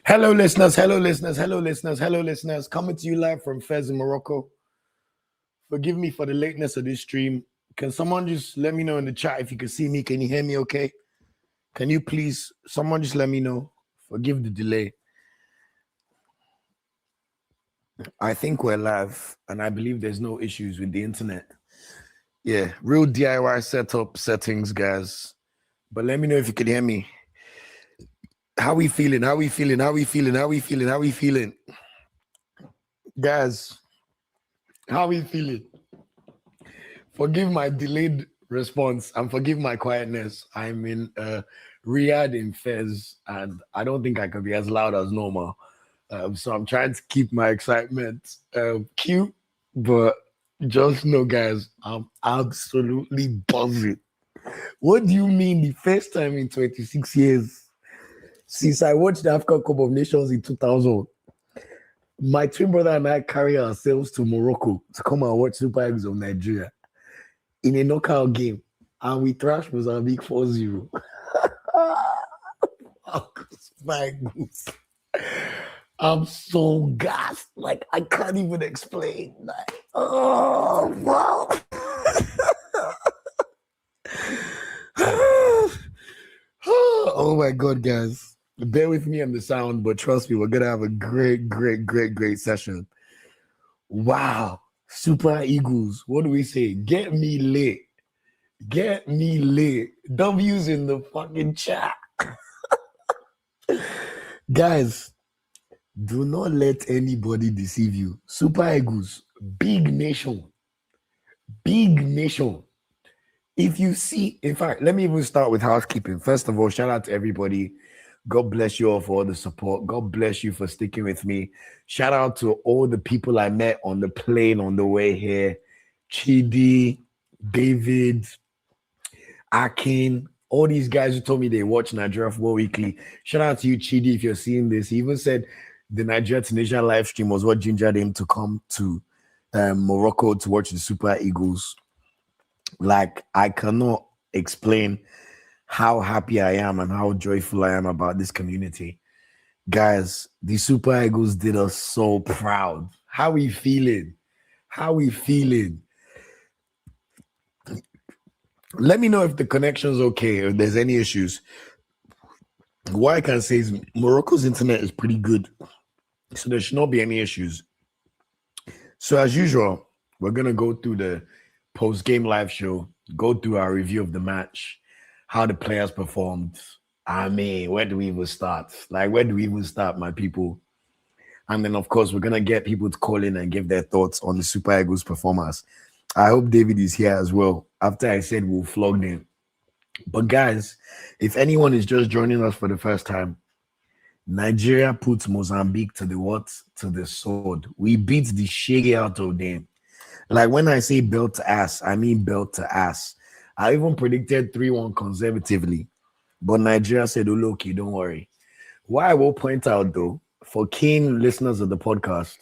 Hello, listeners. Hello, listeners. Hello, listeners. Hello, listeners. Coming to you live from Fez in Morocco. Forgive me for the lateness of this stream. Can someone just let me know in the chat if you can see me? Can you hear me okay? Can you please, someone just let me know? Forgive the delay. I think we're live, and I believe there's no issues with the internet. Yeah, real DIY setup settings, guys. But let me know if you can hear me. How we feeling? How we feeling? How we feeling? How we feeling? How we feeling? Guys, how we feeling? Forgive my delayed response and forgive my quietness. I'm in Riyadh in Fez, and I don't think I can be as loud as normal. So I'm trying to keep my excitement cute, but just know, guys, I'm absolutely buzzing. What do you mean the first time in 26 years since I watched the AFCON Cup of Nations in 2000? My twin brother and I carry ourselves to Morocco to come and watch Super Eagles of Nigeria in a knockout game, and we thrashed Mozambique 4-0. My goodness. I'm so gassed. Like, I can't even explain. Like, oh, wow. Oh, my God, guys. Bear with me on the sound, but trust me, we're going to have a great session. Wow. Super Eagles. What do we say? Get me lit. Get me lit. W's in the fucking chat. Guys, do not let anybody deceive you. Super Eagles, big nation. Big nation. If you see, in fact, let me even start with housekeeping. First of all, shout out to everybody. God bless you all for all the support. God bless you for sticking with me. Shout out to all the people I met on the plane on the way here. Chidi, David, Akin, all these guys who told me they watch Nigeria Football Weekly. Shout out to you, Chidi, if you're seeing this. He even said the Nigeria Tunisia live stream was what gingered him to come to Morocco to watch the Super Eagles. Like, I cannot explain how happy I am and how joyful I am about this community. Guys, the Super Eagles did us so proud. How we feeling? How we feeling? Let me know if the connection's okay, or if there's any issues. What I can say is Morocco's internet is pretty good, so there should not be any issues. So as usual, we're going to go through the post-game live show, go through our review of the match, how the players performed. I mean, where do we even start? Like, where do we even start, my people? And then, of course, we're going to get people to call in and give their thoughts on the Super Eagles performance. I hope David is here as well. After I said we'll flog him. But guys, if anyone is just joining us for the first time, Nigeria puts Mozambique to the what? To the sword. We beat the shaggy out of them. Like, when I say belt to ass, I mean belt to ass. I even predicted 3-1 conservatively. But Nigeria said, oh, look, don't worry. What I will point out, though, for keen listeners of the podcast,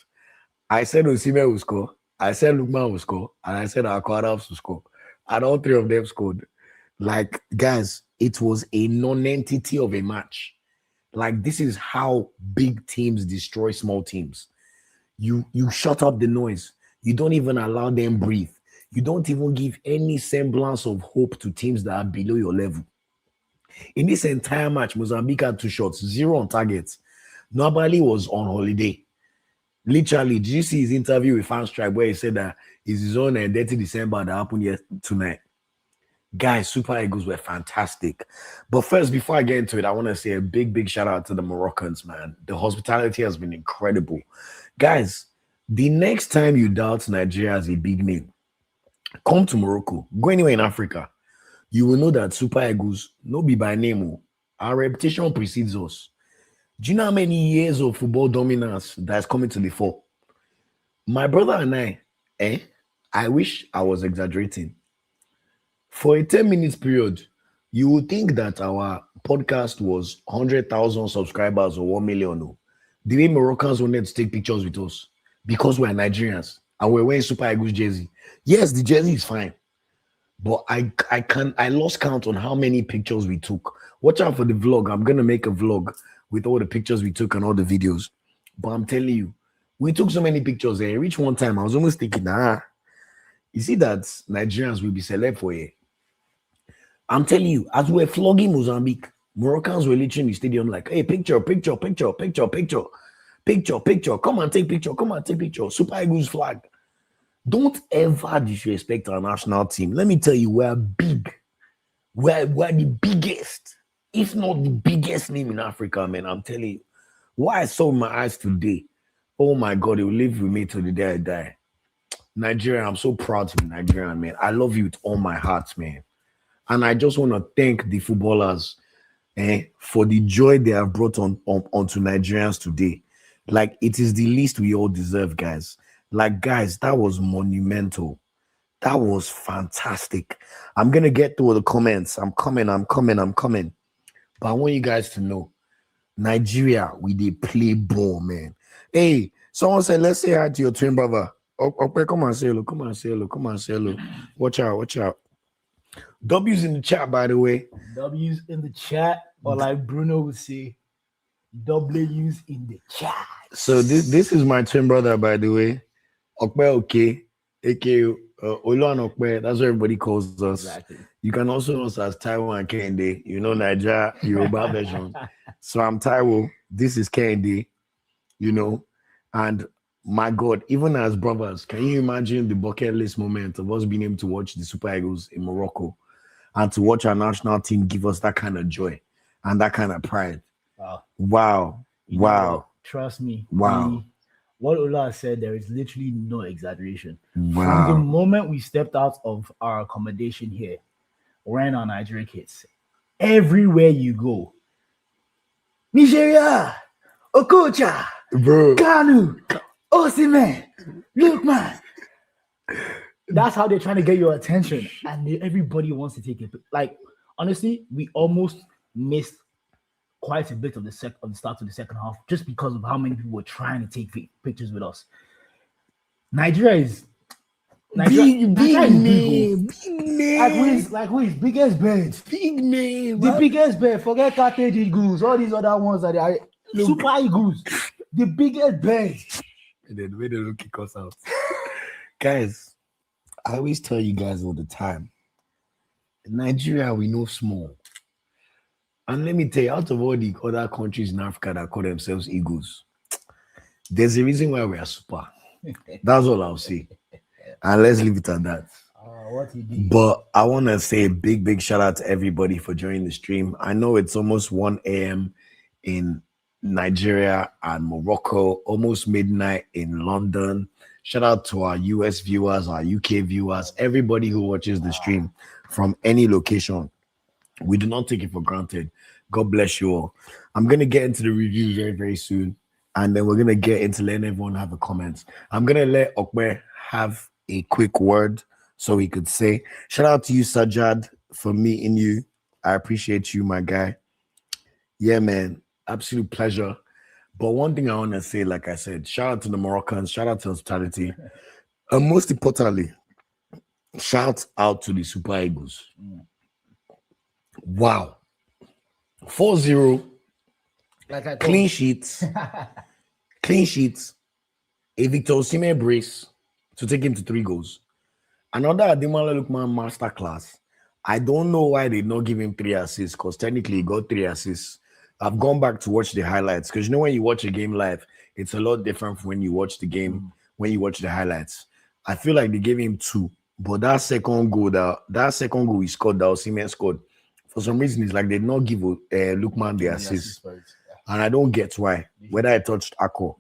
I said Osimhen will score, I said Lookman will score, and I said our quarterfinals will score. And all three of them scored. Like, guys, it was a non-entity of a match. Like, this is how big teams destroy small teams. You shut up the noise. You don't even allow them breathe. You don't even give any semblance of hope to teams that are below your level. In this entire match, Mozambique had 2 shots, 0 on target. Nobody was on holiday. Literally, did you see his interview with Fan Stripe where he said that it's his own 30 December that happened here tonight? Guys, Super Eagles were fantastic. But first, before I get into it, I want to say a big shout out to the Moroccans, man. The hospitality has been incredible. Guys, the next time you doubt Nigeria as a big name, come to Morocco. Go anywhere in Africa. You will know that Super Eagles, no be by name, our reputation precedes us. Do you know how many years of football dominance that's coming to the fore? My brother and I wish I was exaggerating. For a 10 minutes period, you would think that our podcast was 100,000 subscribers or 1 million. The way Moroccans wanted to take pictures with us because we're Nigerians and we're wearing Super Eagles jersey. Yes, the jersey is fine. But I lost count on how many pictures we took. Watch out for the vlog. I'm gonna make a vlog with all the pictures we took and all the videos. But I'm telling you, we took so many pictures there. Reach one time, I was almost thinking, you see that Nigerians will be celeb for it. I'm telling you, as we're flogging Mozambique, Moroccans were literally in the stadium like, hey, picture, picture, picture, picture, picture, picture, picture. Come and take picture. Come and take picture. Super Eagles flag. Don't ever disrespect our national team. Let me tell you, we're big. We're the biggest, if not the biggest name in Africa, man. I'm telling you. Why I saw my eyes today. Oh my God, it will live with me till the day I die. Nigeria, I'm so proud to be Nigerian, man. I love you with all my heart, man. And I just want to thank the footballers for the joy they have brought onto Nigerians today. Like, it is the least we all deserve, guys. Like, guys, that was monumental. That was fantastic. I'm going to get through the comments. I'm coming. But I want you guys to know, Nigeria, we did play ball, man. Hey, someone said, let's say hi to your twin brother. Okay, come on, say hello. Come on, say hello. Come on, say hello. Watch out, watch out. W's in the chat, by the way. W's in the chat, or like Bruno would say, W's in the chat. So this is my twin brother, by the way. Okpe okay, aka Oluwan Okpe. That's what everybody calls us. Exactly. You can also know us as Taiwo and Kende. You know, Nigeria, Yoruba version. So I'm Taiwo. This is Kende. You know, and my God, even as brothers, can you imagine the bucket list moment of us being able to watch the Super Eagles in Morocco and to watch our national team give us that kind of joy and that kind of pride? Wow. Wow. Trust me. Wow. What Ola said, there is literally no exaggeration. Wow. From the moment we stepped out of our accommodation here, wearing our Nigeria kits, everywhere you go, Nigeria, Okocha, bro, Kanu, Osimhen, Lookman. That's how they're trying to get your attention, and everybody wants to take it. Like, honestly, we almost missed quite a bit of the start of the second half just because of how many people were trying to take pictures with us. Nigeria is big name. Like who is biggest bird? Big name. The biggest bird. Forget Carthage Eagles, all these other ones that are Super Eagles. The biggest bird. And then when they kick us out. Guys, I always tell you guys all the time, in Nigeria, we know small. And let me tell you, out of all the other countries in Africa that call themselves Eagles, there's a reason why we are super. That's all I'll say. And let's leave it at that. But I want to say a big shout out to everybody for joining the stream. I know it's almost 1 a.m. in Nigeria and Morocco, almost midnight in London. Shout out to our US viewers, our UK viewers, everybody who watches the stream from any location. We do not take it for granted. God bless you all. I'm going to get into the review very, very soon. And then we're going to get into letting everyone have a comment. I'm going to let Okwe have a quick word so he could say, shout out to you, Sajad, for meeting you. I appreciate you, my guy. Yeah, man. Absolute pleasure. But one thing I want to say, like I said, shout out to the Moroccans, shout out to hospitality. And most importantly, shout out to the Super Eagles. Wow. 4-0. Like clean sheets. Clean sheets. A Victor Osimhen brace to take him to 3 goals. Another Ademola Lookman masterclass. I don't know why they not give him 3 assists, because technically he got 3 assists. I've gone back to watch the highlights, because you know when you watch a game live, it's a lot different from when you watch the game, when you watch the highlights. I feel like they gave him 2, but that second goal he scored, that Osimhen scored, for some reason it's like they did not give Lookman the assist. And I don't get why, whether I touched Akko.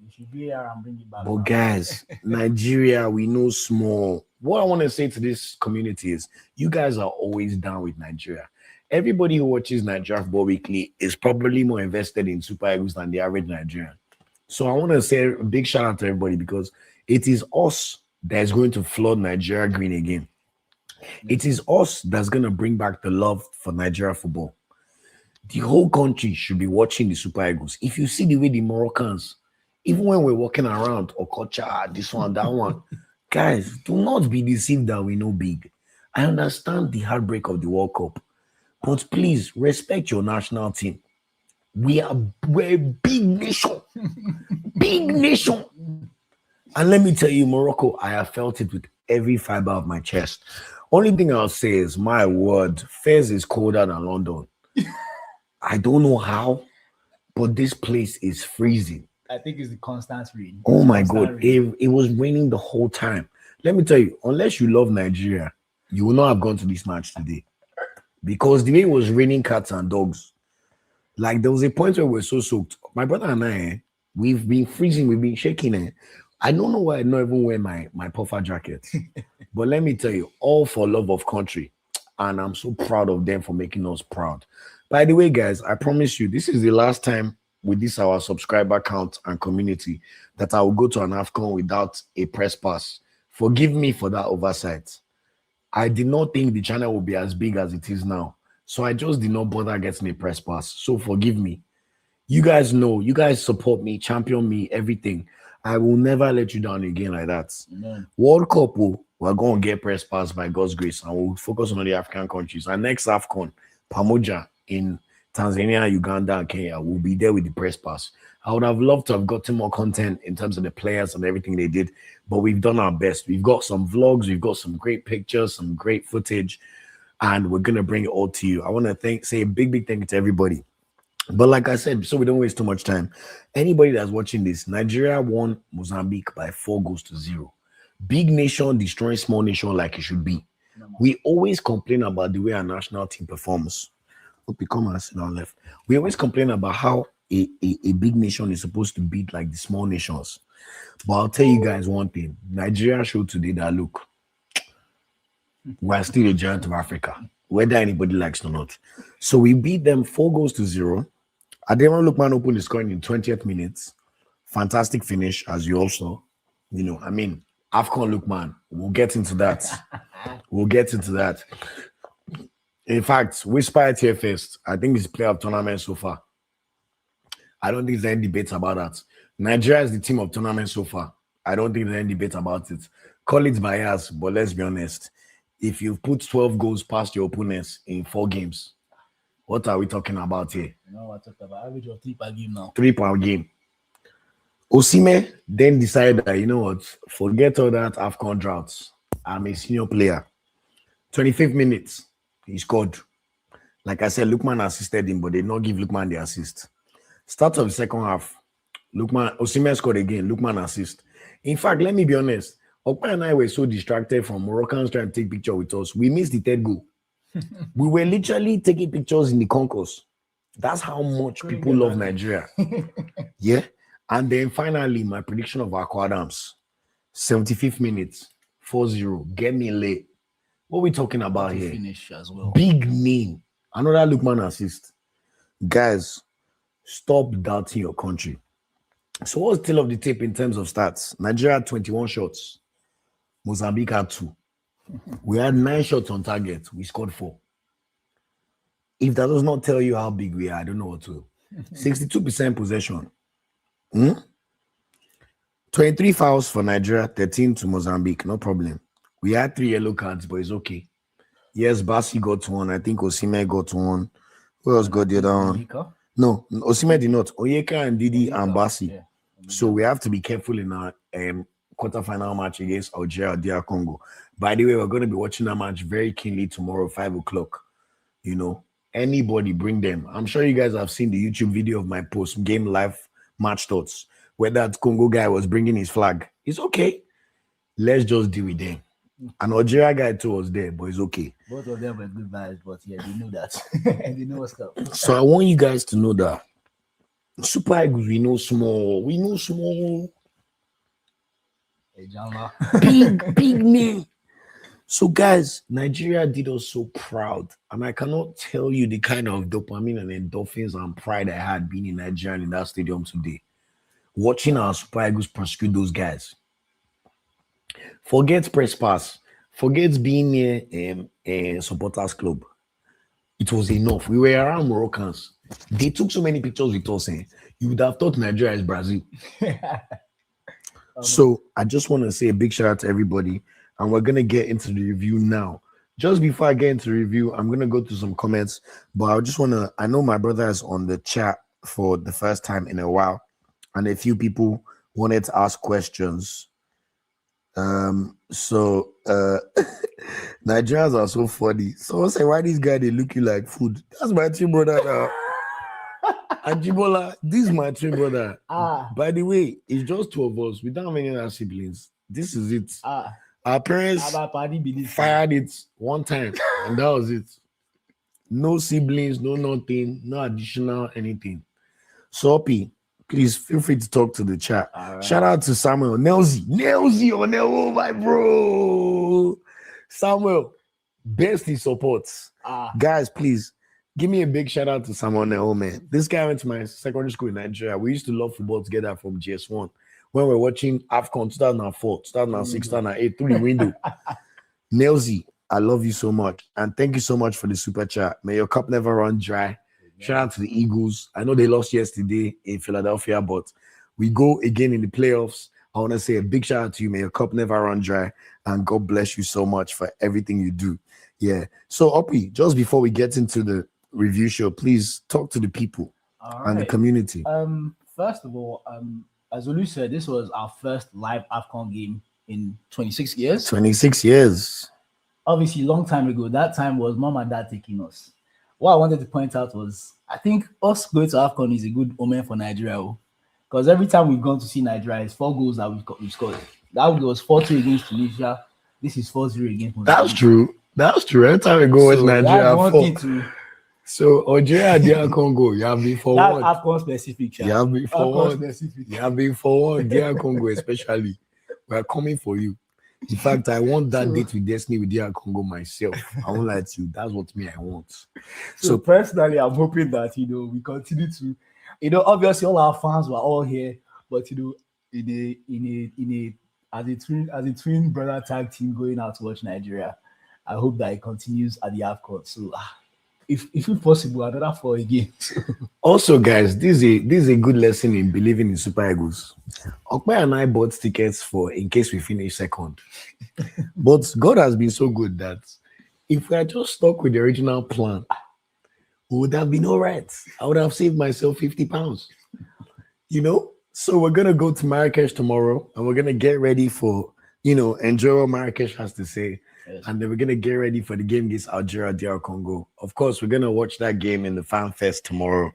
But guys, Nigeria, we know small. What I want to say to this community is, you guys are always down with Nigeria. Everybody who watches Nigeria Football Weekly is probably more invested in Super Eagles than the average Nigerian. So I want to say a big shout out to everybody, because it is us that is going to flood Nigeria green again. It is us that's going to bring back the love for Nigeria football. The whole country should be watching the Super Eagles. If you see the way the Moroccans, even when we're walking around, Okocha, this one, that one, guys, do not be deceived that we know big. I understand the heartbreak of the World Cup, but please respect your national team. We're a big nation. Big nation. And let me tell you, Morocco, I have felt it with every fiber of my chest. Only thing I'll say is, my word, Fez is colder than London. I don't know how, but this place is freezing. I think it's the constant rain. Oh my Constant God, rain. it was raining the whole time. Let me tell you, unless you love Nigeria, you will not have gone to this match today. Because the way it was raining cats and dogs, like there was a point where we were so soaked. My brother and I, we've been freezing, we've been shaking. I don't know why I don't even wear my puffer jacket. But let me tell you, all for love of country. And I'm so proud of them for making us proud. By the way, guys, I promise you, this is the last time with this our subscriber count and community that I will go to an AFCON without a press pass. Forgive me for that oversight. I did not think the channel would be as big as it is now. So I just did not bother getting a press pass. So forgive me. You guys know, you guys support me, champion me, everything. I will never let you down again like that. Amen. World Cup, we're going to get press pass by God's grace, and we'll focus on the African countries. Our next AFCON, Pamoja in Tanzania, Uganda, and Kenya, will be there with the press pass. I would have loved to have gotten more content in terms of the players and everything they did, but we've done our best. We've got some vlogs, we've got some great pictures, some great footage, and we're going to bring it all to you. I want to say a big thank you to everybody. But like I said, so we don't waste too much time, anybody that's watching this, Nigeria won Mozambique by 4-0. Big nation destroying small nation like it should be. We always complain about the way our national team performs. Hope you come and sit down left. We always complain about how a big nation is supposed to beat like the small nations. But I'll tell you guys one thing. Nigeria showed today that, look, we're still a giant of Africa, whether anybody likes it or not. So we beat them 4-0. Ademola Lookman opened the scoring in 20th minutes. Fantastic finish, as you all saw. You know, I mean, AFCON Lookman. We'll get into that. We'll get into that. In fact, Whisper it here first. I think he's player of tournament so far. I don't think there's any debate about that. Nigeria is the team of tournament so far. I don't think there's any debate about it. Call it bias, but let's be honest. If you've put 12 goals past your opponents in 4 games, what are we talking about here? You know what I'm talking about? Average of 3 per game now. 3 per game. Osimhen then decided that, you know what, forget all that AFCON droughts. I'm a senior player. 25th minutes, he scored. Like I said, Lookman assisted him, but they did not give Lookman the assist. Start of the second half, Osimhen scored again, Lookman assist. In fact, let me be honest, Okpa and I were so distracted from Moroccans trying to take picture with us. We missed the 3rd goal. We were literally taking pictures in the concourse. That's how much people love Nigeria. Yeah. And then finally, my prediction of Akwa Adams, 75th minute, 4-0. Get me late. What are we talking about here? Finish as well. Big name. Another Lookman assist. Guys, stop doubting your country. So what's tail of the tape in terms of stats? Nigeria had 21 shots. Mozambique had 2. We had 9 shots on target. We scored 4. If that does not tell you how big we are, I don't know what to. 62% possession. 23 fouls for Nigeria, 13 to Mozambique. No problem. We had 3 yellow cards, but it's okay. Yes, Bassi got 1. I think Osimhen got 1. Who else got the other one? No, Osimhen did not. Oyeka and Didi and Bassi. Yeah. So we have to be careful in our quarterfinal match against Algeria or DR Congo. By the way, we're going to be watching that match very keenly tomorrow, 5 o'clock. You know, anybody bring them. I'm sure you guys have seen the YouTube video of my post-game live match thoughts, where that Congo guy was bringing his flag. It's okay. Let's just deal with them. An Algeria guy too was there, but it's okay. Both of them were good vibes, but yeah, they knew that. They know what's up. So I want you guys to know that Super Eagles, we know small. We know small. Big name. So guys, Nigeria did us so proud. And I cannot tell you the kind of dopamine and endorphins and pride I had being in Nigeria and in that stadium today. Watching our Super Eagles prosecute those guys. Forget press pass. Forget being near a supporters club. It was enough. We were around Moroccans. They took so many pictures with us. You would have thought Nigeria is Brazil. So I just want to say a big shout out to everybody. And we're going to get into the review now. Just before I get into the review, I'm going to go to some comments. But I just want to, I know my brother is on the chat for the first time in a while, and a few people wanted to ask questions. So Nigerians are so funny. Someone say, why this guy they look you like food? That's my twin brother now. And Jibola, this is my twin brother. By the way, it's just two of us. We don't have any other siblings. This is it. Our parents fired it one time, and that was it. No siblings, no nothing, no additional anything. So, Oppie, please feel free to talk to the chat. Right. Shout out to Samuel. Nelzy or Nelo, my bro. Samuel, best he supports. Guys, please give me a big shout out to Samuel Nelo, man. This guy went to my secondary school in Nigeria. We used to love football together from GS1 when we were watching AFCON 2004, 2006, 2008 through the window. Nelzy, I love you so much. And thank you so much for the super chat. May your cup never run dry. Shout out to the Eagles. I know they lost yesterday in Philadelphia, but we go again in the playoffs. I want to say a big shout out to you. May your cup never run dry. And God bless you so much for everything you do. Yeah. So, Oppie, just before we get into the review show, please talk to the people and the community. First of all, as Olu said, this was our first live AFCON game in 26 years. 26 years. Obviously, long time ago. That time was mom and dad taking us. What I wanted to point out was, I think us going to AFCON is a good omen for Nigeria. Because every time we've gone to see Nigeria, it's 4 goals that we've scored. That was 4-2 against Tunisia. This is 4-0 against Mozambique. That's true. That's true. Every time we go with Nigeria, 4. So Algeria, DR Congo, you have been for one. That's AFCON specific. You have been for one. You have been for one. DR Congo, especially. We are coming for you. In fact, I want that date with Destiny with DR Congo myself. I won't lie to you. That's what me I want. So personally, I'm hoping that we continue to, obviously all our fans were all here, but in a as a twin brother tag team going out to watch Nigeria, I hope that it continues at the AFCON. So if it's possible, another 4 again. Also, guys, this is a good lesson in believing in Super Eagles. Okpa and I bought tickets for in case we finish second. But God has been so good that if we had just stuck with the original plan, we would have been all right. I would have saved myself £50. So we're gonna go to Marrakesh tomorrow and we're gonna get ready for enjoy what Marrakesh has to say. Yes. And then we're gonna get ready for the game against Algeria, DR Congo. Of course, we're gonna watch that game in the Fan Fest tomorrow.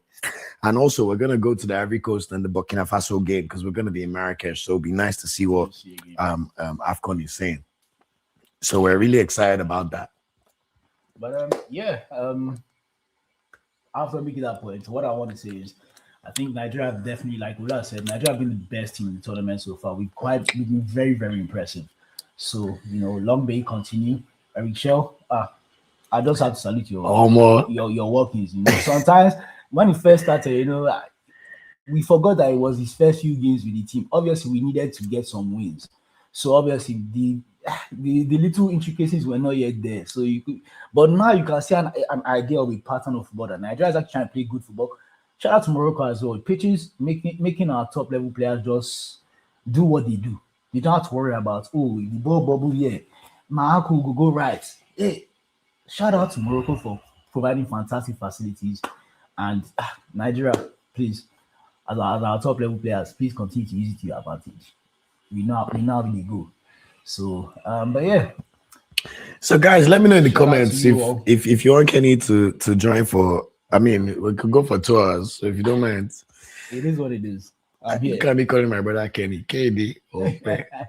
And also we're gonna go to the Ivory Coast and the Burkina Faso game because we're gonna be in Marrakesh. So it'll be nice to see what AFCON is saying. So we're really excited about that. But after making that point, what I want to say is I think Nigeria have definitely, like Ola said, Nigeria have been the best team in the tournament so far. We've been very, very impressive. So, long may it continue. Eric Shell, I just have to salute your workings. Sometimes when he first started, we forgot that it was his first few games with the team. Obviously, we needed to get some wins. So obviously the little intricacies were not yet there. So but now you can see an idea of a pattern of football that Nigeria is actually trying to play good football. Shout out to Morocco as well. Pitches making our top level players just do what they do. You don't have to worry about the ball bubble here. Mahako will go right. Hey, shout out to Morocco for providing fantastic facilities. And Nigeria, please, as our top level players, please continue to use it to your advantage. We know how they go. So, but yeah. So, guys, let me know in the comments if you want Kenny to join for. I mean, we could go for 2 hours. So if you don't mind, it is what it is. You can't be calling my brother Kenny. KD.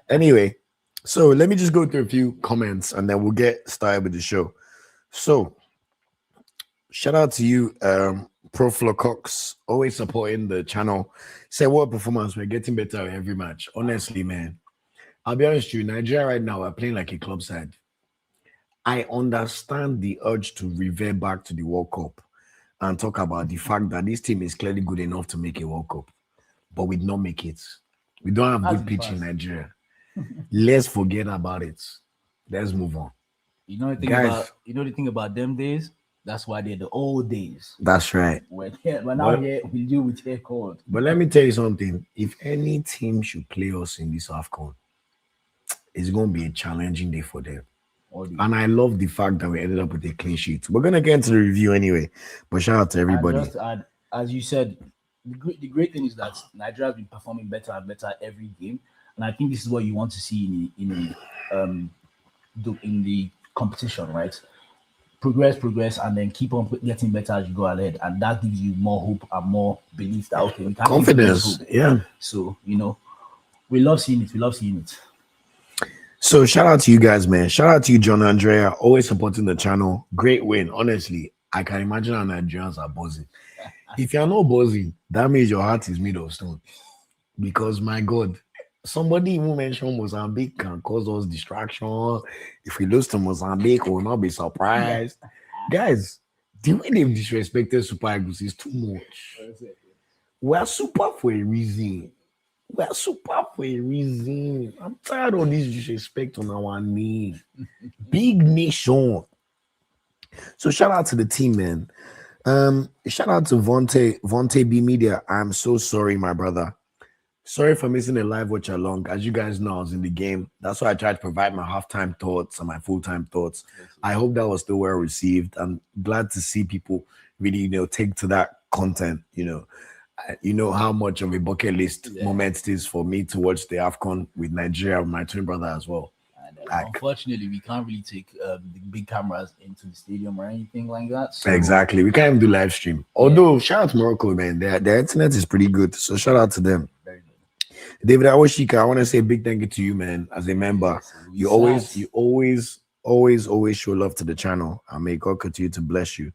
Anyway, so let me just go through a few comments and then we'll get started with the show. So, shout out to you, Pro Flo Cox, always supporting the channel. Say what performance, we're getting better every match. Honestly, man. I'll be honest with you, Nigeria right now are playing like a club side. I understand the urge to revert back to the World Cup and talk about the fact that this team is clearly good enough to make a World Cup, but we don't make it. We don't have good pitch in Nigeria. Let's forget about it. Let's move on. The thing about them days? That's why they're the old days. That's right. We're now here, we deal with hair code. But let me tell you something. If any team should play us in this AFCON, it's going to be a challenging day for them. And I love the fact that we ended up with a clean sheet. We're going to get into the review anyway, but shout out to everybody. And just to add, as you said, the great thing is that Nigeria has been performing better and better every game, and I think this is what you want to see in the competition, right? Progress, and then keep on getting better as you go ahead, and that gives you more hope and more belief that okay, we can keep doing this Confidence. hope. Yeah. So we love seeing it. We love seeing it. So shout out to you guys, man. Shout out to you, John Andrea, always supporting the channel. Great win. Honestly, I can imagine how Nigerians are buzzing. If you're not buzzing, that means your heart is made of stone. Because my God, somebody even mentioned Mozambique can cause us distraction. If we lose to Mozambique, we'll not be surprised. Guys, the way they've disrespected Super Eagles is too much. We're super for a reason. We're super for a reason. I'm tired of this disrespect on our name. Big nation. So shout out to the team, man. Shout out to Vonte B Media. I'm so sorry, my brother. Sorry for missing a live watch along. As you guys know, I was in the game. That's why I tried to provide my halftime thoughts and my full-time thoughts. I hope that was still well received. I'm glad to see people really, take to that content. You know how much of a bucket list moment it is for me to watch the AFCON with Nigeria, with my twin brother as well. And unfortunately, we can't really take the big cameras into the stadium or anything like that. So, exactly. We can't even do live stream. Although, shout out to Morocco, man. Their internet is pretty good. So, shout out to them. very good. David Awoshika, I want to say a big thank you to you, man. As a member, you always show love to the channel. And may God continue to bless you.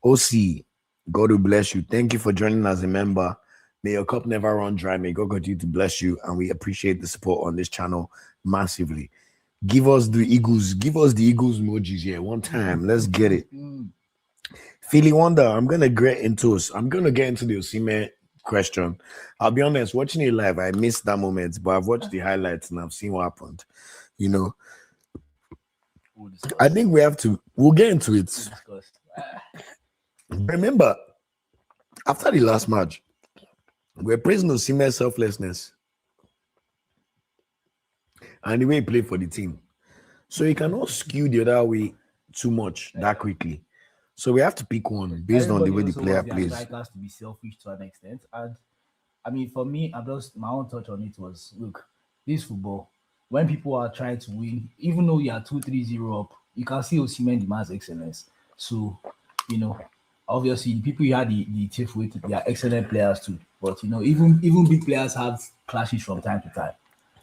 OC, God will bless you. Thank you for joining as a member. May your cup never run dry. May God continue to bless you. And we appreciate the support on this channel massively. Give us the Eagles emojis here one time. Let's get it. Philly Wonder, I'm gonna get into the Osimhen question. I'll be honest, watching it live, I missed that moment, but I've watched the highlights and I've seen what happened. I think we'll get into it. Remember, after the last match, we're praising Osimhen's selflessness and the way he played for the team. So he cannot skew the other way too much that quickly. So we have to pick one based on the way the player plays. Strikers to be selfish to an extent, and I mean, for me, my own touch on it was, look, this football, when people are trying to win, even though you are 2-3-0 up, you can see Osimhen demands excellence. So, obviously, the people you had the tiff with, they are excellent players too. But even big players have clashes from time to time.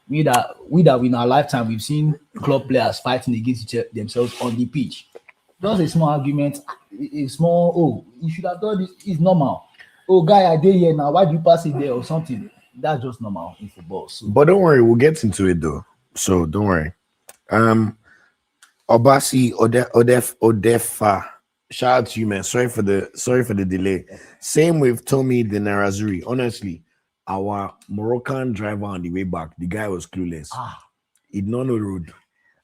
We that in our lifetime we've seen club players fighting against themselves on the pitch. Just a small argument, a small you should have done this. It's normal. Oh, guy, I did here now. Why do you pass it there or something? That's just normal in football. So. But don't worry, we'll get into it though. So don't worry. Obasi Odefa. Shout out to you, man. Sorry for the delay. Same with Tommy the Narazuri. Honestly, our Moroccan driver on the way back, the guy was clueless. He did not know the road.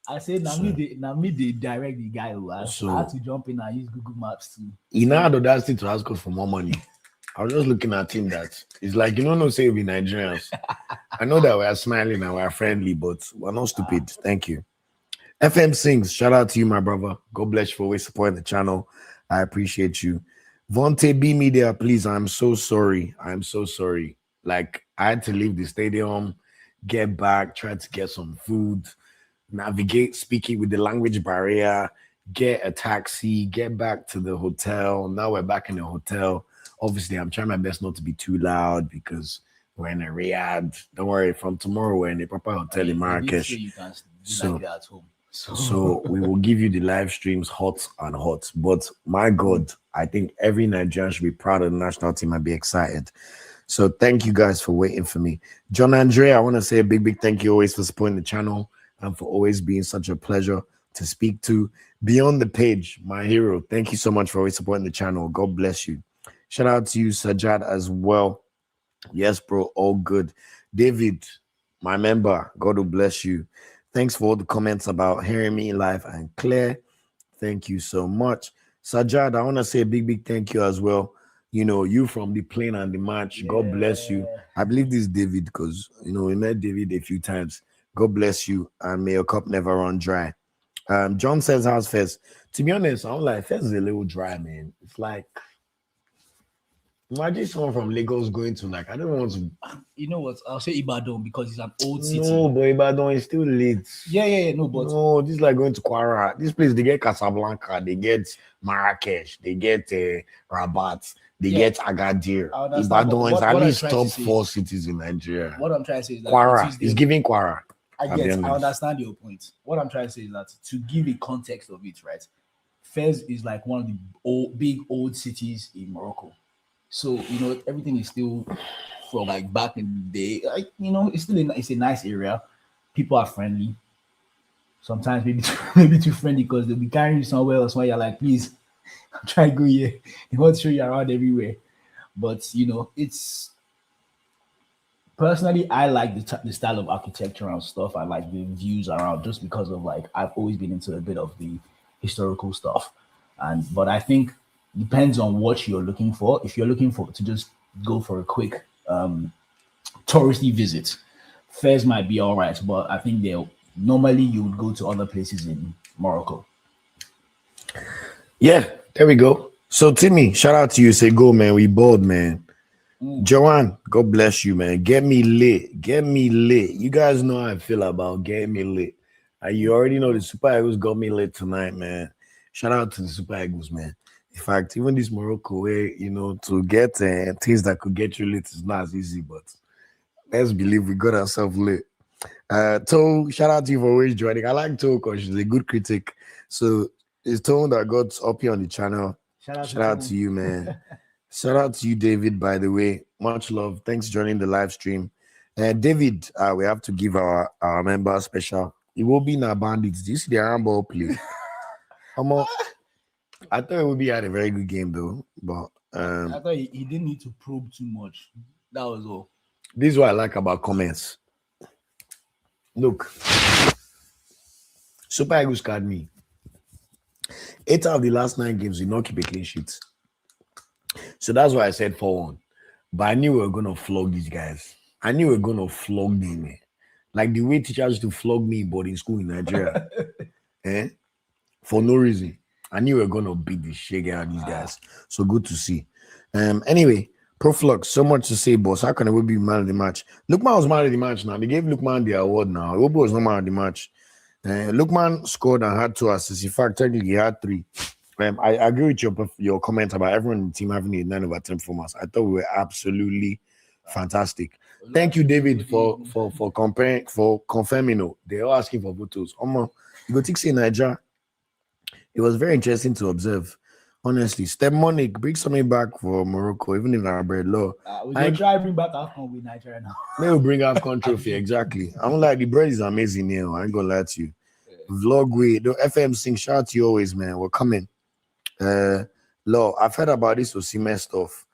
I said, now me they direct the guy who I had to jump in and use Google Maps too. He now had the audacity to ask us for more money. I was just looking at him that it's like, no, say we Nigerians. I know that we're smiling and we're friendly, but we're not stupid. Thank you. FM Sings, shout out to you, my brother. God bless you for always supporting the channel. I appreciate you. Vonte B Media, please. I'm so sorry. Like, I had to leave the stadium, get back, try to get some food, navigate speaking with the language barrier, get a taxi, get back to the hotel. Now we're back in the hotel. Obviously, I'm trying my best not to be too loud because we're in a Riyadh. Don't worry, from tomorrow we're in a proper hotel in Marrakesh. You can do like that at home. So we will give you the live streams hot and hot. But my God, I think every Nigerian should be proud of the national team and be excited. So thank you guys for waiting for me. John Andrea, I want to say a big thank you always for supporting the channel and for always being such a pleasure to speak to. Beyond the page, my hero, thank you so much for always supporting the channel. God bless you. Shout out to you, Sajad, as well. Yes, bro, all good. David, my member, God will bless you. Thanks for all the comments about hearing me live and clear. Thank you so much. Sajad, I want to say a big thank you as well. You from the plane and the match. Yeah. God bless you. I believe this is David because, we met David a few times. God bless you and may your cup never run dry. John says, how's Fez? To be honest, I'm like, Fez is a little dry, man. It's like Imagine someone from Lagos going to like I don't want to. You know what? I'll say Ibadan because it's an old city. No, but Ibadan is still late. Yeah. No, but No, this is like going to Kwara. This place they get Casablanca, they get Marrakesh, they get Rabat, they Yeah, get Agadir. I understand. But Ibadan is at what I'm least trying to top say four is, cities in Nigeria. what I'm trying to say is that Kwara it is is giving Kwara. I I'll be get, I honest. understand your point. What I'm trying to say is that to give a context of it, right? Fez is like one of the big old cities in Morocco. So everything is still from like back in the day. Like it's a nice area. People are friendly. Sometimes maybe maybe too friendly because they'll be carrying you somewhere else when you're like, please, try to go here. They want to show you around everywhere. But it's personally, I like the style of architecture and stuff. I like the views around just because of like I've always been into a bit of the historical stuff, and but I think depends on what you're looking for. If you're looking for to just go for a quick touristy visit, Fez might be all right, but I think they normally you would go to other places in Morocco. Yeah, there we go. So Timmy, shout out to you. Say go, man. We bold, man. Joanne, God bless you, man. Get me lit. Get me lit. You guys know how I feel about get me lit. You already know the Super Eagles got me lit tonight, man. Shout out to the Super Eagles, man. In fact, even this Morocco way, to get things that could get you lit is not as easy, but let's believe we got ourselves lit. Toe, shout out to you for always joining. I like Toe because she's a good critic. So it's Toe that got up here on the channel. Shout out to you, man. Shout out to you, David, by the way. Much love. Thanks for joining the live stream. David, we have to give our member special. It will be in our bandits. Do you see the handball play? I thought it would be had a very good game though. But I thought he didn't need to probe too much. That was all. This is what I like about comments. Look, Super Eagles card me. 8 out of the last 9 games, we not keep a clean sheet. So that's why I said 4-1. But I knew we were gonna flog these guys. I knew we were gonna flog them, man. Like the way teachers used to flog me in boarding school in Nigeria. For no reason. I knew we were gonna beat the shit out of these guys. So good to see. Anyway, Proflux, so much to say, boss. How can it be man of the match? Lookman was man of the match now. They gave Lookman the award now. Obo was not man of the match. Lookman scored and had 2 assists. In fact, technically he had 3. I agree with your comment about everyone in the team having a 9/10 performance. I thought we were absolutely fantastic. Thank you, David, for confirming. They're all asking for photos. You go take say Niger. It was very interesting to observe. Honestly, Step Monic, bring something back for Morocco, even in our bread law. We're gonna try bring back AFCON with Nigeria now. Maybe we'll bring AFCON trophy, exactly. I'm like the bread is amazing here. I ain't gonna lie to you. Vlog way, the FM sing, shout out to you always, man. We're coming. Law, I've heard about this Osimhen stuff.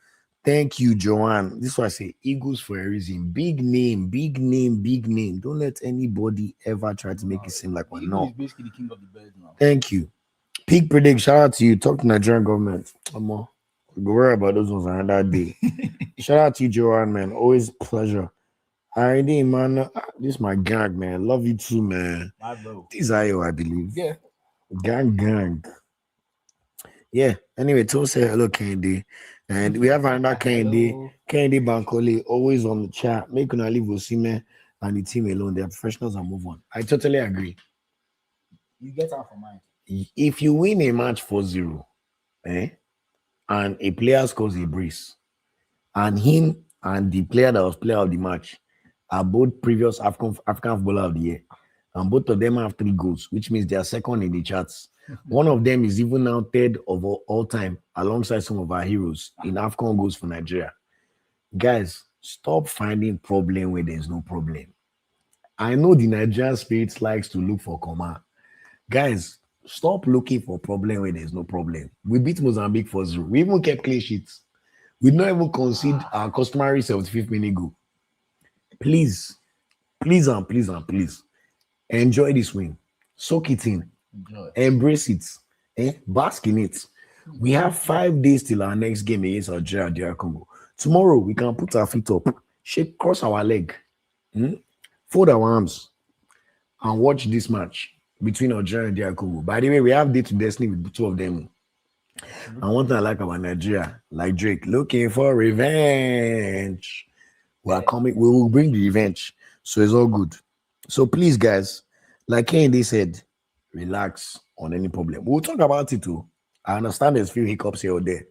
Thank you, Joanne. This is why I say Eagles for a reason. Big name, big name, big name. Don't let anybody ever try to make it seem like we're not. He's basically the king of the birds now. Thank you. Peak predict, shout out to you. Talk to Nigerian government. We'll worry about those ones another day. Shout out to you, Joanne, man. Always pleasure. Alrighty, man. This is my gang, man. Love you too, man. My bro. This is Ayo, I believe. Yeah. Gang. Yeah. Anyway, Toe say hello, Candy. And we have another Candy. Candy Bankole, always on the chat. Make una leave Osimhen and the team alone. They're professionals and move on. I totally agree. You get out for mine. If you win a match 4-0, and a player scores a brace, and him and the player that was player of the match are both previous African Footballer of the Year, and both of them have 3 goals, which means they are second in the charts. One of them is even now 3rd of all time, alongside some of our heroes in AFCON goals for Nigeria. Guys, stop finding problem where there's no problem. I know the Nigerian spirit likes to look for comma. Guys, stop looking for problem where there's no problem. We beat Mozambique 4-0. We even kept clean sheets. We not even concede our customary 75th minute goal. Please, enjoy this win. Soak it in. Embrace it. Bask in it. We have 5 days till our next game against Algeria, DR Congo. Tomorrow, we can put our feet up, cross our leg, fold our arms, and watch this match between Algeria and DR Congo. By the way, we have day to destiny with 2 of them. True. And one thing I like about Nigeria, like Drake, looking for revenge. We are Eh, coming, we will bring the revenge. So it's all good. So please, guys, like Kennedy said, relax on any problem. We'll talk about it too. I understand there's few hiccups here or there.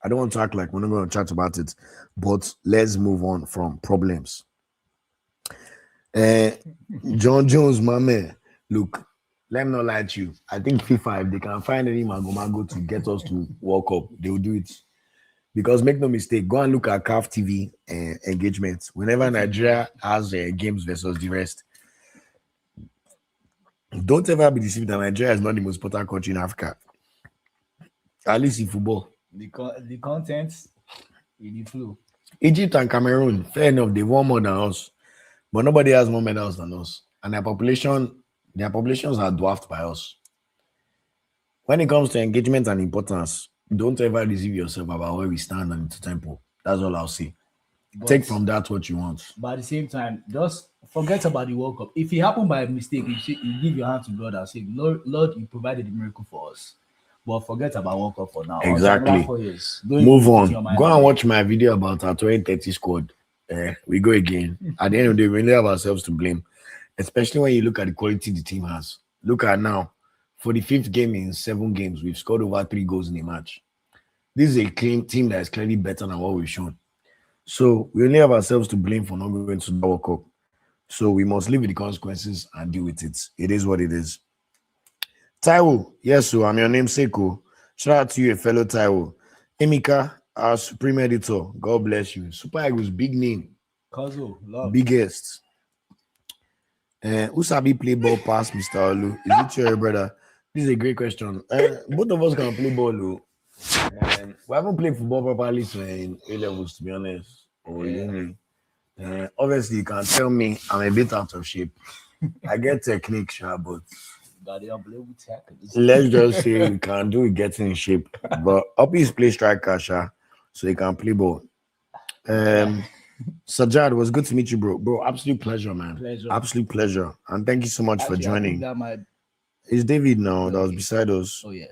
I don't want to act like we're not going to chat about it, but let's move on from problems. Uh, John Jones, my man, look, let me not lie to you. I think FIFA, if they can find any mago to get us to World Cup, they will do it. Because make no mistake, go and look at CAF TV engagements. Whenever okay. Nigeria has games versus the rest, don't ever be deceived that Nigeria is not the most important country in Africa, at least in football. The content in the flow. Egypt and Cameroon, fair enough, they won more than us, but nobody has more medals than us, and their populations are dwarfed by us. When it comes to engagement and importance, don't ever deceive yourself about where we stand and the tempo. That's all I'll say. Take But from that what you want. but at the same time, just forget about the World Cup. If it happened by mistake, you give your hand to God and say, Lord, you provided the miracle for us. But forget about World Cup for now. Until another Exactly. 4 years. Don't Move even put on. your Go mind and there. watch my video about our 2030 squad. We go again. At the end of the day, we only have ourselves to blame, especially when you look at the quality the team has. Look at now, for the fifth game in 7 games, we've scored over 3 goals in a match. This is a clean team that is clearly better than what we've shown. So we only have ourselves to blame for not going to the World Cup. So we must live with the consequences and deal with it. It is what it is. Taiwo, yes, so I'm your namesake. Oh. Shout out to you, a fellow Taiwo. Emika, our supreme editor. God bless you. Super Eagles, big name, Kazo, love. biggest. Who sabi play ball past Mr. Olu? Is it your brother? This is a great question. Both of us can play ball. Oh. We haven't played football properly so in A levels, to be honest, or Yeah. uni. Obviously, you can tell me I'm a bit out of shape. I get technique, sure, but Got the unbelievable tackles. let's just say we can do it getting in shape. But Uppy's play striker, sha, so he can play ball. Yeah. Sajad, it was good to meet you, bro. Bro, absolute pleasure, man. Pleasure. Absolute pleasure. And thank you so much for Actually, I think joining. that might. It's David now that was Okay. beside us. Oh, yeah.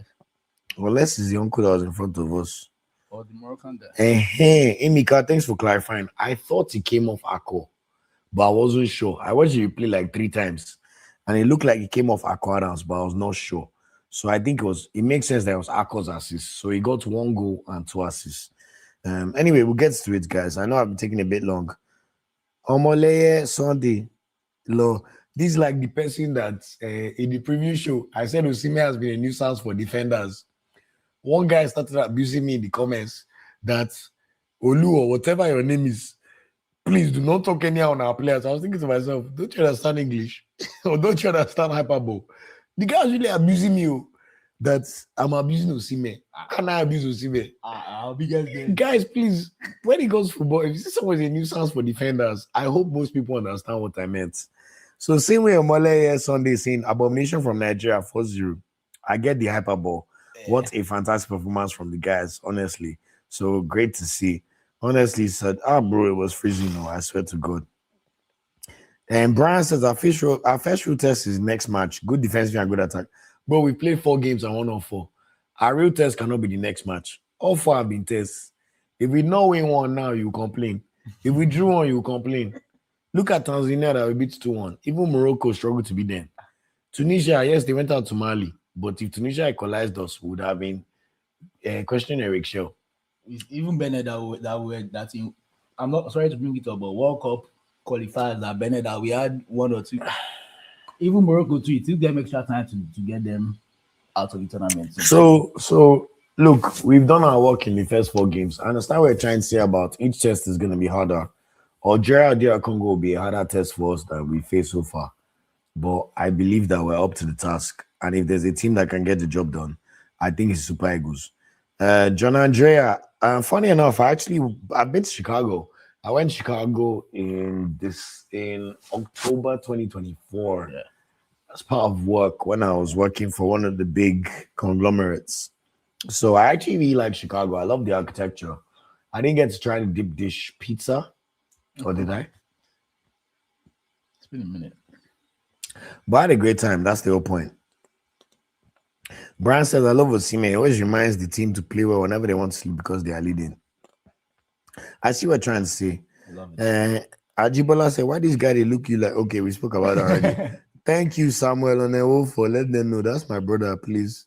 Unless it's the uncle that was in front of us. Or the Moroccan guy. Hey, Emika, thanks for clarifying. I thought he came off Akko, but I wasn't sure. I watched you play like 3 times, and it looked like he came off Akko Adams, but I was not sure. So I think it makes sense that it was Akko's assist. So he got 1 goal and 2 assists. Anyway, we'll get to it, guys. I know I've been taking a bit long. Omoleye Sunday. Lo, this is like the person that in the previous show I said Osimhen has been a nuisance for defenders. One guy started abusing me in the comments that Olu or whatever your name is, please do not talk anyhow on our players. I was thinking to myself, don't you understand English? Or don't you understand hyperbole? The guy's really abusing me. Oh, that I'm abusing Osimhen. How can I abuse Osimhen? Our biggest game. Guys, please, when it goes to football, if you see someone is a nuisance for defenders, I hope most people understand what I meant. So same way Omole Sunday saying abomination from Nigeria 4-0. I get the hyperbole. What a fantastic performance from the guys, honestly. So great to see. Honestly, said, bro, it was freezing. No, I swear to God. And Brian says our first real test is next match. Good defensive and good attack. Bro, we played 4 games and 1-4. Our real test cannot be the next match. All 4 have been tests. If we not win one now, you complain. If we drew one, you complain. Look at Tanzania that we beat 2-1. Even Morocco struggled to beat them. Tunisia, yes, they went out to Mali. But if Tunisia equalized us, we would have been questioning Eric Shell. It's even Bennett that in, I'm not sorry to bring it up, but World Cup qualifiers that Bennett that we had 1 or 2. Even Morocco too, it took them extra time to get them out of the tournament. So look, we've done our work in the first 4 games. I understand what you're trying to say about each test is going to be harder. Algeria DR Congo will be a harder test for us than we faced so far. But I believe that we're up to the task. And if there's a team that can get the job done, I think it's Super Eagles. John Andrea, funny enough, I've been to Chicago. I went to Chicago in October 2024 Yeah. as part of work when I was working for one of the big conglomerates. So I actually really like Chicago. I love the architecture. I didn't get to try the deep dish pizza, or did I? It's been a minute. But I had a great time. That's the whole point. Brian says, I love Osimhen. He always reminds the team to play well whenever they want to sleep because they are leading. I see what you're trying to say. I love Uh, Ajibola said, why this guy they look you like? Okay, we spoke about that already. it. Thank you, Samuel Onewo, for letting them know that's my brother, please.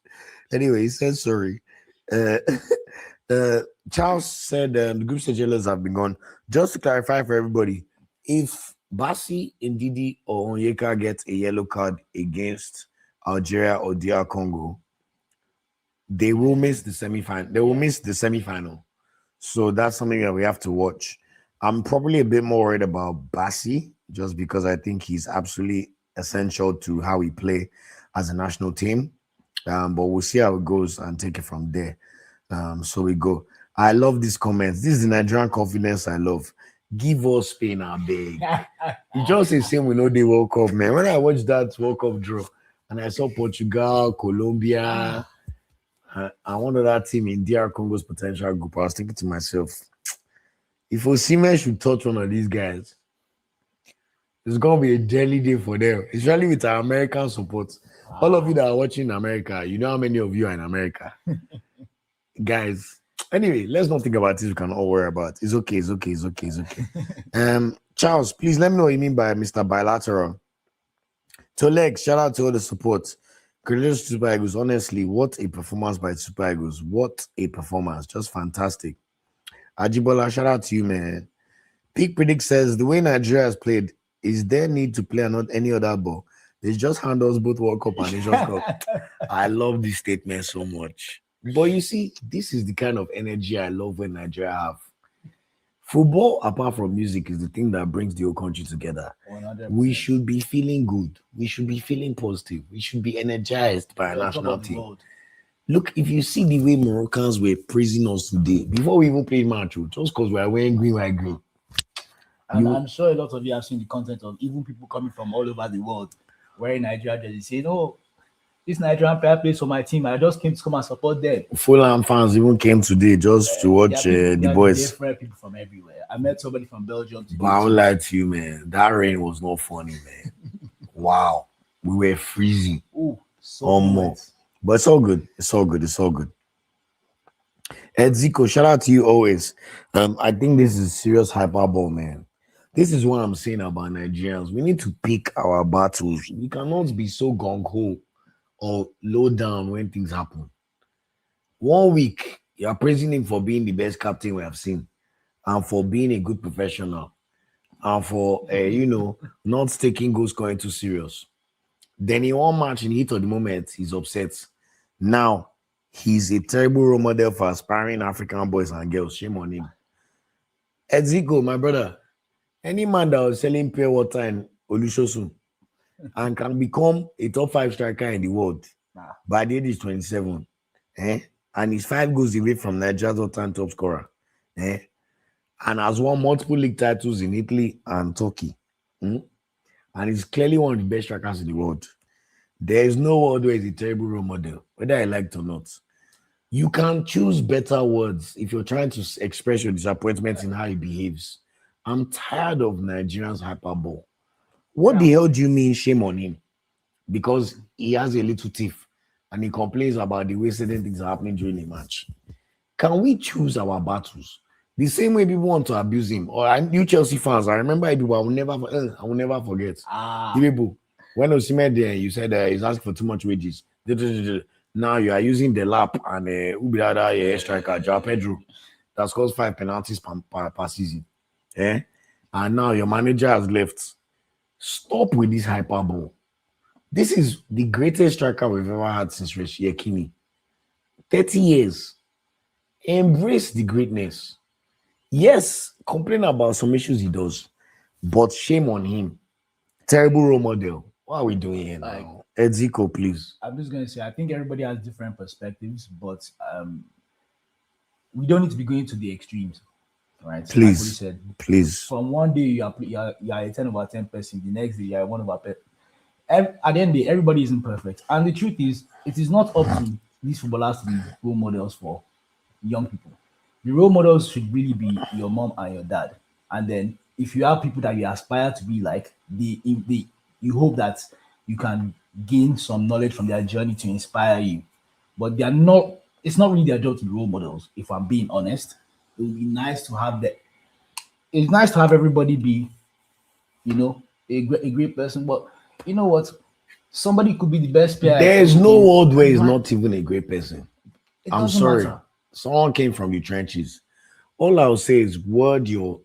Anyway, he said sorry. Uh, Charles said the group stage yellows have been gone. Just to clarify for everybody, if Basi, Ndidi, or Onyeka get a yellow card against Algeria or DR Congo, they will miss the semi-final. They will miss the semi-final. So that's something that we have to watch. I'm probably a bit more worried about Basi just because I think he's absolutely essential to how we play as a national team. But we'll see how it goes and take it from there. So we go. I love these comments. This is the Nigerian confidence I love. Give us Spain, I beg. You just say same we know the World Cup, man. When I watched that World Cup draw and I saw Portugal, Colombia, I wanted that team in DR Congo's potential group. I was thinking to myself, if Osimhen should touch one of these guys, it's gonna be a deadly day for them, especially with our American support. All of you that are watching in America, you know how many of you are in America, guys. Anyway, let's not think about this. We can all worry about. It's okay. It's okay. It's okay. It's okay. Charles, please let me know what you mean by Mr. Bilateral. Toleg, shout out to all the support. Congratulations to Super Eagles. Honestly, what a performance by Super Eagles. What a performance. Just fantastic. Ajibola, shout out to you, man. Peak Predict says the way Nigeria has played, is there need to play not any other ball? They just hand us both World Cup and Nations Cup. I love this statement so much. But you see, this is the kind of energy I love when Nigeria have. Football, apart from music, is the thing that brings the whole country together. 100%. We should be feeling good. We should be feeling positive. We should be energized by our On top national of the team. world. Look, if you see the way Moroccans were praising us today, before we even played match, just because we are wearing green, white, green. And I'm sure a lot of you have seen the content of even people coming from all over the world wearing Nigeria jerseys saying, "Oh, this Nigerian player plays for my team. I just came to come and support them." Fulham fans even came today just to watch the boys. Different people from everywhere. I met somebody from Belgium today. But I won't lie to you, man. That rain was not funny, man. Wow. We were freezing. Ooh, so Almost. But it's all good. It's all good. It's all good. Ed Zico, shout out to you always. I think this is serious hyperbole, man. This is what I'm saying about Nigerians. We need to pick our battles. We cannot be so gung-ho or low down when things happen. 1 week, you're praising him for being the best captain we have seen and for being a good professional and for, not taking goal scoring too serious. Then in one match, in the heat of the moment, he's upset. Now, he's a terrible role model for aspiring African boys and girls. Shame on him. Edzigo, my brother, any man that was selling pure water in Olusosun and can become a top 5 striker in the world by the age of 27, and he's 5 goals away from Nigeria's all-time top scorer, and has won multiple league titles in Italy and Turkey, and he's clearly one of the best strikers in the world. There is no world where he's a terrible role model, whether I like it or not. You can choose better words if you're trying to express your disappointment in how he behaves. I'm tired of Nigerians hyperbole. What the hell do you mean shame on him? Because he has a little teeth and he complains about the way certain things are happening during the match. Can we choose our battles? The same way people want to abuse him. Or you Chelsea fans, I remember people I will never forget. The people, when Osimhen there, you said he's asking for too much wages. Now you are using the lap and Ubidada striker, Joao Pedro, that scores 5 penalties per season. And now your manager has left. Stop with this hyperbole. This is the greatest striker we've ever had since Rashid Yekini. 30 years. Embrace the greatness. Yes, complain about some issues he does, but shame on him. Terrible role model. What are we doing here now? Edzico, please. I'm just going to say, I think everybody has different perspectives, but we don't need to be going to the extremes. Right? Please. Like said, please. From one day you are a 10 over 10 person, the next day you are 1 over 10. At the end of the day, everybody isn't perfect. And the truth is, it is not up to these footballers to be role models for young people. The role models should really be your mom and your dad. And then if you have people that you aspire to be like, you hope that you can gain some knowledge from their journey to inspire you. but they are not. It's not really their job to be role models. If I'm being honest, it would be nice to have that. It's nice to have everybody be, a great person. But you know what? Somebody could be the best player at There's no anything. world where And he's why? not even a great person. It I'm doesn't sorry. matter. Someone came from the trenches. All I'll say is word your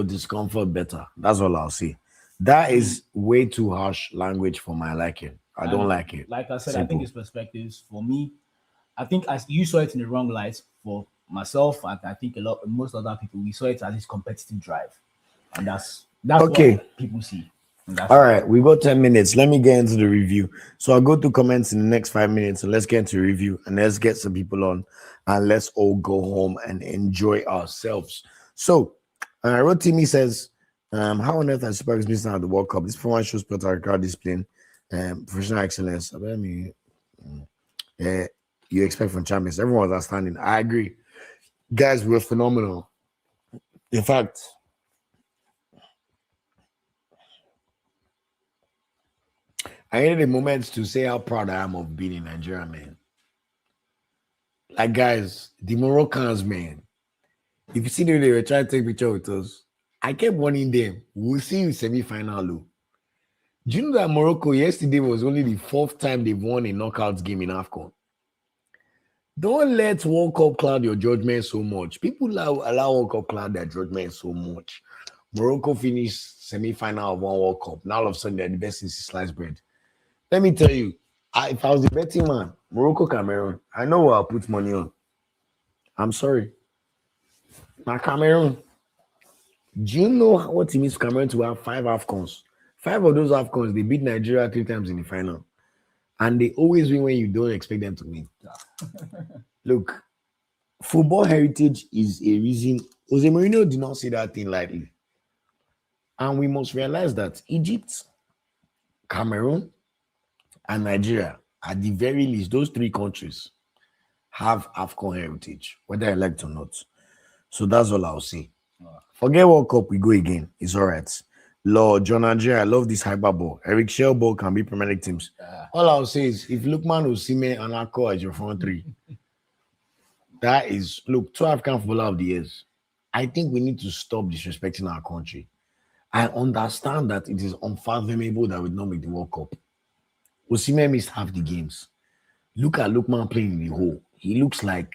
discomfort better. That's all I'll say. That is way too harsh language for my liking. I don't And like it. like I said, I think Simple. it's perspectives. For me, I think as you saw it in the wrong light. For myself, and I think most other people, we saw it as this competitive drive, and that's Okay. what people see. And that's All it. right, we got 10 minutes. Let me get into the review. So I'll go through comments in the next 5 minutes and let's get into review and let's get some people on and let's all go home and enjoy ourselves. So Rotimi says, how on earth are Super Eagles missing out the World Cup? This performance shows Puerto Rico displaying professional excellence. I mean, you expect from champions. Everyone was outstanding. I agree. Guys, we're phenomenal. In fact, I needed a moment to say how proud I am of being in Nigeria, man. Like, guys, the Moroccans, man. If you see them, they were trying to take picture with us. I kept warning them, we'll see you semi-final. Though. Do you know that Morocco yesterday was only the fourth time they've won a knockout game in AFCON? Don't let World Cup cloud your judgment so much. People allow World Cup cloud their judgment so much. Morocco finished semi-final of one World Cup. Now all of a sudden they're the best since sliced bread. Let me tell you, if I was the betting man, Morocco, Cameroon, I know what I'll put money on. I'm sorry. Now, Cameroon, do you know what it means for Cameroon to have 5 AFCONs? 5 of those AFCONs, they beat Nigeria 3 times in the final. And they always win when you don't expect them to win. Look, football heritage is a reason. Jose Mourinho did not say that thing lightly. And we must realize that Egypt, Cameroon, and Nigeria, at the very least, those 3 countries have AFCON heritage, whether I like it or not. So that's all I'll say. Forget World Cup, we go again. It's all right. Lord, John Nigeria, I love this hyperball. Eric Shellball can be Premier League teams. All I'll say is if Lookman, Osimhen, and Akko as your front 3, that is, look, 2 African footballer of the years. I think we need to stop disrespecting our country. I understand that it is unfathomable that we not make the World Cup. Osimhen missed half the games. Look at Lookman playing in the hole. He looks like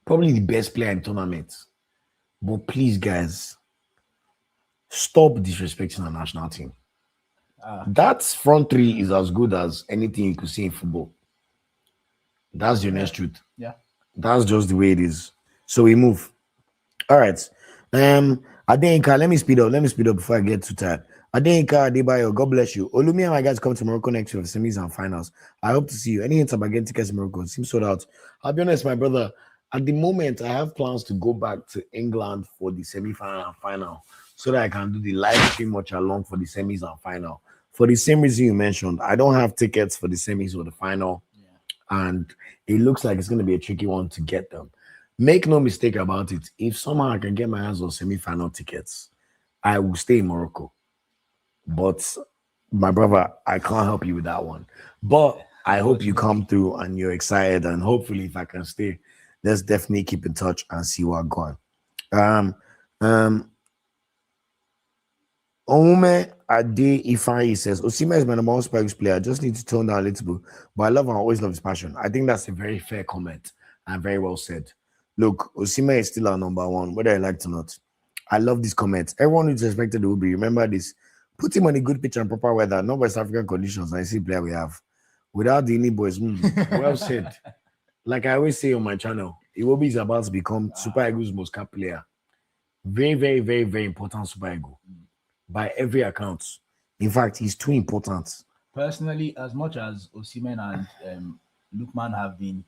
probably the best player in tournaments. But please, guys, stop disrespecting our national team. That front 3 is as good as anything you could see in football. That's the honest truth. Yeah. That's just the way it is. So we move. All right. Adenka, let me speed up before I get too tired. Adenka, Adebayo, God bless you. Olumi and my guys come to Morocco next year for semis and finals. I hope to see you. Any hints about getting tickets to Morocco? It seems sold out. I'll be honest, my brother. At the moment, I have plans to go back to England for the semi-final and final so that I can do the live stream watch along for the semis and final. For the same reason you mentioned, I don't have tickets for the semis or the final. And it looks like it's going to be a tricky one to get them. Make no mistake about it. If somehow I can get my hands on semi-final tickets, I will stay in Morocco. But my brother, I can't help you with that one. But I hope you come through and you're excited. And hopefully, if I can stay, let's definitely keep in touch and see what's going. Ome Ade Ifeanyi says, Osimhen is my number 1 Super Eagles player. I just need to tone down a little bit. But I love him. I always love his passion. I think that's a very fair comment and very well said. Look, Osimhen is still our number 1, whether I like it or not. I love these comments. Everyone who's expected will be. Remember this. Put him on a good pitch and proper weather, not West African conditions. I see player we have. Without the Ini boys. Well said. Like I always say on my channel, Iwobi is about to become Super Eagles' most cap player. Very, very, very, very important Super Eagle. By every account. In fact, he's too important. Personally, as much as Osimhen and Lookman have been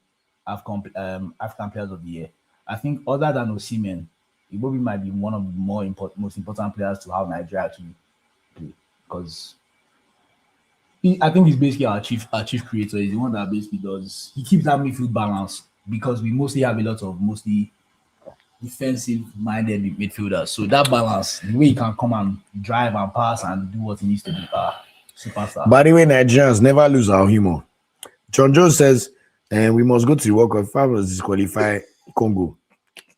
African players of the year, I think other than Osimhen, Iwobi might be one of the most important players to have Nigeria actually play. Because I think he's basically our chief creator. He's the one that basically does. He keeps that midfield balance because we mostly have a lot of mostly defensive-minded midfielders. So that balance, the way he can come and drive and pass and do what he needs to do, superstar. By the way, Nigerians never lose our humor. John Jones says, And we must go to the World Cup. If I was disqualify Congo.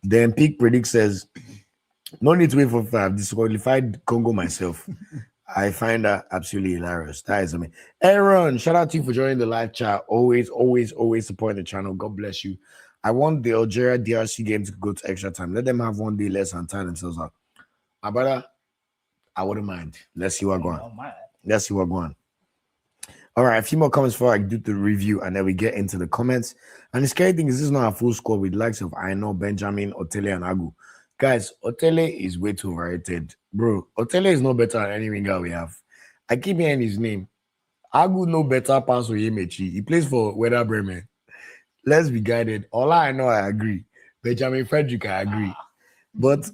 Then Peak Predict says, no need to wait for 5. Disqualified Congo myself. I find that absolutely hilarious. That is amazing. Aaron, shout out to you for joining the live chat. Always, always, always supporting the channel. God bless you. I want the Algeria DRC game to go to extra time. Let them have one day less and tie themselves out. My brother, I wouldn't mind. Let's see what going on. Let's see what going on. All right, a few more comments before I do the review, and then we get into the comments. And the scary thing is, this is not a full score with likes of Aino, Benjamin, Otele, and Agu. Guys, Otele is way too overrated. Bro, Otele is no better than any winger we have. I keep hearing his name. Agu no better pass Oyemechi. He plays for Werder Bremen. Let's be guided. All I know, I agree. Benjamin Frederick, I agree. But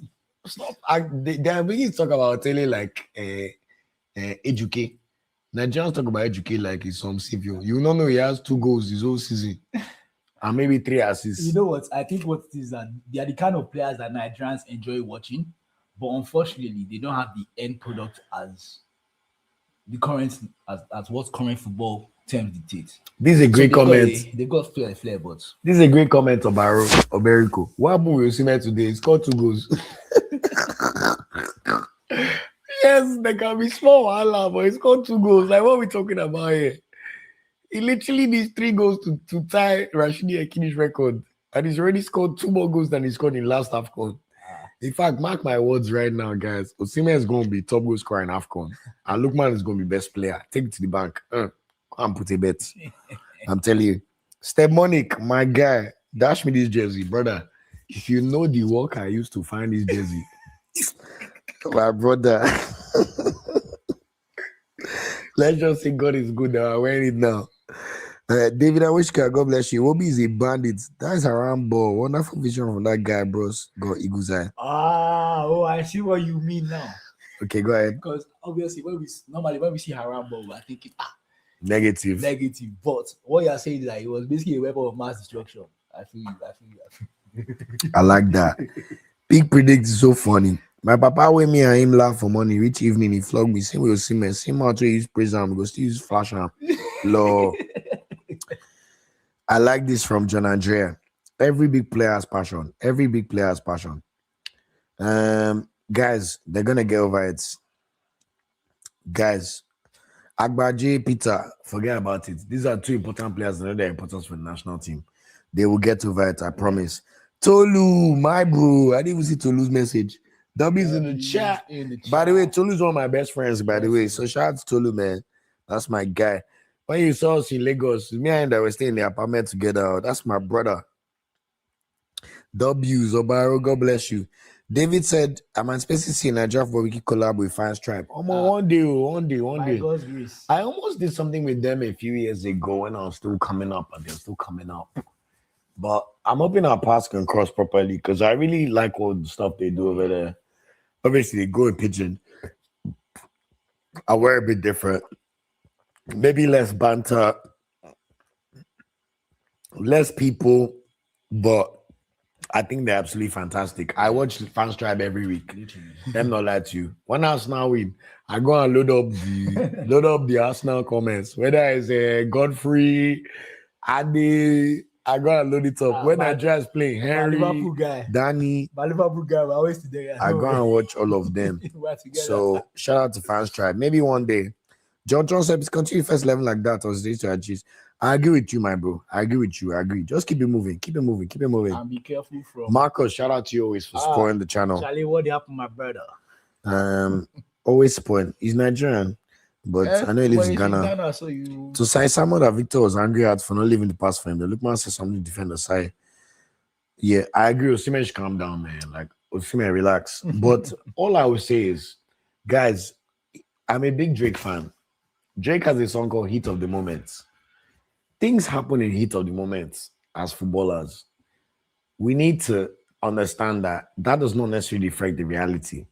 stop. They are beginning to talk about Otele like Eduke. Nigerians talk about Eduke like he's some savior. You don't know he has 2 goals this whole season. And maybe 3 assists. You know what? I think what it is that they are the kind of players that Nigerians enjoy watching, but unfortunately, they don't have the end product as the current as what current football terms dictate. This is a great comment. They got flair, but this is a great comment of Oberiko. What happened with Osimhen today? He scored 2 goals. Yes, they can be small, but he scored 2 goals. Like, what are we talking about here? He literally needs 3 goals to tie Rashidi Ekini's record. And he's already scored 2 more goals than he scored in last AFCON. In fact, mark my words right now, guys. Osimhen is going to be top goal scorer in AFCON. And Lookman is going to be best player. Take it to the bank. Go and put a bet. I'm telling you. Step Monique, my guy, dash me this jersey, brother. If you know the work I used to find this jersey. My brother. Let's just say God is good. I'm wearing it now. David Awishka, God bless you. Obi is a bandit. That is a Rambo. Wonderful vision from that guy, bros. God, Eagle's eye. I see what you mean now. Okay, go ahead. Because obviously, when we see Harambo, we're thinking negative. But what you're saying is that it was basically a weapon of mass destruction. I feel you. I like that. Big Predict is so funny. My papa with me and him laugh for money. Which evening he flogged me. Same with Osimhen. Same how to use praise him. Go still use flash him. Lord. I like this from John Andrea. Every big player has passion. Every big player has passion. Guys, they're gonna get over it. Guys, Agbaje, Peter, forget about it. These are 2 important players that know their importance for the national team. They will get over it, I promise. Tolu, my bro. I didn't even see Tolu's message. W's in the chat. By the way, Tolu's one of my best friends, by the way. So shout out to Tolu, man. That's my guy. When you saw us in Lagos, me and I were staying in the apartment together. That's my brother. W's, Obaro, God bless you. David said, I'm expecting to see Nigeria for Wiki collab with Fine Stripe. One day. God's grace. I almost did something with them a few years ago when I was still coming up, and they're still coming up. But I'm hoping our paths can cross properly because I really like all the stuff they do over there. Obviously, they go in pigeon. I wear a bit different. Maybe less banter, less people, but I think they're absolutely fantastic. I watch Fans Tribe every week. Them not lie to you. When Arsenal win, I go and load up the Arsenal comments. Whether it's Godfrey, Adi, I go and load it up. When Nigeria is playing, Henry, Danny, my Liverpool guy, we're always today. I go and watch all of them. So shout out to Fans Tribe. Maybe one day. John said, continue first 11 like that or strategies. I agree with you, my bro. I agree. Just keep it moving. And be careful from Marcos. Shout out to you always for supporting the channel. Charlie, what happened, my brother? Always supporting. He's Nigerian, but I know he lives in Ghana. So Sai Samuel that Victor was angry at for not leaving the pass for him. The Lookman said something to defend the side. Yeah, I agree. Osimhen should calm down, man. Like Osimhen, relax. But all I would say is, guys, I'm a big Drake fan. Drake has a song called Heat of the Moment. Things happen in heat of the moment as footballers. We need to understand that does not necessarily reflect the reality.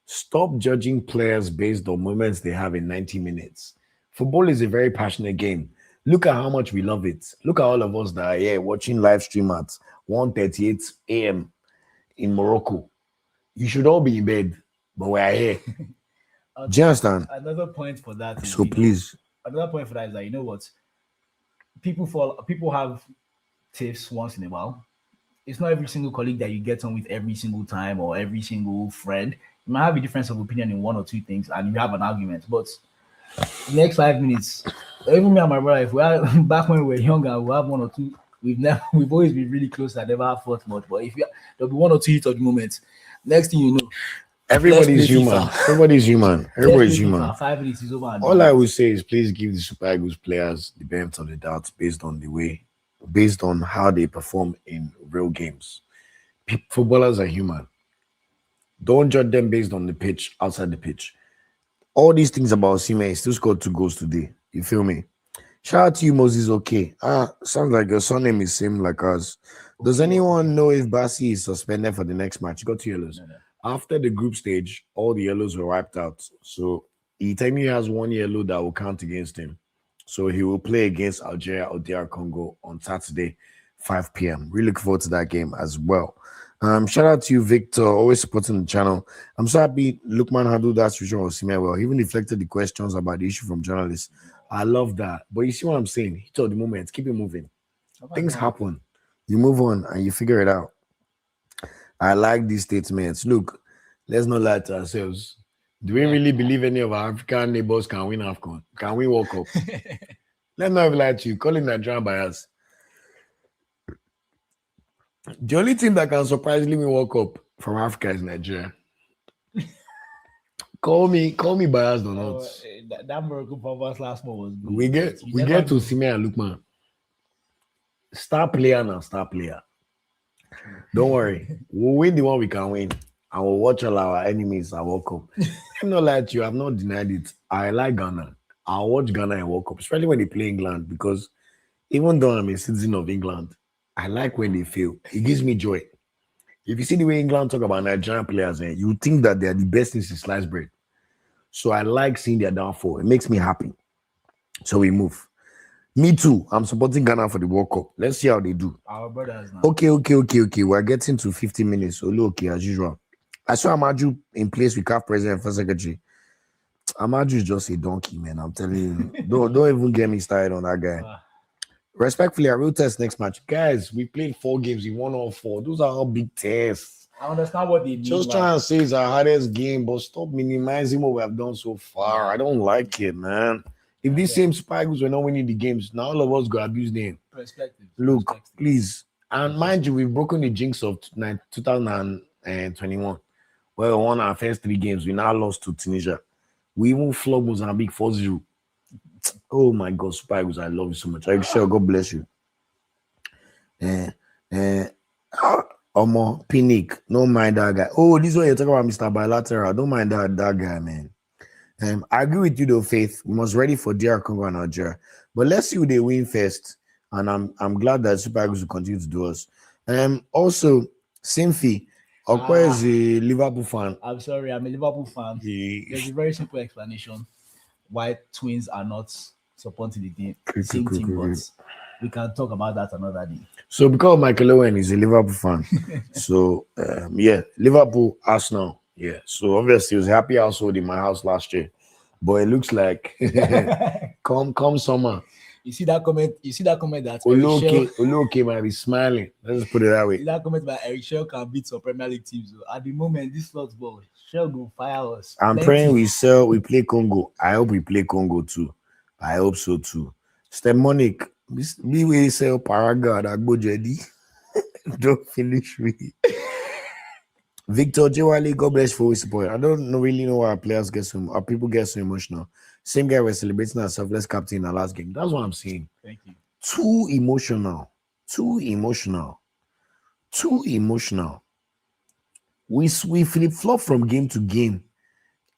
Stop judging players based on moments they have in 90 minutes. Football is a very passionate game. Look at how much we love it. Look at all of us that are here watching live stream at 1:38 a.m. in Morocco. You should all be in bed, but we are here. Do you understand? Another point for that is please. Another point for that is that you know what? People have tips once in a while. It's not every single colleague that you get on with every single time or every single friend. You might have a difference of opinion in one or two things and you have an argument. But the next 5 minutes, even me and my brother, if we are back when we were younger, we have one or two. We've always been really close and never fought much. But if you, there'll be one or two hit of the moment. Next thing you know, let's play Everybody's human. FIFA. Everybody's human. Let's Everybody's play human. FIFA. 5 minutes is over and All I done. would say is please give the Super Eagles players the benefit of the doubt based on how they perform in real games. Footballers are human. Don't judge them based on the pitch, outside the pitch. All these things about Osimhen, he still scored 2 goals today. You feel me? Shout out to you, Moses. Okay. Sounds like your surname is same like us. Does anyone know if Bassi is suspended for the next match? You got 2 yellows. No. After the group stage, all the yellows were wiped out. So he technically has 1 yellow that will count against him. So he will play against Algeria or DR Congo on Saturday, 5 p.m. Really look forward to that game as well. Shout out to you, Victor, always supporting the channel. I'm so happy Lookman handled that situation with Osimhen well. He even deflected the questions about the issue from journalists. I love that. But you see what I'm saying? He told the moment, keep it moving. Things happen. You move on and you figure it out. I like these statements. Look, let's not lie to ourselves. Do we really believe any of our African neighbors can win AFCON? Can we walk up? Let's not lie to you. Calling Nigerian bias. The only team that can surprisingly walk up from Africa is Nigeria. Call me biased or not. That Morocco performance last month was good. We get to Osimhen and Lookman. Star player now, star player. Don't worry. We'll win the one we can win. And we'll watch all our enemies and walk up. I'm not like you, I've not denied it. I like Ghana. I'll watch Ghana and walk up, especially when they play England, because even though I'm a citizen of England, I like when they fail. It gives me joy. If you see the way England talk about Nigerian players, you think that they are the best in sliced bread. So I like seeing their downfall. It makes me happy. So we move. Me too. I'm supporting Ghana for the World Cup. Let's see how they do. Our brothers now. Okay. We're getting to 50 minutes. So okay, as usual. I saw Amaju in place with CAF president and first secretary. Amaju is just a donkey, man. I'm telling you. Don't even get me started on that guy. Respectfully, I will test next match. Guys, we played 4 games. We won all 4. Those are all big tests. I understand what they mean. Just trying to say it's our hardest game, but stop minimizing what we have done so far. I don't like it, man. If these same Super Eagles were not winning the games, now all of us go abuse them. Perspective. Look, please. And mind you, we've broken the jinx of 2021. Where we won our first 3 games. We now lost to Tunisia. We even flogged Mozambique 4-0. Oh my God, Super Eagles, I love you so much. I'm sure God bless you. Omo, Pinnick, don't mind that guy. Oh, this one you're talking about, Mr. Bilateral. Don't mind that guy, man. I agree with you though, Faith. We must ready for DR Congo and Algeria. But let's see who they win first. And I'm glad that Super Eagles will continue to do us. Also, Simfi, Okwe is a Liverpool fan. I'm sorry, I'm a Liverpool fan. There's a very simple explanation why twins are not supporting the same team, but we can talk about that another day. So because Michael Owen is a Liverpool fan, so Liverpool, Arsenal, So obviously it was a happy household in my house last year, but it looks like come summer. You see that comment that Oluke might be smiling. Let's just put it that way. That comment by Eric Shell can beat some Premier League teams. At the moment, this slot ball, Shell go fire us. I'm praying we play Congo. I hope we play Congo too. I hope so too. Stemonic, me we sell Paraga that go Jedi. Don't finish me. Victor Jewali, God bless for his support. I don't really know why our people get so emotional. Same guy was celebrating our selfless captain in our last game. That's what I'm saying. Thank you. Too emotional. We flip-flop from game to game.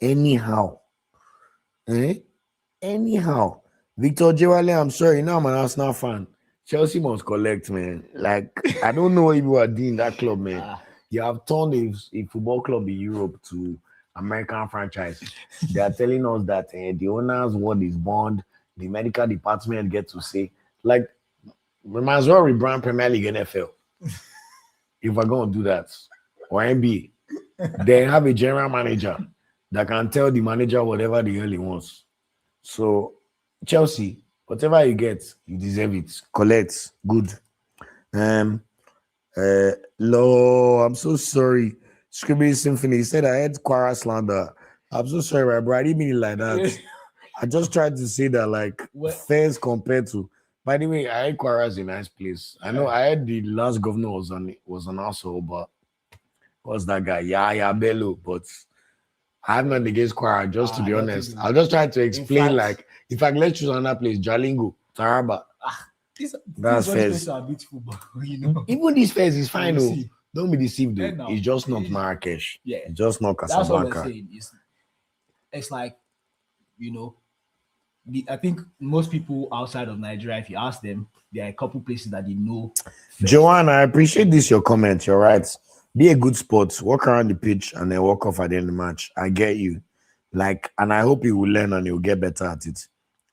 Anyhow. Anyhow. Victor Jewali, I'm sorry. Now I'm an Arsenal fan. Chelsea must collect, man. Like, I don't know what you are doing in that club, man. You have turned a football club in Europe to American franchise. They are telling us that the owner's word is bond. The medical department get to say, like, we might as well rebrand Premier League NFL. If we're going to do that. Or NBA. They have a general manager that can tell the manager whatever the hell he wants. So, Chelsea, whatever you get, you deserve it. Collect. Good. Um, Lo, I'm so sorry. Scribbly Symphony he said I had Quara slander. I'm so sorry, my bro. I didn't mean it like that. I just tried to say that like What? fares compared to. By the way, I had Quara is a nice place. I know I had the last governor was an asshole, but what's that guy? Yeah, Bello. But I have nothing against Quara. Just to be Nothing honest, to- I'll just try to In explain. fact, Like if I can let you on that place, Jalingo, Taraba, these that's all these places fares. are beautiful, but you know, Even this fares is we fine. will Oh, see. don't be deceived. Though And now, it's just not it's- Marrakesh. yeah, It's just not that's what we're Casablanca. saying. It's like, you know, I think most people outside of Nigeria, if you ask them, there are a couple places that they know first. Joanne, I appreciate this your comment. You're right. Be a good sport. Walk around the pitch and then walk off at the end of the match. I get you. Like, and I hope you will learn and you'll get better at it.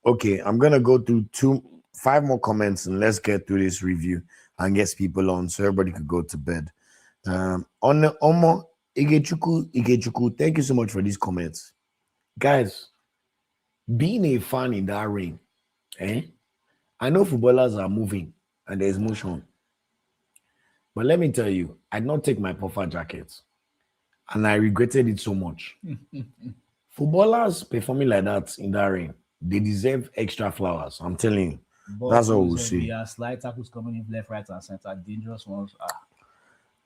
Okay, I'm gonna go through five more comments and let's get through this review and get people on so everybody could go to bed. On Omo Igechuku, thank you so much for these comments. Guys, being a fan in that ring, eh? I know footballers are moving and there's motion. But let me tell you, I did not take my puffer jacket and I regretted it so much. Footballers performing like that in that ring, they deserve extra flowers. I'm telling you. That's all we'll see. There are slight tackles coming in left, right, and center. Dangerous ones.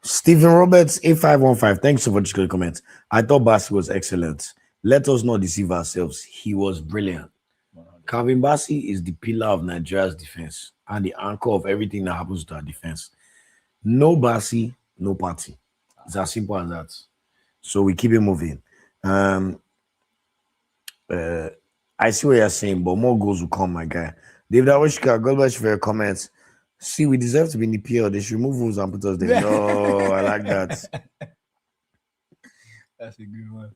Stephen Roberts, 8515. Thanks so much for the comment. I thought Bassi was excellent. Let us not deceive ourselves. He was brilliant. Calvin Bassi is the pillar of Nigeria's defense and the anchor of everything that happens to our defense. No Bassi, no party. It's as simple as that. So we keep it moving. I see what you're saying, but more goals will come, my guy. David Awashika, God bless you for your comments. See, we deserve to be in the PL. They should remove rules and put us there. Yo, I like that. That's a good one.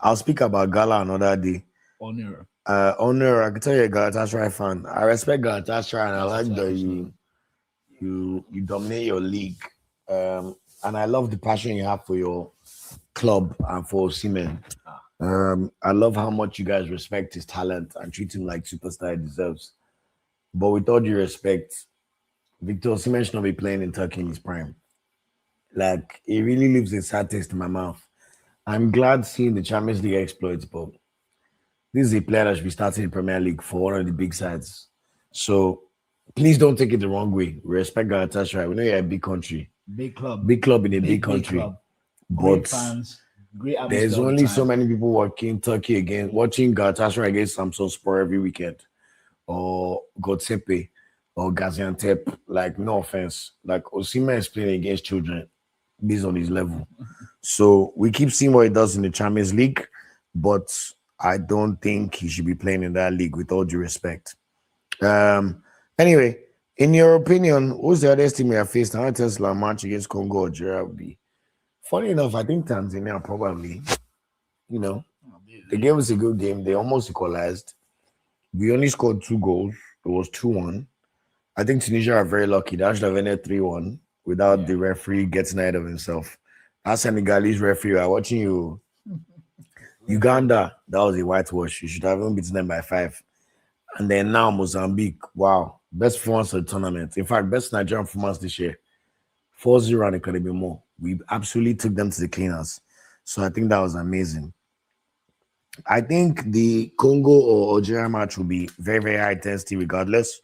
I'll speak about Gala another day. Honor. Honor, I can tell you're a Galatasaray fan. I respect Galatasaray and I like that you dominate your league. And I love the passion you have for your club and for Osimhen. I love how much you guys respect his talent and treat him like superstar he deserves. But with all due respect, Victor Osimhen should not be playing in Turkey in his prime. Like, it really leaves a sad taste in my mouth. I'm glad seeing the Champions League exploits, but this is a player that should be starting in Premier League for one of the big sides. So please don't take it the wrong way. We respect Galatasaray. We know you're a big country. Big club. Big club in a big country. Club. But great fans. Great atmosphere. there's all the only so time. many people watching Turkey again, watching Galatasaray against Samson Spor every weekend, or Godsepe, or Gaziantep. Like, no offense. Like, Osimhen is playing against children based on his level. So we keep seeing what he does in the Champions League, but I don't think he should be playing in that league with all due respect. Anyway, in your opinion, who's the other team we have faced? How Tesla match against Congo or Algeria would be? Funny enough, I think Tanzania probably, you know, they gave us a good game. They almost equalized. We only scored 2 goals. It was 2-1. I think Tunisia are very lucky. They should have ended 3-1 without the referee getting ahead of himself. That Senegalese referee, I'm watching you. Uganda, that was a whitewash. You should have even beaten them by 5. And then now Mozambique, wow, best performance of the tournament. In fact, best Nigerian performance this year. 4-0 and it could have been more. We absolutely took them to the cleaners. So I think that was amazing. I think the Congo or Algeria match will be very, very high intensity regardless.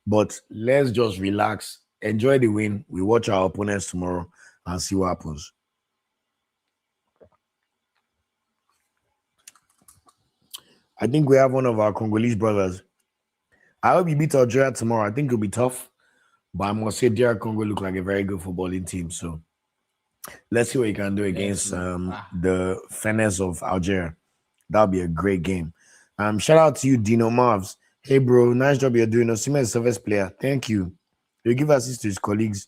But let's just relax, enjoy the win. We watch our opponents tomorrow and see what happens. I think we have one of our Congolese brothers. I hope you beat Algeria tomorrow. I think it'll be tough. But I must say, DR Congo look like a very good footballing team. So let's see what you can do against the Fenes of Algeria. That'll be a great game. Shout out to you, Dino Marvs. Hey, bro, nice job you're doing. Osimhen is a service player. Thank you. You give assist to his colleagues.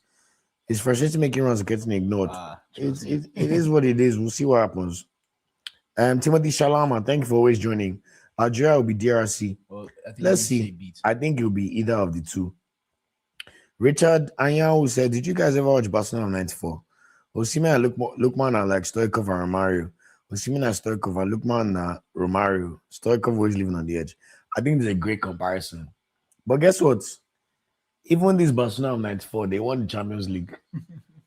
It's frustrating making runs getting ignored. It is what it is. We'll see what happens. Timothy Shalama, thank you for always joining. Algeria will be DRC. Well, Let's see. I think it'll be either of the two. Richard Anyanwu said, did you guys ever watch Barcelona 94? Osimhen and Lookman are like Stoikov and Romario. Osimhen and Stoikov and Lookman and Romario. Stoikov always living on the edge. I think there's a great comparison. But guess what? Even this Barcelona of 94, they won the Champions League.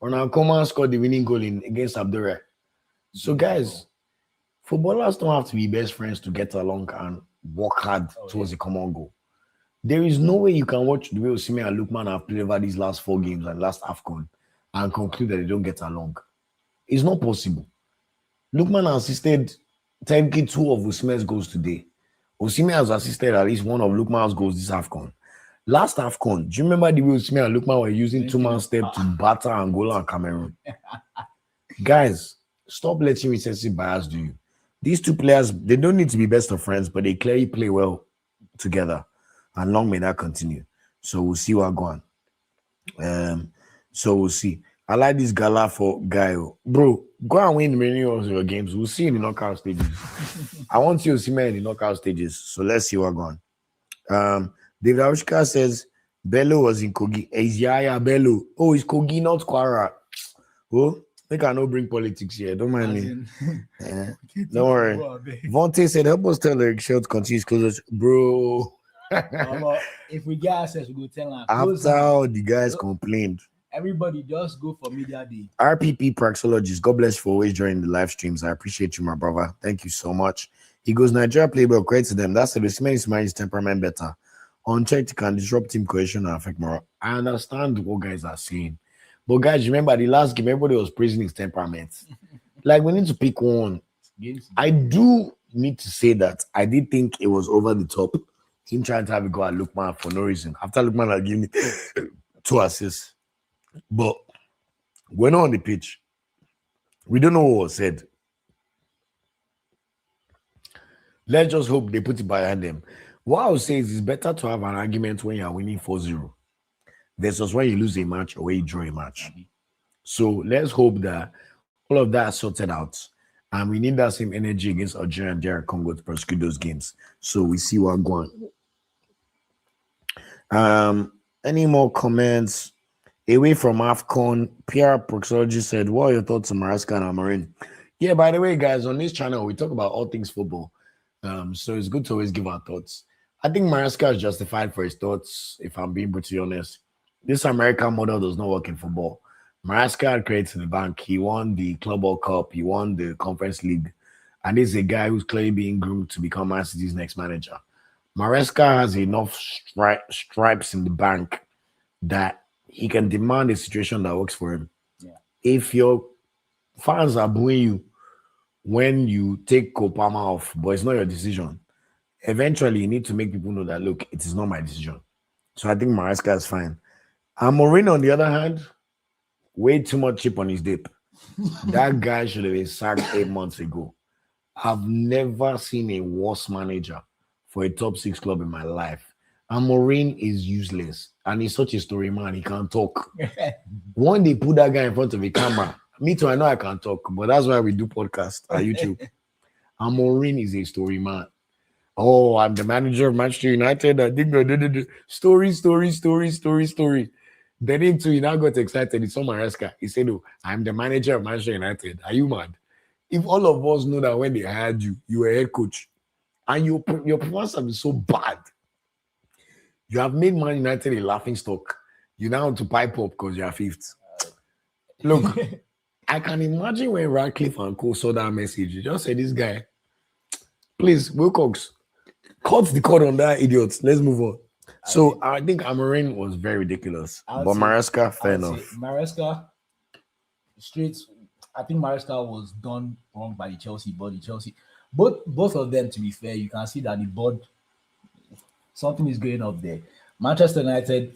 Ronald Koeman scored the winning goal against Abdurrah. So, guys, footballers don't have to be best friends to get along and work hard towards a common goal. There is no way you can watch the way Osimhen and Lookman have played over these last 4 games and last AFCON and conclude that they don't get along. It's not possible. Lookman assisted technically 2 of Osimhen's goals today. Osimhen has assisted at least 1 of Lookman's goals this AFCON. Last AFCON, do you remember the way Osimhen and Lookman were using 2-man step to batter Angola and Cameroon? Guys, stop letting recency bias do you. These 2 players, they don't need to be best of friends, but they clearly play well together. And long may that continue. So we'll see what going on. So we'll see. I like this gala for Gaio. Bro, go and win many of your games. We'll see in the knockout stages. I want you to see me in the knockout stages. So let's see what going on. David Arushka says Bello was in Kogi. Is Yaya Bello? Oh, it's Kogi, not Kwara. Oh, they cannot bring politics here. Don't mind me. Don't worry. Vontae said, help us tell Eric Shell to continue his closures. Bro. If we get access, we go tell them. After all the guys complained. Everybody just go for media day. RPP Praxologist, God bless you for always joining the live streams. I appreciate you, my brother. Thank you so much. He goes, Nigeria play well, credit to them. That's the Osimhen is manage his temperament better. Unchecked can disrupt team cohesion and affect morale. I understand what guys are saying. But guys, remember the last game, everybody was praising his temperament. Like, we need to pick one. I do need to say that I did think it was over the top. Him trying to have a go at Lookman for no reason. After Lookman had given me 2 assists. But we're not on the pitch. We don't know what was said. Let's just hope they put it behind them. What I would say is it's better to have an argument when you're winning 4-0 versus when you lose a match or when you draw a match. So let's hope that all of that is sorted out. And we need that same energy against Algeria and DR Congo to prosecute those games. So we see what going on. Any more comments? Away from AFCON, PR Proxology said, what are your thoughts on Maresca and Amorim? Yeah, by the way, guys, on this channel, we talk about all things football. So it's good to always give our thoughts. I think Maresca is justified for his thoughts, if I'm being brutally honest. This American model does not work in football. Maresca had credit to the bank. He won the Club World Cup. He won the Conference League. And this is a guy who's clearly being groomed to become Man City's next manager. Maresca has enough stripes in the bank that he can demand a situation that works for him. Yeah. If your fans are booing you when you take Kopama off, but it's not your decision, eventually you need to make people know that, look, it is not my decision. So I think Maresca is fine. Amorim, on the other hand, way too much chip on his dip. That guy should have been sacked 8 months ago. I've never seen a worse manager for a top 6 club in my life. Amorim is useless, and he's such a story man. He can't talk. One day, put that guy in front of a camera. Me too, I know I can't talk, but that's why we do podcast on YouTube. Amorim is a story man. Oh, I'm the manager of Manchester United. I think story. Then into he now got excited. He saw Maresca. He said, "Oh, I'm the manager of Manchester United. Are you mad?" If all of us know that when they hired you, you were head coach, and your performance have been so bad. You have made Man United a laughing stock. You now want to pipe up because you are 5th. Look, I can imagine when Radcliffe and Co saw that message. You just said, this guy, please, Wilcox, cut the cord on that idiot. Let's move on. So I think Amorim was very ridiculous. But Maresca, fair enough. Maresca, straight. I think Maresca was done wrong by the Chelsea board. Both of them, to be fair, you can see that the board, something is going up there. Manchester United,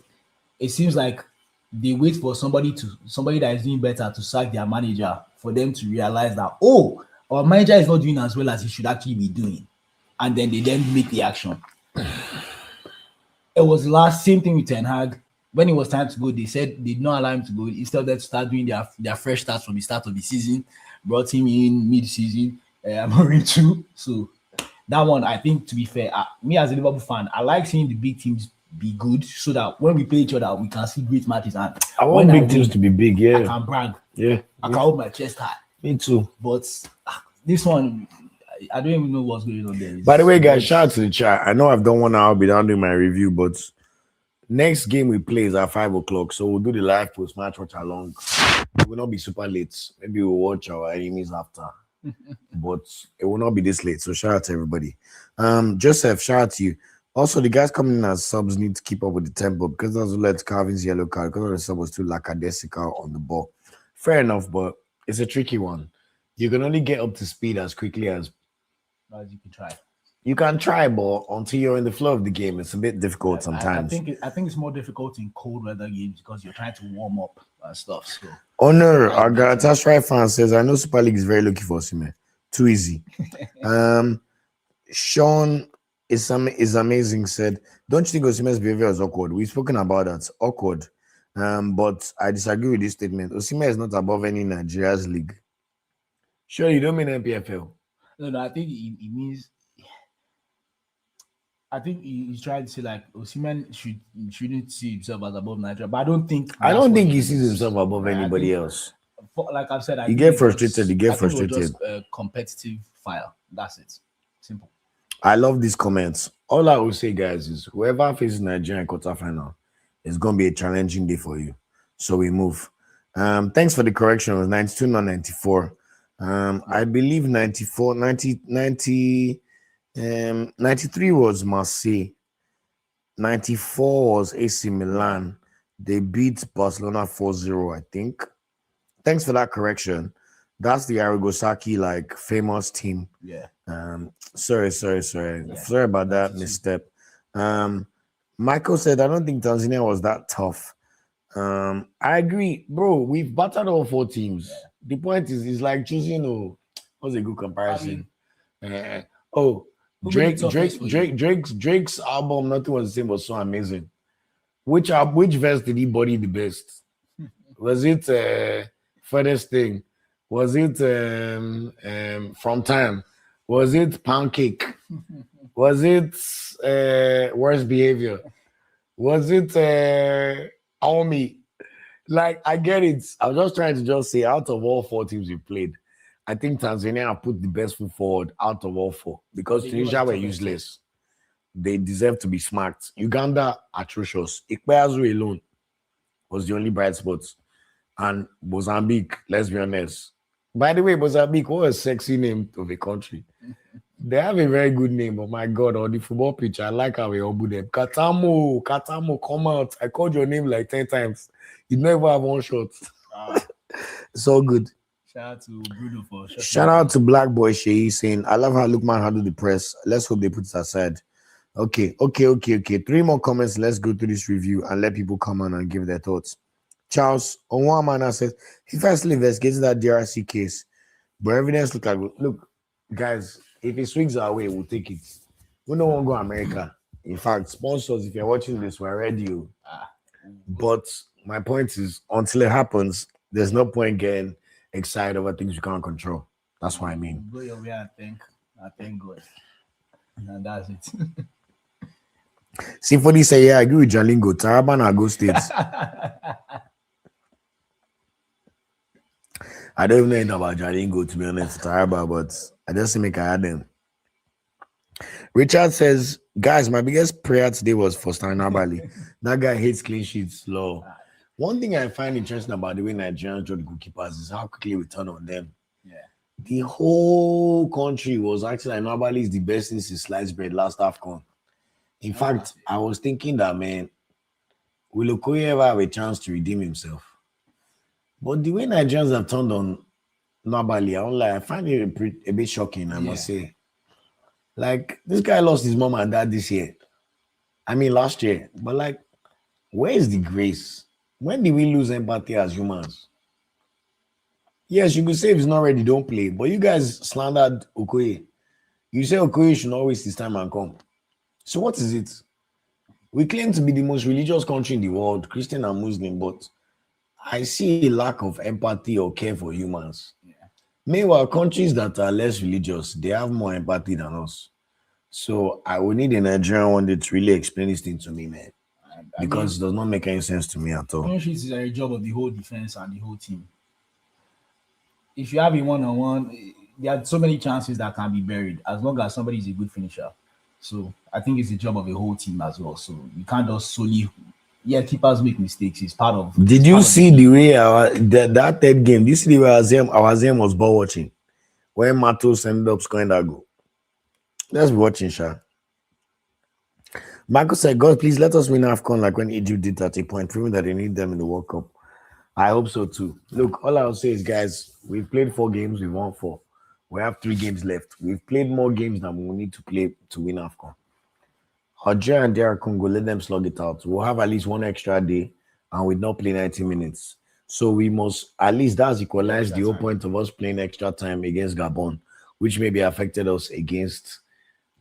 it seems like they wait for somebody that is doing better to sack their manager for them to realize that, oh, our manager is not doing as well as he should actually be doing. And then they make the action. It was last same thing with Ten Hag. When it was time to go, they said they did not allow him to go. Instead of them to start doing their fresh starts from the start of the season, brought him in mid-season. Amorim too. So that one, I think, to be fair, me as a Liverpool fan, I like seeing the big teams be good so that when we play each other, we can see great matches. And I want big teams to be big, yeah. I can brag. Yeah. I can hold my chest high. Me too. But this one, I don't even know what's going on there. By the way, guys, shout out to the chat. I know I've done 1 hour without doing my review, but Next game we play is at 5 o'clock, so we'll do the live post match watch along. It will not be super late. Maybe we'll watch our enemies after, but it will not be this late. So shout out to everybody. Joseph, shout out to you. Also, the guys coming in as subs need to keep up with the tempo because that's what led to Calvin's yellow card because the sub was too lackadaisical on the ball. Fair enough, but it's a tricky one. You can only get up to speed as quickly as you can try. you can try, but until you're in the flow of the game, it's a bit difficult sometimes. I think it's more difficult in cold weather games because you're trying to warm up and stuff. So Honor, our Galatasaray fan says, I know Super League is very lucky for Osimhen. Too easy. Sean is amazing. Said, don't you think Osimhen's behavior is awkward? We've spoken about that. Awkward. But I disagree with this statement. Osimhen is not above any Nigeria's league. Sure, you don't mean NPFL. No, I think it means. I think he's trying to say like Osimhen shouldn't see himself as above Nigeria, but I don't think he sees himself above anybody else. Like I've said, You get frustrated. You get frustrated. Just a competitive fire. That's it. Simple. I love these comments. All I will say, guys, is whoever faces Nigeria in quarterfinal, it's gonna be a challenging day for you. So we move. Thanks for the correction. It was 92, not 94. I believe 94, 90. 93 was Marseille. 94 was AC Milan. They beat Barcelona 4-0, I think. Thanks for that correction. That's the Aragosaki, like, famous team. Yeah. Sorry. Yeah. Sorry about that misstep. Michael said, I don't think Tanzania was that tough. I agree. Bro, we've battered all 4 teams. Yeah. The point is like choosing, what's a good comparison? Drake's album, Nothing Was the Same, was so amazing. Which verse did he body the best? Was it Furthest Thing? Was it From Time? Was it Pancake? Was it Worst Behavior? Was it Army? Like, I get it. I was just trying to say, out of all 4 teams we played, I think Tanzania have put the best foot forward out of all 4 because Tunisia were useless. They deserve to be smacked. Uganda, atrocious. Ikpeazu alone was the only bright spot. And Mozambique, let's be honest. By the way, Mozambique, what a sexy name of a country. They have a very good name, but my God, on the football pitch, I like how we all do them. Katamo, come out. I called your name like 10 times. You never have one shot. It's all good. Shout out to Bruno for shout out to Black Boy Shei saying, I love how Lookman handled the press. Let's hope they put it aside. Okay. 3 more comments. Let's go through this review and let people come on and give their thoughts. Charles Onwamana says, he firstly investigates that DRC case, but evidence look, guys, if it swings our way, we'll take it. We don't want to go to America. In fact, sponsors, if you're watching this, we're ready. But my point is, until it happens, there's no point getting excited over things you can't control. That's what I mean. Go your way, I thank God. And that's it. Symphony say, yeah, I agree with Jalingo. Taraba and Agos States. I don't even know anything about Jalingo, to be honest, Taraba, but I just make I add them. Richard says, guys, my biggest prayer today was for Stan Nabali. That guy hates clean sheets. Low. One thing I find interesting about the way Nigerians draw the goalkeepers is how quickly we turn on them. Yeah. The whole country was actually like Nabali is the best since sliced bread last AFCON. In fact, I was thinking that, man, will Okoye ever have a chance to redeem himself? But the way Nigerians have turned on Nabali, I find it a bit shocking, I must say. Like, this guy lost his mom and dad this year. I mean, last year. But, like, where is the grace? When did we lose empathy as humans? Yes, you could say if he's not ready, don't play. But you guys slandered Okoye. You say Okoye should not waste his time and come. So what is it? We claim to be the most religious country in the world, Christian and Muslim, but I see a lack of empathy or care for humans. Yeah. Meanwhile, countries that are less religious, they have more empathy than us. So I would need a Nigerian one to really explain this thing to me, man. Because it does not make any sense to me at all. Countries is a job of the whole defense and the whole team. If you have a one-on-one, there are so many chances that can be buried as long as somebody is a good finisher. So I think it's the job of a whole team as well. So you can't just solely Yeah, keepers make mistakes. It's part of. Did It's you part of the see the game. way that third game? Did you see the way our Zem was ball watching when Matos ended up scoring that goal? Let's be watching, Sha. Michael said, God, please let us win AFCON like when Egypt did 30 points, proving that they need them in the World Cup. I hope so too. Look, all I'll say is, guys, we've played 4 games, we've won 4. We have 3 games left. We've played more games than we need to play to win AFCON. Algeria and DR Congo, let them slug it out. We'll have at least one extra day and we'll not play 90 minutes. So we must, at least that's equalized the whole point of us playing extra time against Gabon, which maybe affected us against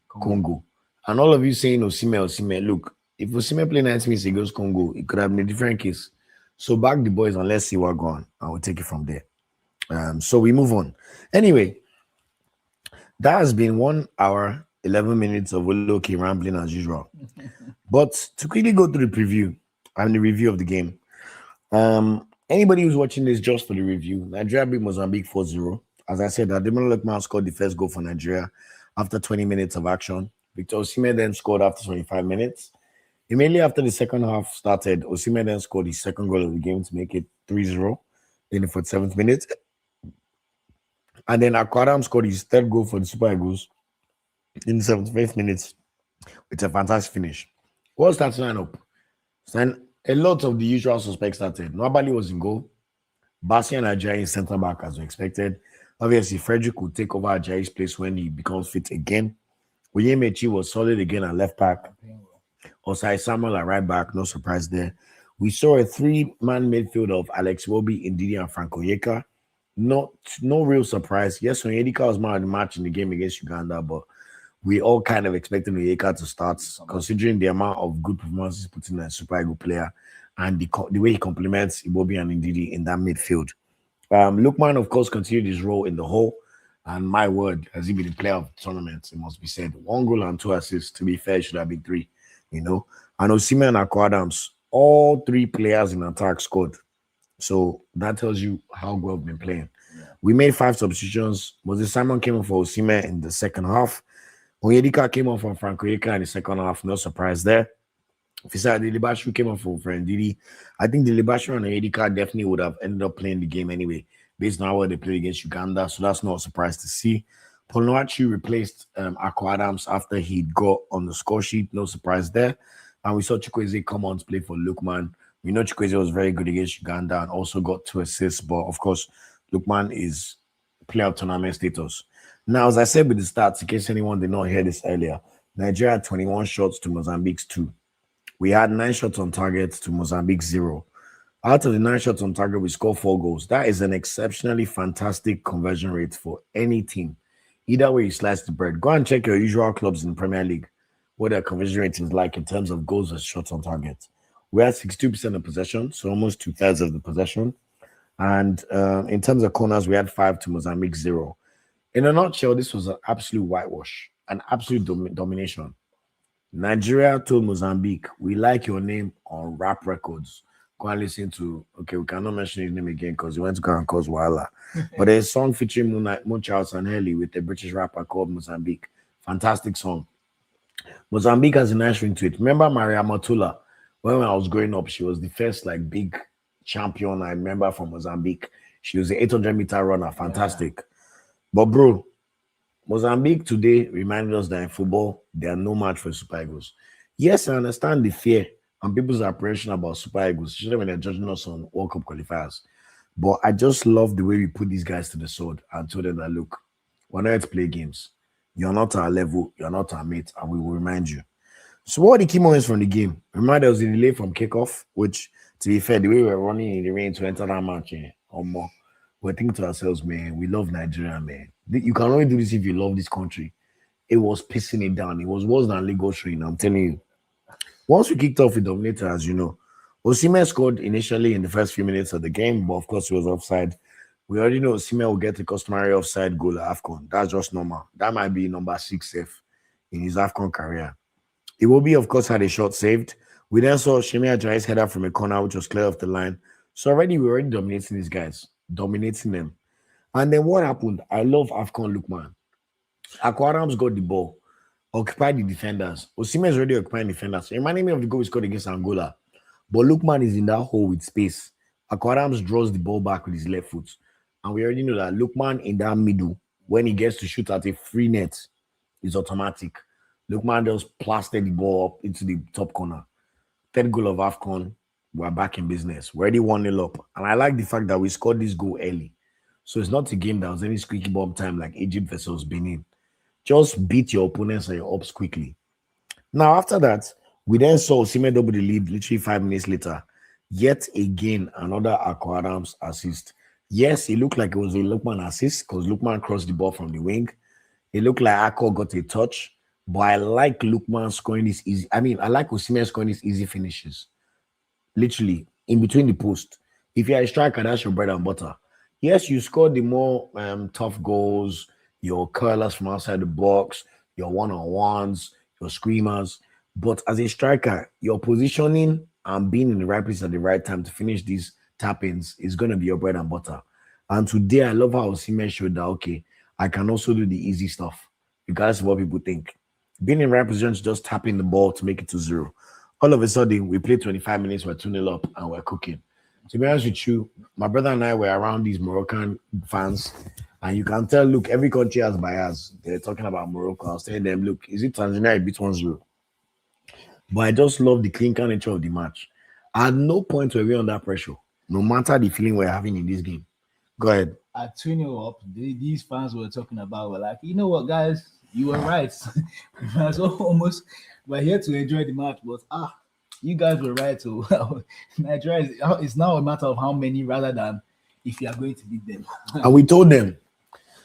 Congo. And all of you saying Osimhen, look, if Osimhen play 90 minutes against Congo, it could have been a different case. So back the boys and let's see what going on, and we'll take it from there. So we move on. Anyway, that has been 1 hour, 11 minutes of Oloki rambling as usual. But to quickly go through the preview and the review of the game, anybody who's watching this just for the review, Nigeria beat Mozambique 4-0. As I said, Ademola Lookman scored the first goal for Nigeria after 20 minutes of action. Victor Osimhen then scored after 25 minutes. Immediately after the second half started, Osimhen then scored his second goal of the game to make it 3-0 in the 47th minute. And then Aquadam scored his third goal for the Super Eagles in the 75th minute with a fantastic finish. What started lineup? And a lot of the usual suspects started. Nobody was in goal. Basi and Ajayi in centre back as we expected. Obviously, Frederick would take over Ajayi's place when he becomes fit again. Oyemechi was solid again at left back. Osai Samuel at right back, no surprise there. We saw a 3-man midfield of Alex Iwobi, Ndidi, and Franco Yeka. No real surprise. Yes, Onyedika was man of the match in the game against Uganda, but we all kind of expected Onyedika to start, considering the amount of good performances put in a Super Eagle player and the way he complements Iwobi and Ndidi in that midfield. Lookman, of course, continued his role in the whole. And my word, has he been the player of the tournament? It must be said. 1 goal and 2 assists. To be fair, it should have been 3. And Osimhen and Akko Adams, all 3 players in attack scored. So that tells you how well we've been playing. Yeah. We made 5 substitutions. Moses Simon came on for Osimhen in the second half. Onyedika came on for Franco Yeka in the second half. No surprise there. Fisa Delibashu came on for Ndidi. I think Delibashu and Onyedika definitely would have ended up playing the game anyway, based on how they played against Uganda. So that's not a surprise to see. Polnoachi replaced Akko Adams after he got on the score sheet. No surprise there. And we saw Chukwueze come on to play for Lookman. We know Chukwueze was very good against Uganda and also got 2 assists. But of course, Lookman is player of tournament status. Now, as I said with the stats, in case anyone did not hear this earlier, Nigeria had 21 shots to Mozambique's 2. We had 9 shots on target to Mozambique 0. Out of the 9 shots on target, we scored 4 goals. That is an exceptionally fantastic conversion rate for any team. Either way you slice the bread. Go and check your usual clubs in the Premier League, what their conversion rate is like in terms of goals and shots on target. We had 62% of possession, so almost 2/3 of the possession. And in terms of corners, we had 5 to Mozambique 0. In a nutshell, this was an absolute whitewash, an absolute domination. Nigeria told Mozambique, we like your name on rap records. Go and listen to, okay, we cannot mention his name again because he went to go and cause Wala. But there's a song featuring Moon Charles and Haley with a British rapper called Mozambique. Fantastic song. Mozambique has a nice ring to it. Remember Maria Matula? When I was growing up, she was the first like big champion I remember from Mozambique. She was an 800-meter runner. Fantastic. Yeah. But bro, Mozambique today reminded us that in football, they are no match for Super Eagles. Yes, I understand the fear and people's apprehension about Super Eagles, especially when they're judging us on World Cup qualifiers. But I just love the way we put these guys to the sword and told them that, look, we're not here to play games. You're not our level, you're not our mate, and we will remind you. So what are the key moments from the game? Remember, there was a delay from kickoff, which, to be fair, the way we were running in the rain to enter that match, or more, we're thinking to ourselves, man, we love Nigeria, man. You can only do this if you love this country. It was pissing it down. It was worse than Lagos rain, I'm telling you. Once we kicked off with Dominator, as you know, Osimhen scored initially in the first few minutes of the game, but of course he was offside. We already know Osimhen will get a customary offside goal at AFCON. That's just normal. That might be number 6 safe in his AFCON career. Iwobi, of course, had a shot saved. We then saw Shemi Ajayi's header from a corner, which was clear off the line. So already we're already dominating these guys, dominating them. And then what happened? I love AFCON Lookman. Akko Adams got the ball, occupied the defenders. Osimhen is already occupying defenders. Reminding me of the goal we scored against Angola. But Lookman is in that hole with space. Aquadams draws the ball back with his left foot. And we already know that Lookman in that middle, when he gets to shoot at a free net, is automatic. Lookman just plastered the ball up into the top corner. Third goal of AFCON, we're back in business. We're already 1-0 up. And I like the fact that we scored this goal early. So it's not a game that was any squeaky bomb time like Egypt versus Benin. Just beat your opponents and your ups quickly. Now, after that, we then saw Osimhen double the lead literally 5 minutes later. Yet again, another Aqua Adams assist. Yes, it looked like it was a Lookman assist because Lookman crossed the ball from the wing. It looked like Akko got a touch, but I like Lookman scoring this easy. I mean, I like Osimhen scoring these easy finishes. Literally, in between the post. If you're a striker, that's your bread and butter. Yes, you scored the more tough goals, your curlers from outside the box, your one-on-ones, your screamers. But as a striker, your positioning and being in the right place at the right time to finish these tap-ins is going to be your bread and butter. And today, I love how Osimhen showed that, okay, I can also do the easy stuff, regardless of what people think. Being in right position is just tapping the ball to make it to 0. All of a sudden, we played 25 minutes, we're 2-0 up, and we're cooking. To be honest with you, my brother and I were around these Moroccan fans, and you can tell, look, every country has bias. They're talking about Morocco. I was telling them, look, is it Tanzania beat 1-0? But I just love the clinker nature of the match. At no point were we under pressure, no matter the feeling we're having in this game. Go ahead. At 2-0 up, these fans were talking about were like, you know what, guys, you were right. So almost we're here to enjoy the match, but you guys were right. So Nigeria it's now a matter of how many rather than if you are going to beat them. And we told them.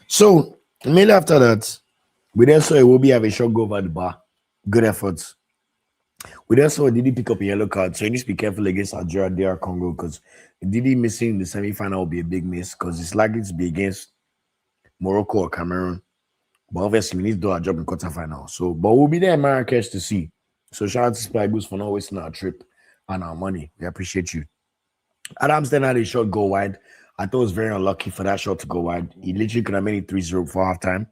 So immediately after that, we then saw Iwobi have a shot go over the bar. Good efforts. We then saw Didi pick up a yellow card, so you need to be careful against Algeria, DR Congo, because Didi missing the semi-final will be a big miss because it's likely to be against Morocco or Cameroon. But obviously, we need to do our job in quarterfinal. So, but we'll be there in Marrakesh to see. So shout out to Spy Boost for not wasting our trip and our money. We appreciate you. Adams then had a shot go wide. I thought it was very unlucky for that shot to go wide. He literally could have made it 3-0 for halftime.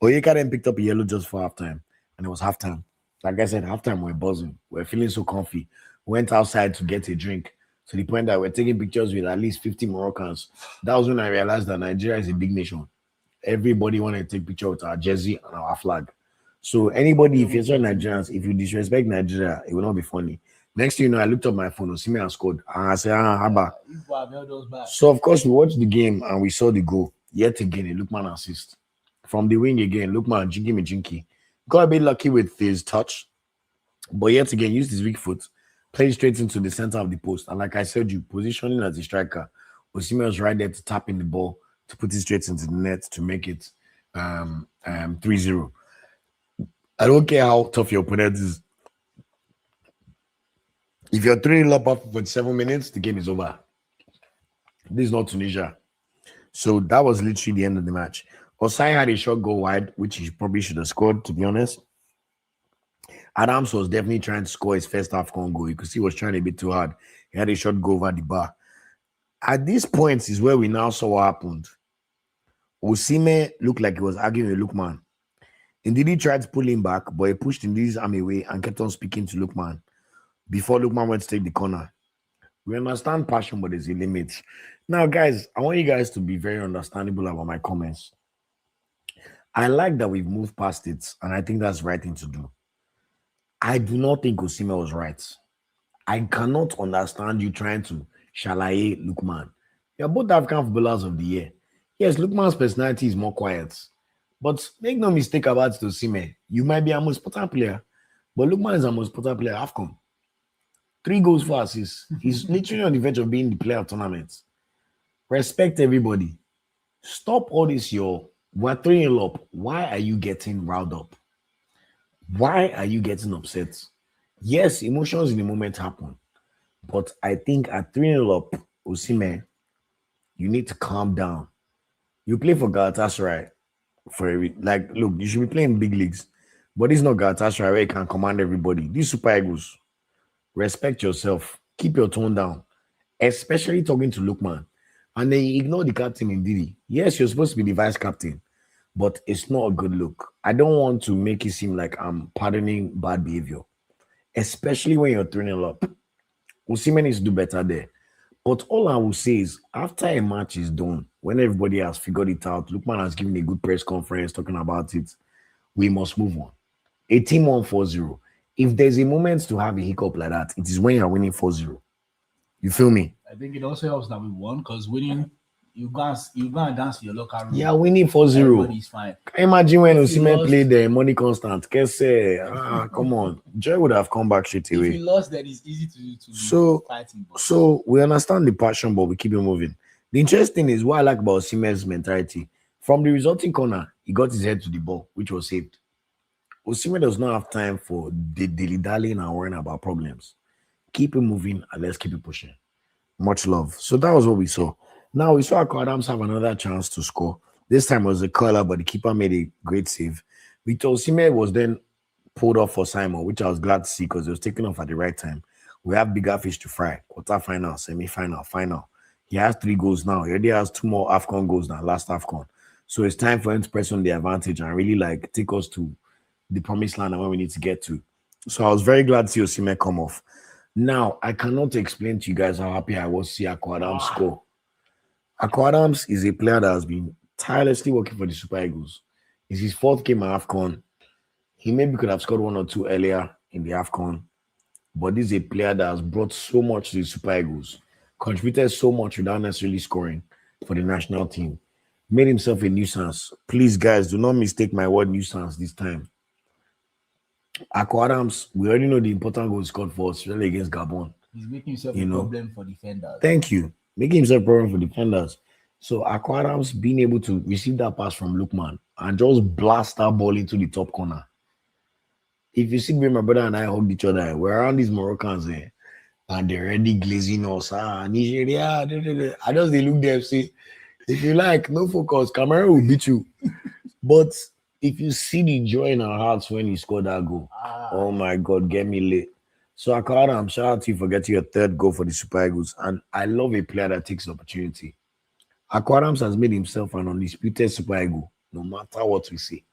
Oyeka then picked up a yellow just for halftime. And it was halftime. Like I said, halftime we're buzzing. We're feeling so comfy. Went outside to get a drink to the point that we're taking pictures with at least 50 Moroccans. That was when I realized that Nigeria is a big nation. Everybody wanted to take picture with our jersey and our flag. So anybody, if you're Nigerians, if you disrespect Nigeria, it will not be funny. Next thing you know, I looked up my phone, Osimhen has scored. And I said, Haba. So of course we watched the game and we saw the goal. Yet again, a Lookman assist. From the wing again, Lookman, jinky me jinky. Got a bit lucky with his touch, but yet again, used his weak foot, played straight into the center of the post. And like I said, you positioning as a striker, Osimhen was right there to tap in the ball, to put it straight into the net to make it 3-0. I don't care how tough your opponent is. If you're 3-0 up after 47 minutes, the game is over. This is not Tunisia. So that was literally the end of the match. Osai had a shot go wide, which he probably should have scored, to be honest. Adams was definitely trying to score his first AFCON goal. You could see he was trying a bit too hard. He had a shot go over the bar. At this point is where we now saw what happened. Osimhen looked like he was arguing with Lookman. Indeed, he tried to pull him back, but he pushed Indeed's arm away and kept on speaking to Lookman before Lookman went to take the corner. We understand passion, but there's a limit. Now, guys, I want you guys to be very understandable about my comments. I like that we've moved past it, and I think that's the right thing to do. I do not think Osimhen was right. I cannot understand you trying to shalaye Lookman. You're both African footballers of the year. Yes, Lookman's personality is more quiet. But make no mistake about it, Osimhen. You might be our most important player, but Lookman is our most important player. AFCON. 3 goals, 4 assists. He's literally on the verge of being the player of tournaments. Respect everybody. Stop all this, we're 3-0 up. Why are you getting riled up? Why are you getting upset? Yes, emotions in the moment happen. But I think at 3-0 up, Osimhen, you need to calm down. You play for Galatasaray. Look, you should be playing big leagues. But this is not Galatasaray where you can command everybody. These Super Eagles, respect yourself. Keep your tone down. Especially talking to Lookman. And then you ignore the captain in Didi. Yes, you're supposed to be the vice captain. But it's not a good look. I don't want to make it seem like I'm pardoning bad behavior. Especially when you're 3-0 up. Osimhen needs to do better there. But all I will say is, after a match is done, when everybody has figured it out, Lookman has given a good press conference talking about it, we must move on. A team won 4-0. If there's a moment to have a hiccup like that, it is when you're winning 4-0. You feel me? I think it also helps that we won because winning, you go and dance in your locker room. Yeah, winning 4-0. Everybody's fine. Can you imagine when If you Osimhen lost- played the money constant? Come on. Joy would have come back straight If away. you lost, then it's easy to So- be fighting. But So we understand the passion, but we keep it moving. The interesting is what I like about Osimhen's mentality. From the resulting corner, he got his head to the ball, which was saved. Osimhen does not have time for the dilly-dallying and worrying about problems. Keep it moving and let's keep it pushing. Much love. So that was what we saw. Now we saw Akko Adams have another chance to score. This time it was a curler, but the keeper made a great save. Victor Osimhen was then pulled off for Simon, which I was glad to see because it was taken off at the right time. We have bigger fish to fry. Quarterfinal, semi-final, final. He has 3 goals now. He already has 2 more AFCON goals than last AFCON. So it's time for him to press on the advantage and really like take us to the promised land and where we need to get to. So I was very glad to see Osimhen come off. Now, I cannot explain to you guys how happy I was to see Akko Adams score. Akko Adams is a player that has been tirelessly working for the Super Eagles. It's his 4th game at AFCON. He maybe could have scored 1 or 2 earlier in the AFCON. But this is a player that has brought so much to the Super Eagles, contributed so much without necessarily scoring for the national team, made himself a nuisance. Please, guys, do not mistake my word nuisance this time. Akko Adams, we already know the important goal he scored for Australia against Gabon. he's making himself You a know. problem for defenders. Thank you. Making himself a problem for defenders. So Akko Adams being able to receive that pass from Lookman and just blast that ball into the top corner. If you see me, my brother and I hugged each other, we're around these Moroccans and they're already glazing us. Nigeria. I just they look there say, if you like, no focus, Cameroon will beat you. But if you see the joy in our hearts when he scored that goal, oh my God, get me lit. So Akko Adams, shout out to you for getting your 3rd goal for the Super Eagles. And I love a player that takes the opportunity. Akko Adams has made himself an undisputed Super Eagle, no matter what we say.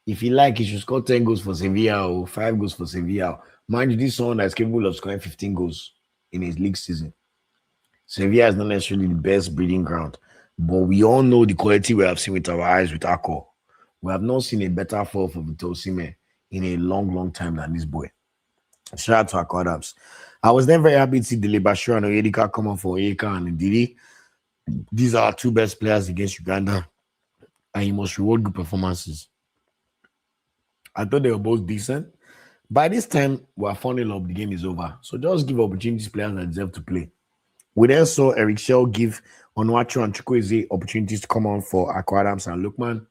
If you like, he should score 10 goals for Sevilla or 5 goals for Sevilla. Mind you, this is someone that's capable of scoring 15 goals in his league season. Sevilla is not necessarily the best breeding ground, but we all know the quality we have seen with our eyes with Akko. We have not seen a better fall for Victor Osimhen in a long, long time than this boy. Shout out to Akko Adams. I was then very happy to see Dele Bashiru and Oyedika come on for Oyeka and Ndidi. These are our 2 best players against Uganda, and you must reward good performances. I thought they were both decent. By this time, we're funnel up, the game is over. So just give opportunities to players that deserve to play. We then saw Eric Shell give Onuachu and Chukwueze opportunities to come on for Akko Adams and Lookman.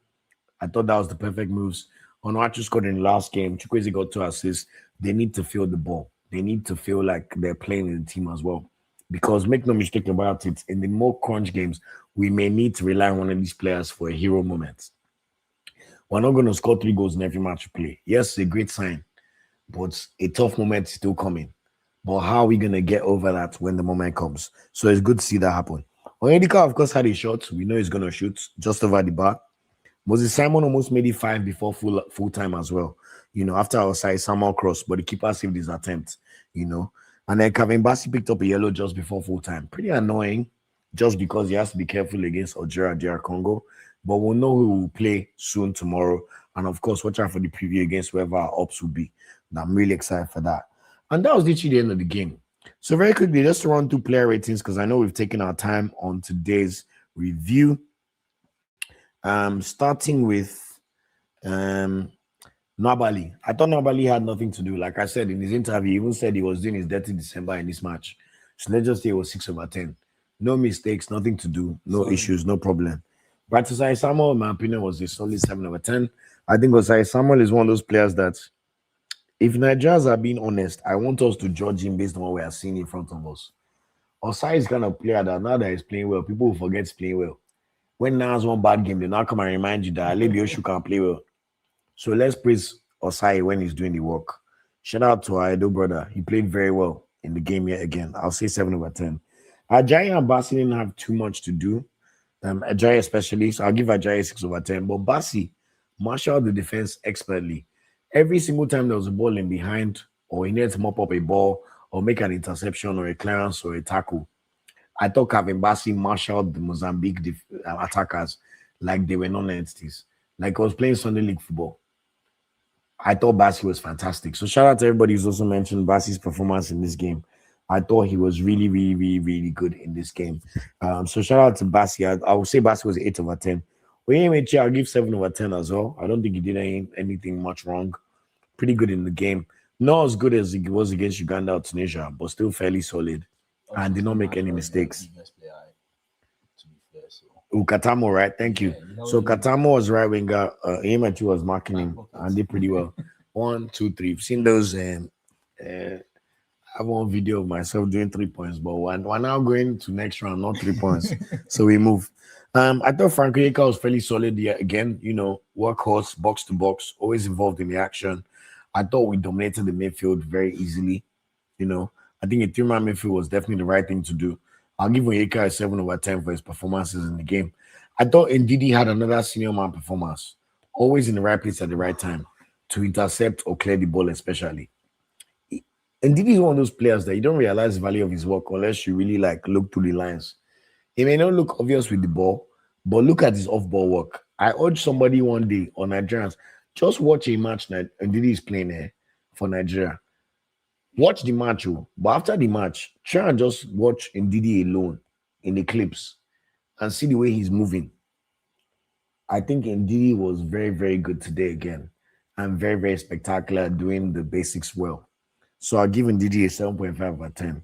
I thought that was the perfect moves. Onuachu scored in the last game. Chukwueze got 2 assists. They need to feel the ball. They need to feel like they're playing in the team as well. Because make no mistake about it, in the more crunch games, we may need to rely on one of these players for a hero moment. We're not going to score 3 goals in every match we play. Yes, it's a great sign, but a tough moment is still coming. But how are we going to get over that when the moment comes? So it's good to see that happen. Onyedika, of course, had a shot. We know he's going to shoot just over the bar. Moses Simon almost made it 5 before full time as well. After our side, Samuel crossed, but the keeper saved his attempt, And then Kevin Bassi picked up a yellow just before full time. Pretty annoying, just because he has to be careful against Algeria, DR Congo. But we'll know who will play soon tomorrow. And of course, watch out for the preview against whoever our ops will be. And I'm really excited for that. And that was literally the end of the game. So very quickly, just to run through player ratings, because I know we've taken our time on today's review. Starting with Nabali. I thought Nabali had nothing to do. Like I said in his interview, he even said he was doing his dirty December in this match. So let's just say it was 6/10. No mistakes, nothing to do, no issues, no problem. But Osai Samuel, in my opinion, was a solid 7/10. I think Osai Samuel is one of those players that, if Nigerians are being honest, I want us to judge him based on what we are seeing in front of us. Osai is kind of player that now that he's playing well, people will forget he's playing well. When now has one bad game, they now come and remind you that Alebi Oshu can play well. So let's praise Osai when he's doing the work. Shout out to our Edo brother. He played very well in the game yet again. I'll say 7/10. Ajayi and Bassi didn't have too much to do. Ajayi especially. So I'll give Ajayi 6/10. But Bassi marshaled the defense expertly. Every single time there was a ball in behind, or he needed to mop up a ball, or make an interception or a clearance or a tackle. I thought Kevin Bassi marshaled the Mozambique attackers like they were non-entities, like I was playing Sunday League football. I thought Bassi was fantastic. So shout out to everybody who's also mentioned Bassi's performance in this game. I thought he was really, really, really, really good in this game. So shout out to Bassi. I would say Bassi was 8/10. Well, anyway, I'll give 7/10 as well. I don't think he did anything much wrong. Pretty good in the game. Not as good as he was against Uganda or Tunisia, but still fairly solid. And did not make any mistakes. Katamo, right? Thank you. So Katamo was right winger. Iheanacho was marking him and did pretty well. 1, 2, 3. You've seen those. I have one video of myself doing 3 points, but we're now going to next round, not 3 points. So we move. I thought Frank Onyeka was fairly solid here. Again, workhorse, box to box, always involved in the action. I thought we dominated the midfield very easily. I think a 3-man midfield was definitely the right thing to do. I'll give Onyeka a 7/10 for his performances in the game. I thought Ndidi had another senior man performance, always in the right place at the right time to intercept or clear the ball, especially. Ndidi is one of those players that you don't realize the value of his work unless you really look through the lines. It may not look obvious with the ball, but look at his off-ball work. I urge somebody one day on Nigerians, just watch a match that Ndidi is playing for Nigeria. Watch the match, but after the match, try and just watch Ndidi alone in the clips and see the way he's moving. I think Ndidi was very, very good today again and very, very spectacular doing the basics well. So I'll give Ndidi a 7.5/10.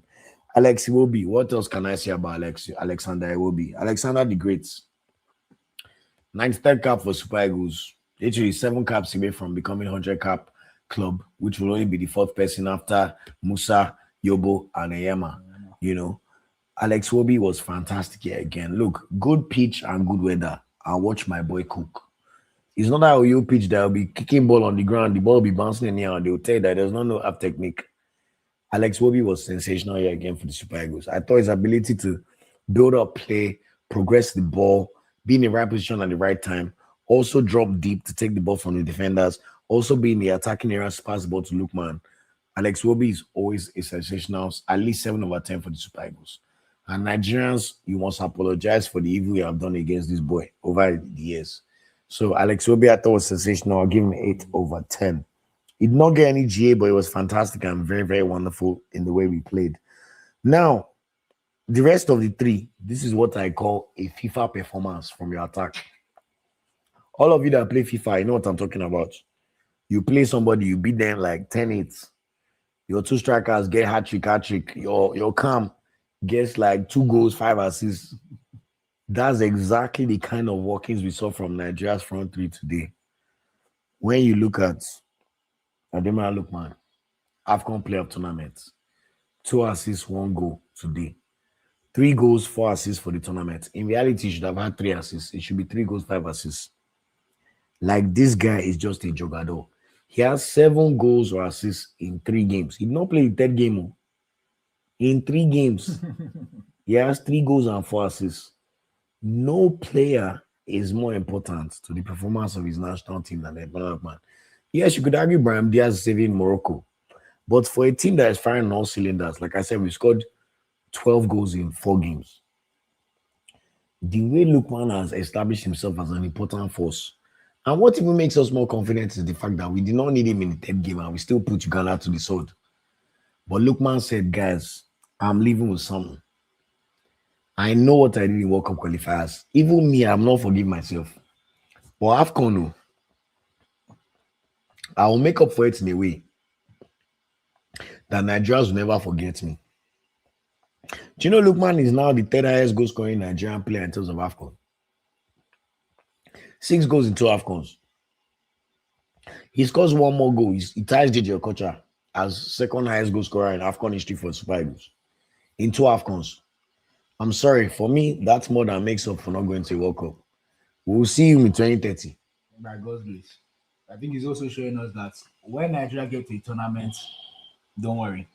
Alex Iwobi, what else can I say about Alexander Iwobi? Alexander the Great. 93rd cap for Super Eagles. Literally 7 caps away from becoming 100 cap club, which will only be the 4th person after Musa, Yobo, and Eyema. Alex Iwobi was fantastic here again. Look, good pitch and good weather. I'll watch my boy cook. It's not that Oyo pitch that will be kicking ball on the ground, the ball will be bouncing in the air, and they'll tell you that there's no half technique. Alex Iwobi was sensational here again for the Super Eagles. I thought his ability to build up play, progress the ball, be in the right position at the right time, also drop deep to take the ball from the defenders, also be in the attacking area to pass the ball to Lookman. Alex Iwobi is always a sensational, at least 7/10 for the Super Eagles. And Nigerians, you must apologize for the evil you have done against this boy over the years. So Alex Iwobi, I thought was sensational. I'll give him 8/10. He did not get any GA, but it was fantastic and very, very wonderful in the way we played. Now, the rest of the 3, this is what I call a FIFA performance from your attack. All of you that play FIFA, you know what I'm talking about. You play somebody, you beat them like 10-8. Your 2 strikers get hat-trick. Your Cam gets like 2 goals, 5 assists. That's exactly the kind of workings we saw from Nigeria's front 3 today. When you look at Ademola Lookman, AFCON playoff tournament, 2 assists, 1 goal today. 3 goals, 4 assists for the tournament. In reality, he should have had 3 assists. It should be 3 goals, 5 assists. Like, this guy is just a jogador. He has 7 goals or assists in 3 games. He did not play the 3rd game. In 3 games, he has 3 goals and 4 assists. No player is more important to the performance of his national team than Ademola Lookman. Yes, you could argue Brahim Diaz saving Morocco. But for a team that is firing on all cylinders, like I said, we scored 12 goals in 4 games. The way Lookman has established himself as an important force. And what even makes us more confident is the fact that we did not need him in the 3rd game and we still put Uganda to the sword. But Lookman said, guys, I'm leaving with something. I know what I did in World Cup qualifiers. Even me, I'm not forgive myself. But AFCON, I will make up for it in a way that Nigerians will never forget me. Do you know Lookman is now the 3rd highest goal scoring Nigerian player in terms of AFCON? 6 goals in 2 AFCONs. He scores 1 more goal. He ties JJ Okocha as 2nd highest goal scorer in AFCON history for Super Eagles. In 2 AFCONs. I'm sorry, for me, that's more than makes up for not going to a World Cup. We'll see him in 2030. By God's grace. I think he's also showing us that when Nigeria get to a tournament, don't worry.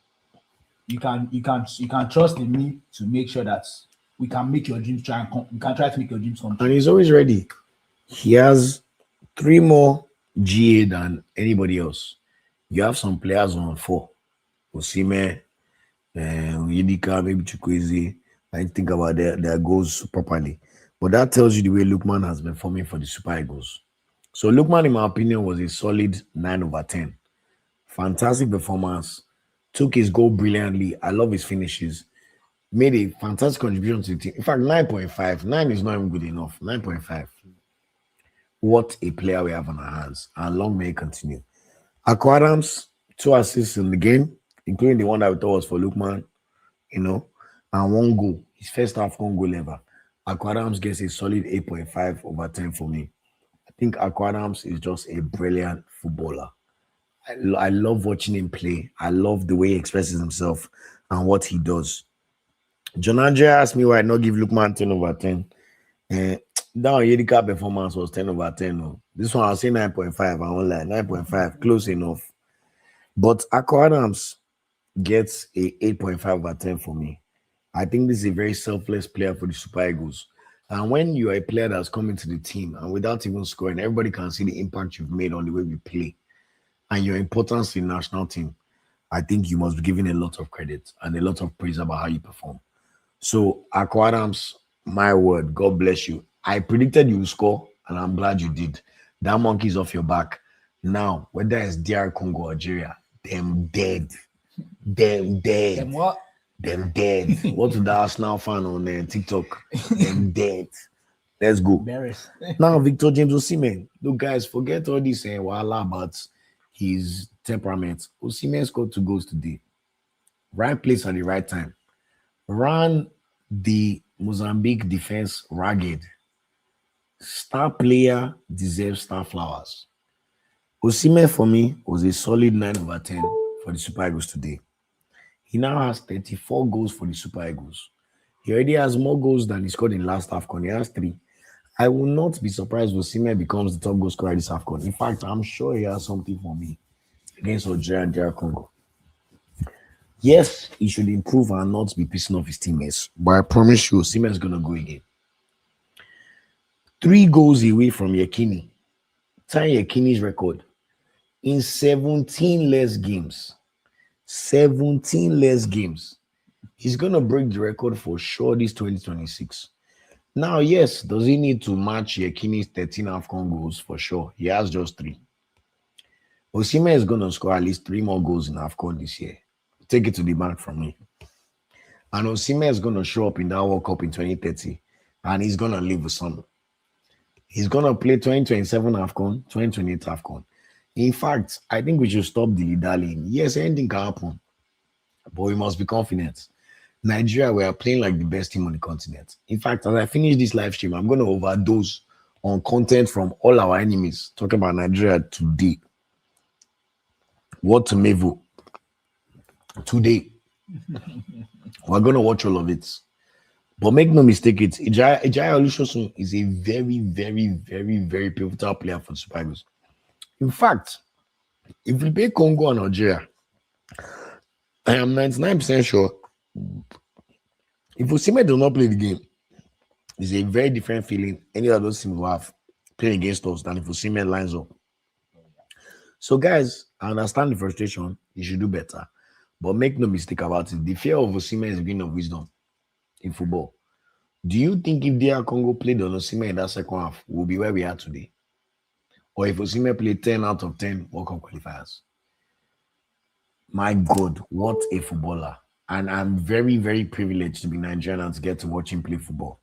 You can trust in me to make sure that we can make your dreams we can try to make your dreams come true. And he's always ready. He has 3 more GA than anybody else. You have some players on 4. Osimhen, Yedika, maybe Chukwueze. I need to think about their goals properly. But that tells you the way Lookman has been performing for the Super Eagles. So Lookman, in my opinion, was a solid 9/10. Fantastic performance. Took his goal brilliantly. I love his finishes. Made a fantastic contribution to the team. In fact, 9.5. 9 is not even good enough. 9.5. What a player we have on our hands. And long may it continue. Aqua Adams, 2 assists in the game, including the one that we thought was for Lookman, and 1 goal. His first AFCON goal ever. Aqua Adams gets a solid 8.5/10 for me. I think Aqua Adams is just a brilliant footballer. I love watching him play. I love the way he expresses himself and what he does. John Andre asked me why I not give Lookman 10/10. Eh, that Yedika performance was 10/10. No. This one I'll say 9.5. I won't lie. 9.5, close enough. But Aqua Adams gets a 8.5/10 for me. I think this is a very selfless player for the Super Eagles. And when you are a player that's coming to the team and without even scoring, everybody can see the impact you've made on the way we play and your importance in the national team. I think you must be given a lot of credit and a lot of praise about how you perform. So, Aqua Adams, my word, God bless you. I predicted you would score, and I'm glad you did. That monkey's off your back. Now, whether it's DR Congo or Algeria, them dead. Them dead. Them what? Them dead. What's the Arsenal fan on TikTok? Them dead. Let's go. Embarrassed. Now, Victor James Osimhen. Look, guys, forget all this wala about his temperament. Osimhen scored 2 goals today. Right place at the right time. Ran the Mozambique defense ragged. Star player deserves star flowers. Osimhen for me was a solid 9/10 for the Super Eagles today. He now has 34 goals for the Super Eagles. He already has more goals than he scored in last AFCON. He has 3. I will not be surprised if Osimhen becomes the top goal scorer this AFCON. In fact, I'm sure he has something for me against Algeria and DR Congo. Yes, he should improve and not be pissing off his teammates. But I promise you, Osimhen is going to go again. 3 goals away from Yekini. Tying Yekini's record in 17 less games. 17 less games. He's going to break the record for sure this 2026. Now, yes, does he need to match Yekini's 13 AFCON goals? For sure. He has just 3. Osimhen is going to score at least 3 more goals in AFCON this year. Take it to the bank from me. And Osimhen is going to show up in that World Cup in 2030. And he's going to leave with some. He's going to play 2027 AFCON, 2028 AFCON. In fact, I think we should stop the dallying. Yes, anything can happen. But we must be confident. Nigeria, we are playing like the best team on the continent. In fact, as I finish this live stream, I'm going to overdose on content from all our enemies talking about Nigeria today. What to Mevo today. We're going to watch all of it. But make no mistake, Ijaya Olusosun is a very, very, very, very pivotal player for the Super Eagles. In fact, if we play Congo and Algeria, I am 99% sure if Osimhen does not play the game, it's a very different feeling any of those teams will have playing against us than if Osimhen lines up. So, guys, I understand the frustration. You should do better. But make no mistake about it. The fear of Osimhen is the beginning of wisdom in football. Do you think if DR Congo played on Osimhen in that second half, we'll be where we are today? Or if Osimhen played 10 out of 10 World Cup qualifiers? My God, what a footballer. And I'm very, very privileged to be Nigerian and to get to watch him play football.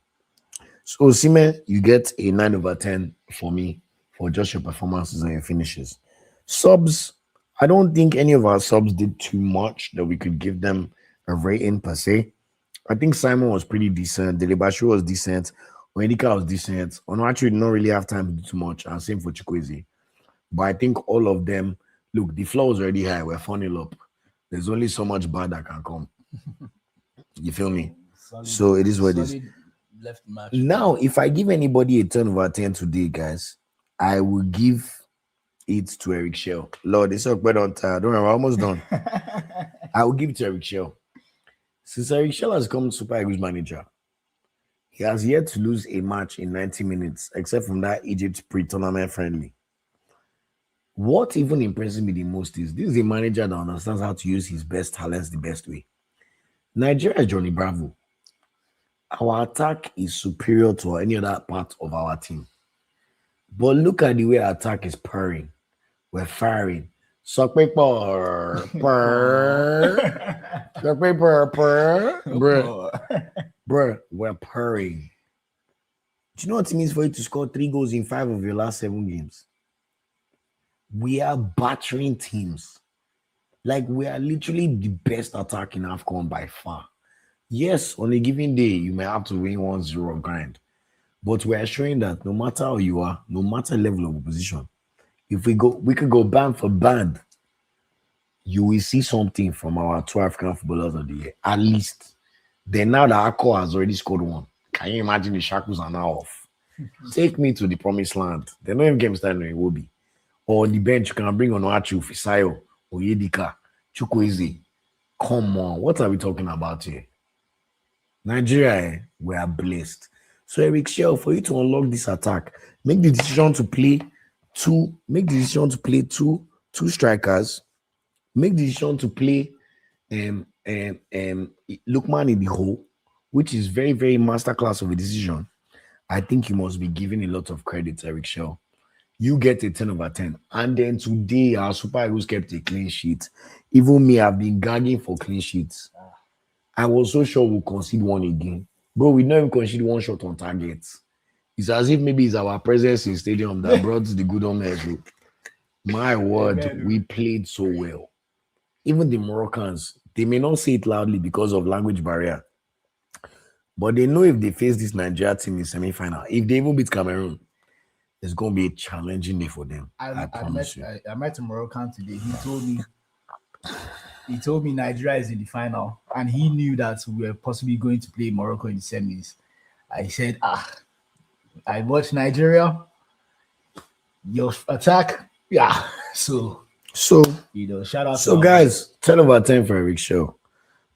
So, Osimhen, you get a 9/10 for me for just your performances and your finishes. Subs, I don't think any of our subs did too much that we could give them a rating per se. I think Simon was pretty decent. Delebashu was decent. Oendika was decent. Onuachu did not really have time to do too much. And same for Chukwueze. But I think all of them, look, the floor was already high. We're funnel up. There's only so much bad that can come. You feel me? So it is what it is. Left match. Now, if I give anybody a 10/10 today, guys, I will give it to Eric Shell. Lord, it's better on time. Don't worry, we're almost done. I will give it to Eric Shell. Since Eric Shell has become Super Eagles manager, he has yet to lose a match in 90 minutes, except from that Egypt pre-tournament friendly. What even impresses me the most is this is a manager that understands how to use his best talents the best way. Nigeria is Johnny Bravo. Our attack is superior to any other part of our team. But look at the way our attack is purring. We're firing. Suck paper, purr. Suck paper, purr. Bruh, we're purring. Do you know what it means for you to score 3 goals in 5 of your last 7 games? We are battering teams. Like, we are literally the best attack in AFCON by far. Yes, on a given day, you may have to win 1-0 grind. But we are showing that no matter how you are, no matter level of opposition, if we could go band for band, you will see something from our 2 African footballers of the year, at least. Then now that Akko has already scored one, can you imagine the shackles are now off? Take me to the promised land. They're not even game starting in Wobi. Or on the bench, you can bring on Achu, Fisayo, Oyedika, Chukwueze. Come on, what are we talking about here? Nigeria, we are blessed. So Eric Shell, for you to unlock this attack, make the decision to play two strikers, make the decision to play Lookman in the hole, which is very, very masterclass of a decision. I think you must be giving a lot of credit to Eric Shell. You get a 10 over 10. And then today, our Super Eagles kept a clean sheet. Even me, I've been gagging for clean sheets. I was so sure we'll concede one again. Bro, we don't even concede one shot on target. It's as if maybe it's our presence in stadium that brought the good on there. My word, we played so well. Even the Moroccans, they may not say it loudly because of language barrier. But they know if they face this Nigeria team in semi-final, if they even beat Cameroon, it's going to be a challenging day for them. I promise you. I met a Moroccan today. He told me Nigeria is in the final, and he knew that we were possibly going to play Morocco in the semis. I said, I watched Nigeria, your attack, yeah. So shout out. So guys, 10 over 10 for Eric Show.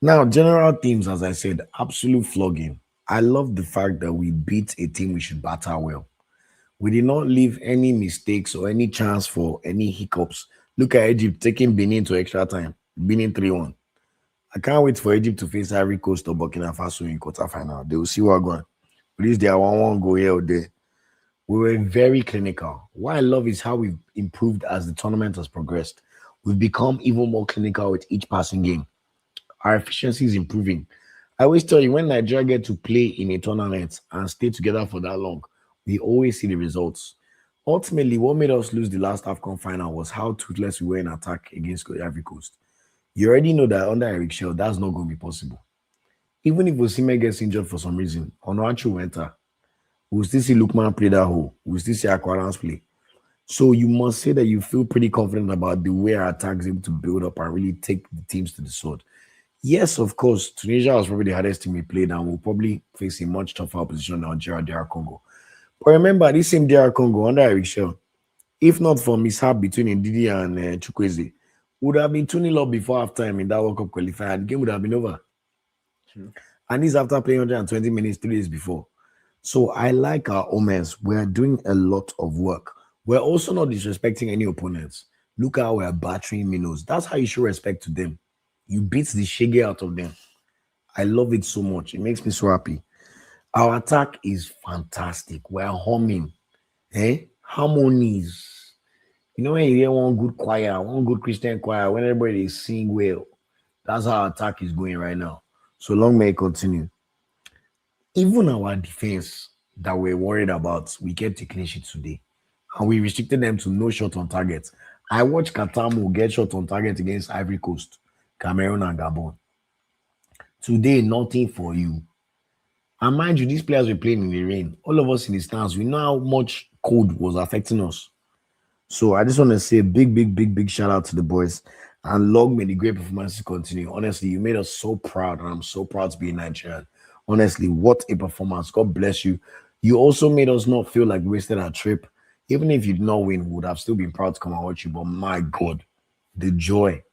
Now, general themes, as I said, absolute flogging. I love the fact that we beat a team we should batter well. We did not leave any mistakes or any chance for any hiccups. Look at Egypt taking Benin to extra time. Benin 3-1. I can't wait for Egypt to face Ivory Coast or Burkina Faso in quarterfinal. They will see what going. Please, they are 1-1 go here or there. We were very clinical. What I love is how we've improved as the tournament has progressed. We've become even more clinical with each passing game. Our efficiency is improving. I always tell you, when Nigeria get to play in a tournament and stay together for that long, we always see the results. Ultimately, what made us lose the last AFCON final was how toothless we were in attack against Ivory Coast. You already know that under Eric Shell, that's not going to be possible. Even if Osimhen gets injured for some reason, Onuachu will enter. We'll still see Lookman play that hole. We'll still see Aquarans play. So you must say that you feel pretty confident about the way our attack is able to build up and really take the teams to the sword. Yes, of course, Tunisia was probably the hardest team we played and we'll probably face a much tougher opposition than Algeria, DR Congo. But remember, this same DR Congo under Eric Shell, if not for mishap between Ndidi and Chukwueze, would have been 2-0 up before halftime in that World Cup qualifier. The game would have been over. True. And this after playing 120 minutes 3 days before. So I like our omens. We're doing a lot of work. We're also not disrespecting any opponents. Look how we're battering minnows. That's how you show respect to them. You beat the shege out of them. I love it so much. It makes me so happy. Our attack is fantastic. We're humming. Harmonies. You know when you hear one good choir, one good Christian choir, when everybody is sing well, that's how our attack is going right now. So long may it continue. Even our defense that we're worried about, we kept a clean sheet today. And we restricted them to no shot on target. I watched Katamu get shot on target against Ivory Coast, Cameroon, and Gabon. Today, nothing for you. And mind you, these players were playing in the rain. All of us in the stands, we know how much cold was affecting us. So I just want to say a big shout out to the boys. And long may the great performances continue. Honestly, you made us so proud, and I'm so proud to be Nigerian. Honestly, what a performance. God bless you. You also made us not feel like we wasted our trip. Even if you did not win, we would have still been proud to come and watch you. But my God, the joy.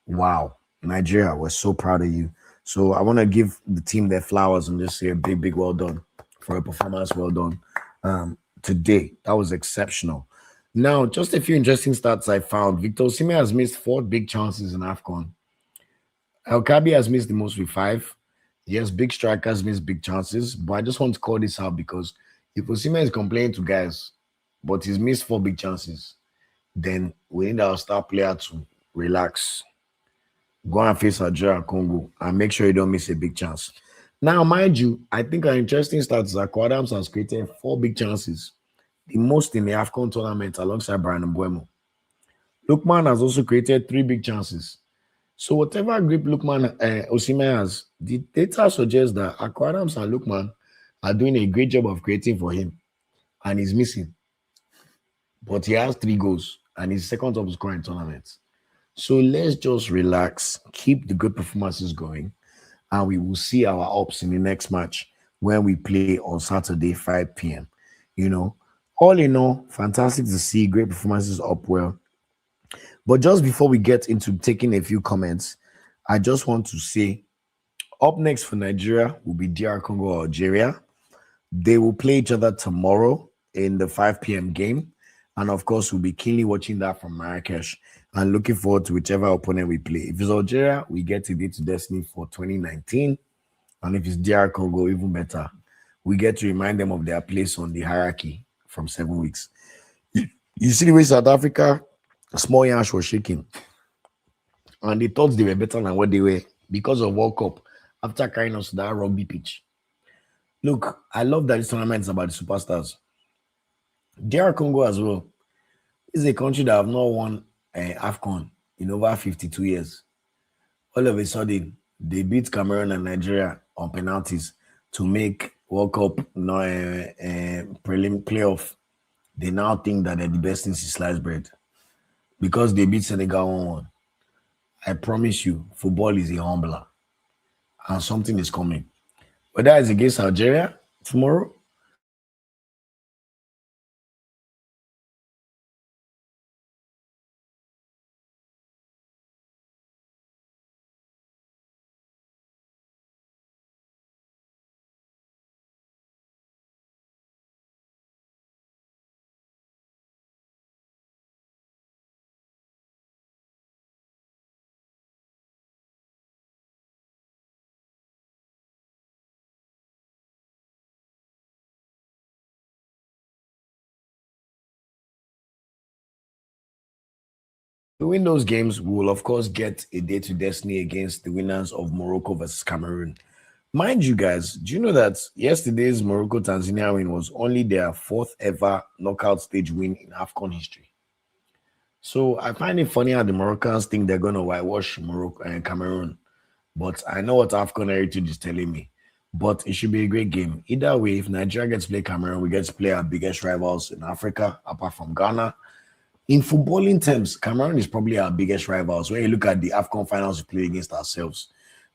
Wow. Nigeria, we're so proud of you. So I want to give the team their flowers and just say a big well done for a performance well done today. That was exceptional. Now, just a few interesting stats I found. Victor Osimhen has missed 4 big chances in AFCON. El Kabi has missed the most with 5. Yes, big strikers miss big chances, but I just want to call this out because if Osimhen is complaining to guys, but he's missed 4 big chances, then we need our star player to relax, go and face Nigeria and Congo, and make sure you don't miss a big chance. Now, mind you, I think an interesting stat is that Adams has created 4 big chances, the most in the AFCON tournament alongside Brian Mbuemo. Lookman has also created 3 big chances. So whatever grip Lookman Osimhen has, the data suggests that Adams and Lookman are doing a great job of creating for him, and he's missing. But he has 3 goals, and he's second top scorer in tournaments. So let's just relax, keep the good performances going, and we will see our ups in the next match when we play on Saturday, 5 p.m. You know, all in all, fantastic to see great performances up well. But just before we get into taking a few comments, I just want to say up next for Nigeria will be DR Congo or Algeria. They will play each other tomorrow in the 5 p.m. game. And of course, we'll be keenly watching that from Marrakesh and looking forward to whichever opponent we play. If it's Algeria, we get to to Destiny for 2019. And if it's DR Congo, even better. We get to remind them of their place on the hierarchy from 7 weeks. You see the way South Africa, small Yash was shaking. And they thought they were better than what they were because of World Cup after carrying us to that rugby pitch. Look, I love that this tournament is about the superstars. DR Congo as well is a country that have not won AFCON in over 52 years. All of a sudden, they beat Cameroon and Nigeria on penalties to make World Cup prelim playoff. They now think that they're the best in sliced bread because they beat Senegal 1-1. I promise you, football is a humbler and something is coming. Whether it's against Algeria tomorrow, to win those games, we will of course get a day to destiny against the winners of Morocco versus Cameroon. Mind you, guys, do you know that yesterday's Morocco Tanzania win was only their 4th ever knockout stage win in AFCON history? So I find it funny how the Moroccans think they're going to whitewash Morocco and Cameroon. But I know what AFCON heritage is telling me. But it should be a great game. Either way, if Nigeria gets to play Cameroon, we get to play our biggest rivals in Africa, apart from Ghana. In footballing terms, Cameroon is probably our biggest rivals. When you look at the AFCON finals we play against ourselves,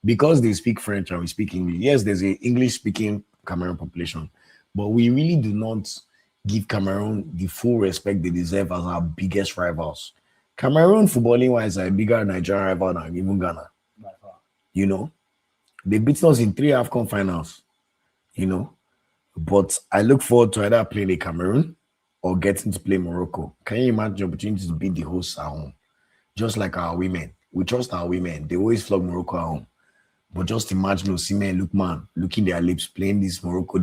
because they speak French and we speak English. Yes, there's an English-speaking Cameroon population, but we really do not give Cameroon the full respect they deserve as our biggest rivals. Cameroon, footballing-wise, are a bigger Nigerian rival than even Ghana. You know, they beat us in 3 AFCON finals. You know, but I look forward to either playing a Cameroon or getting to play Morocco. Can you imagine the opportunity to beat the hosts at home? Just like our women. We trust our women. They always flog Morocco at home. But just imagine Osimhen and Lookman licking their lips playing this Morocco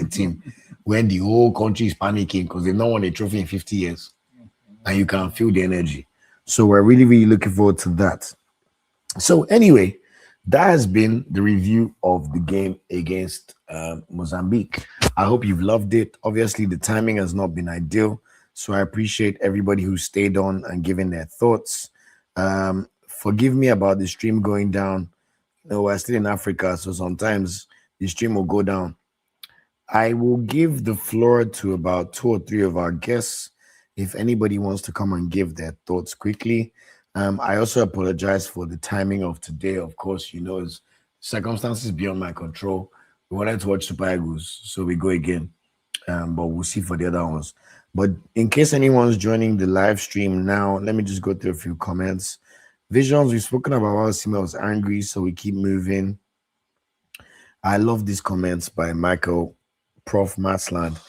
team when the whole country is panicking because they've not won a trophy in 50 years. And you can feel the energy. So we're really, really looking forward to that. So anyway, that has been the review of the game against Mozambique. I hope you've loved it. Obviously, the timing has not been ideal. So I appreciate everybody who stayed on and given their thoughts. Forgive me about the stream going down. No, we're still in Africa, so sometimes the stream will go down. I will give the floor to about 2 or 3 of our guests if anybody wants to come and give their thoughts quickly. I also apologize for the timing of today. Of course, you know, it's circumstances beyond my control. We wanted to watch Super Eagles, so we go again. But we'll see for the other ones. But in case anyone's joining the live stream now, let me just go through a few comments. Visions, we've spoken about how Osimhen was angry, so we keep moving. I love these comments by Michael, Prof. Matsland.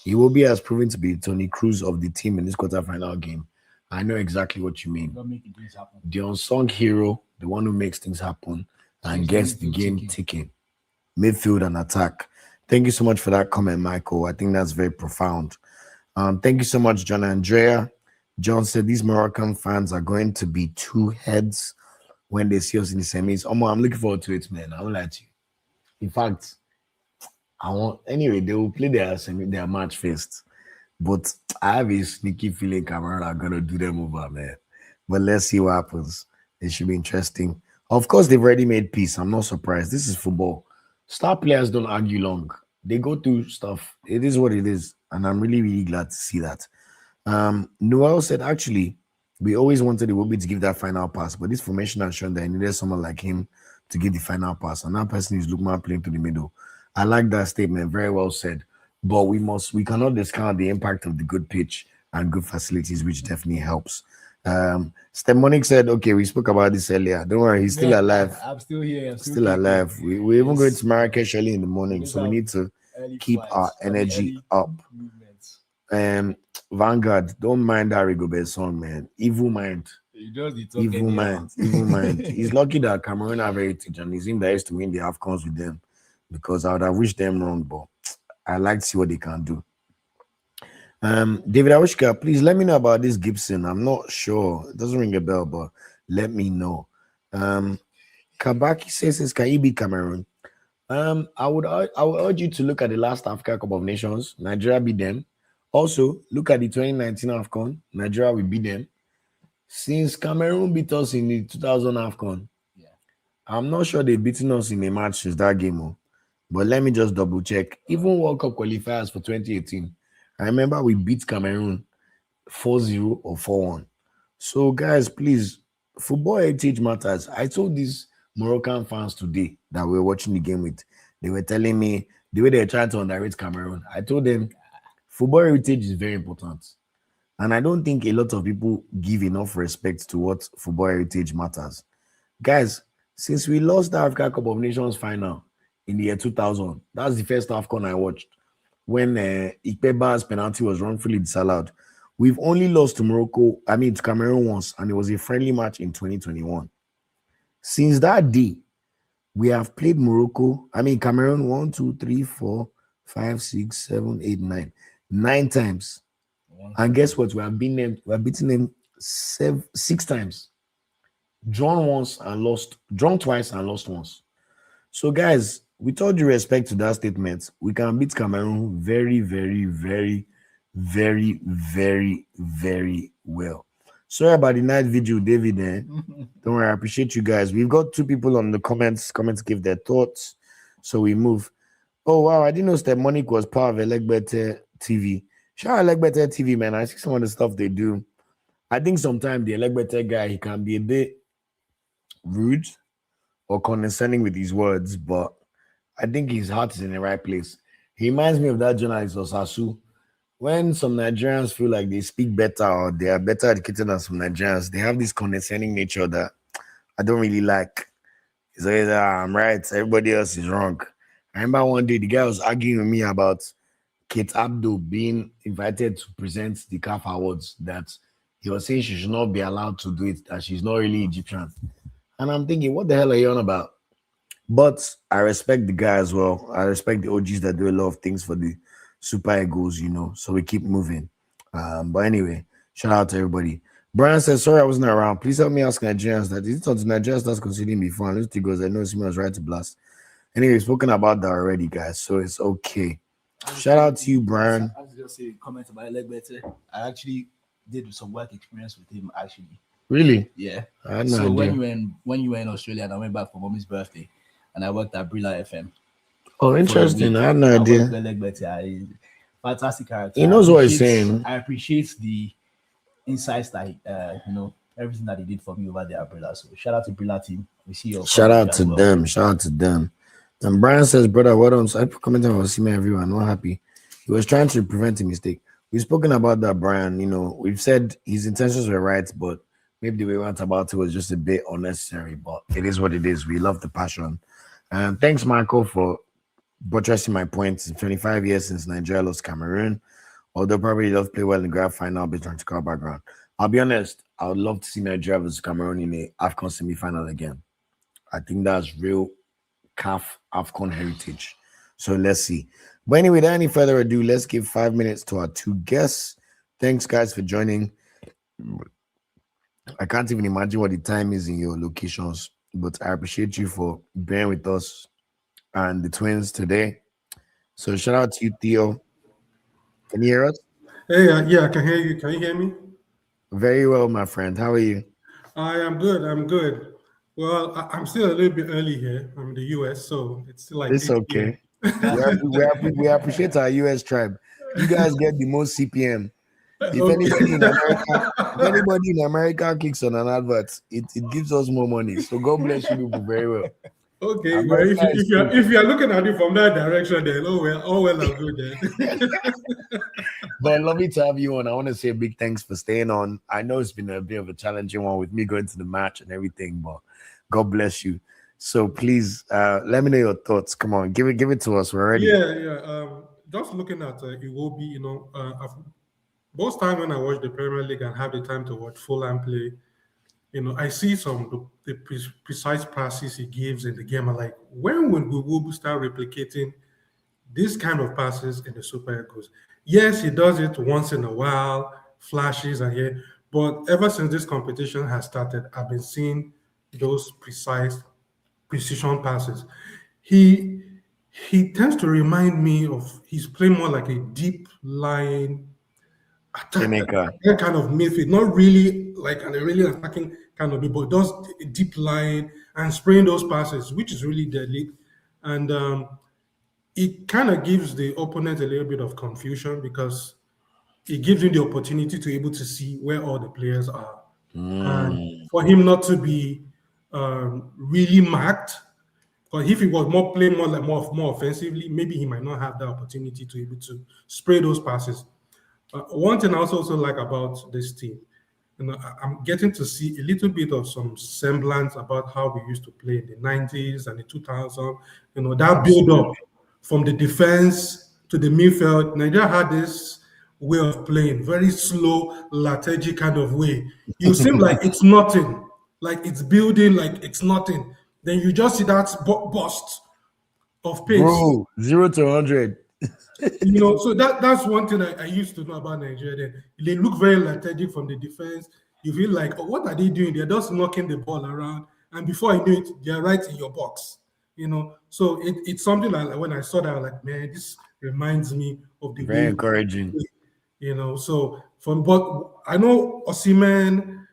Iwobi has proven to be Tony Cruz of the team in this quarterfinal game. I know exactly what you mean. Don't make it happen. The unsung hero the one who makes things happen and Keeps the gets the midfield game ticking. ticking, midfield and attack. Thank you so much for that comment, Michael. I think that's very profound. Thank you so much, John Andrea. John said these Moroccan fans are going to be two heads when they see us in the semis. Omo, I'm looking forward to it, man. I won't lie to you. In fact, I want anyway. They will play their match first, but I have a sneaky feeling Cameroon are gonna do them over, man. But let's see what happens. It should be interesting. Of course, they've already made peace. I'm not surprised. This is football. Star players don't argue long. They go through stuff. It is what it is, and I'm really, really glad to see that. Noel said, actually, we always wanted Iwobi to give that final pass, but this formation has shown that I needed someone like him to give the final pass. And that person is Lookman playing to the middle. I like that statement. Very well said. But we cannot discount the impact of the good pitch and good facilities, which definitely helps. Stemonic said, okay, we spoke about this earlier. Don't worry, he's still alive. I'm still here. I'm Still alive. We're even going to Marrakesh early in the morning, Just so we have need to early keep flights, our energy up. movements. Vanguard, don't mind that Rigobert song, man. Evil mind. You just need to Evil mind. Evil mind. He's lucky that Cameroon have heritage and he's in that used to win the AFCONs with them, because I would have wished them wrong, but I like to see what they can do. David Awishka, please let me know about this Gibson. I'm not sure. It doesn't ring a bell, but let me know. Kabaki says, can you beat Cameroon? I would urge you to look at the last Africa Cup of Nations. Nigeria beat them. Also, look at the 2019 AFCON. Nigeria will beat them. Since Cameroon beat us in the 2000 AFCON, I'm not sure they've beaten us in a match since that game. But let me just double check. Even World Cup qualifiers for 2018, I remember we beat Cameroon 4-0 or 4-1. So, guys, please, football heritage matters. I told these Moroccan fans today that we were watching the game with, they were telling me the way they're trying to underrate Cameroon. I told them football heritage is very important. And I don't think a lot of people give enough respect to what football heritage matters. Guys, since we lost the Africa Cup of Nations final in the year 2000, that's the first AFCON I watched, when Ikpeba's penalty was wrongfully disallowed. We've only lost to Cameroon once, and it was a friendly match in 2021. Since that day, we have played Cameroon 1, 2, 3, 4, 5, 6, 7, 8, 9. 9 times. And guess what? We have beaten them 6 times. Drawn twice and lost once. So, guys, with all due respect to that statement, we can beat Cameroon very, very, very, very, very, very well. Sorry about the night video, David. Don't worry, I appreciate you guys. We've got 2 people on the comments give their thoughts. So we move. Oh, wow, I didn't know Step Monique was part of Elegbete TV. Shout out Elegbete TV, man. I see some of the stuff they do. I think sometimes the Elegbete guy, he can be a bit rude or condescending with his words, but I think his heart is in the right place. He reminds me of that journalist Osasu. When some Nigerians feel like they speak better or they are better educated than some Nigerians, they have this condescending nature that I don't really like. It's like, I'm right, everybody else is wrong. I remember one day the guy was arguing with me about Kate Abdo being invited to present the CAF Awards, that he was saying she should not be allowed to do it, that she's not really Egyptian. And I'm thinking, what the hell are you on about? But I respect the guy as well. I respect the OGs that do a lot of things for the Super Eagles, so we keep moving. But anyway, shout out to everybody. Brian says, sorry I wasn't around. Please help me ask Nigerians that. Is it on Nigerians that's conceding before? And he goes, I know Osimhen was right to blast. Anyway, we've spoken about that already, guys, so it's okay. Shout out to you, Brian. I was just say comment about Elegbete. I actually did some work experience with him, actually. Really? Yeah. I had no idea. when you were in Australia and I went back for mommy's birthday, and I worked at Brilla FM. Oh, interesting. I had no idea. Fantastic character. He knows what he's saying. I appreciate the insights that everything that he did for me over there at Brilla. So shout out to Brilla team. We see you. Shout out to them. Shout out to them. And Brian says, brother, what on? So I commented on Osimhen, everyone, not happy. He was trying to prevent a mistake. We've spoken about that, Brian. We've said his intentions were right, but maybe the way we went about it was just a bit unnecessary. But it is what it is. We love the passion. And thanks, Michael, for buttressing my point. It's 25 years since Nigeria lost Cameroon. Although probably does play well in the grand final, based on technical background. I'll be honest, I would love to see Nigeria versus Cameroon in a AFCON semi-final again. I think that's real CAF AFCON heritage. So let's see. But anyway, without any further ado, let's give 5 minutes to our two guests. Thanks, guys, for joining. I can't even imagine what the time is in your locations, but I appreciate you for being with us and the twins today. So shout out to you, Theo. Can you hear us? Hey, yeah, I can hear you. Can you hear me? Very well, my friend. How are you? I am good. I'm good. Well, I'm still a little bit early here. I'm in the US, so it's still like It's 8 p.m. okay. We appreciate our US tribe. You guys get the most CPM. If Okay. anybody in America, if anybody in America clicks on an advert, it gives us more money. So God bless you people very well. Okay. Well, America is cool. if you're looking at it from that direction, then oh well, I'm good then. But lovely to have you on. I want to say a big thanks for staying on. I know it's been a bit of a challenging one with me going to the match and everything, but God bless you. So please let me know your thoughts. Come on, give it to us. We're ready. Yeah. Just looking at Iwobi, most time when I watch the Premier League and have the time to watch Fulham play, I see the precise passes he gives in the game. I'm like, when will Iwobi start replicating this kind of passes in the Super Eagles? Yes, he does it once in a while, flashes and here, but ever since this competition has started, I've been seeing those precise precision passes. He he tends to remind me of he's playing more like a deep lying attack, Jamaica. that kind of midfield, not really like a really attacking kind of, but does a deep line and spraying those passes, which is really deadly. And it kind of gives the opponent a little bit of confusion because it gives him the opportunity to able to see where all the players are, and for him not to be really marked. Because if he was more playing more offensively, maybe he might not have the opportunity to able to spray those passes. One thing I also like about this team, I'm getting to see a little bit of some semblance about how we used to play in the 90s and the 2000s. That build up from the defense to the midfield. Nigeria had this way of playing, very slow, lethargic kind of way. You seem like it's nothing, like it's building, like it's nothing. Then you just see that burst of pace. Bro, 0 to 100. So that's one thing I used to know about Nigeria. They look very lethargic from the defense. You feel like, oh, what are they doing? They're just knocking the ball around, and before you know it, they're right in your box. So it's something like when I saw that, I was like, man, this reminds me of the Very way. encouraging. So but I know Osimhen,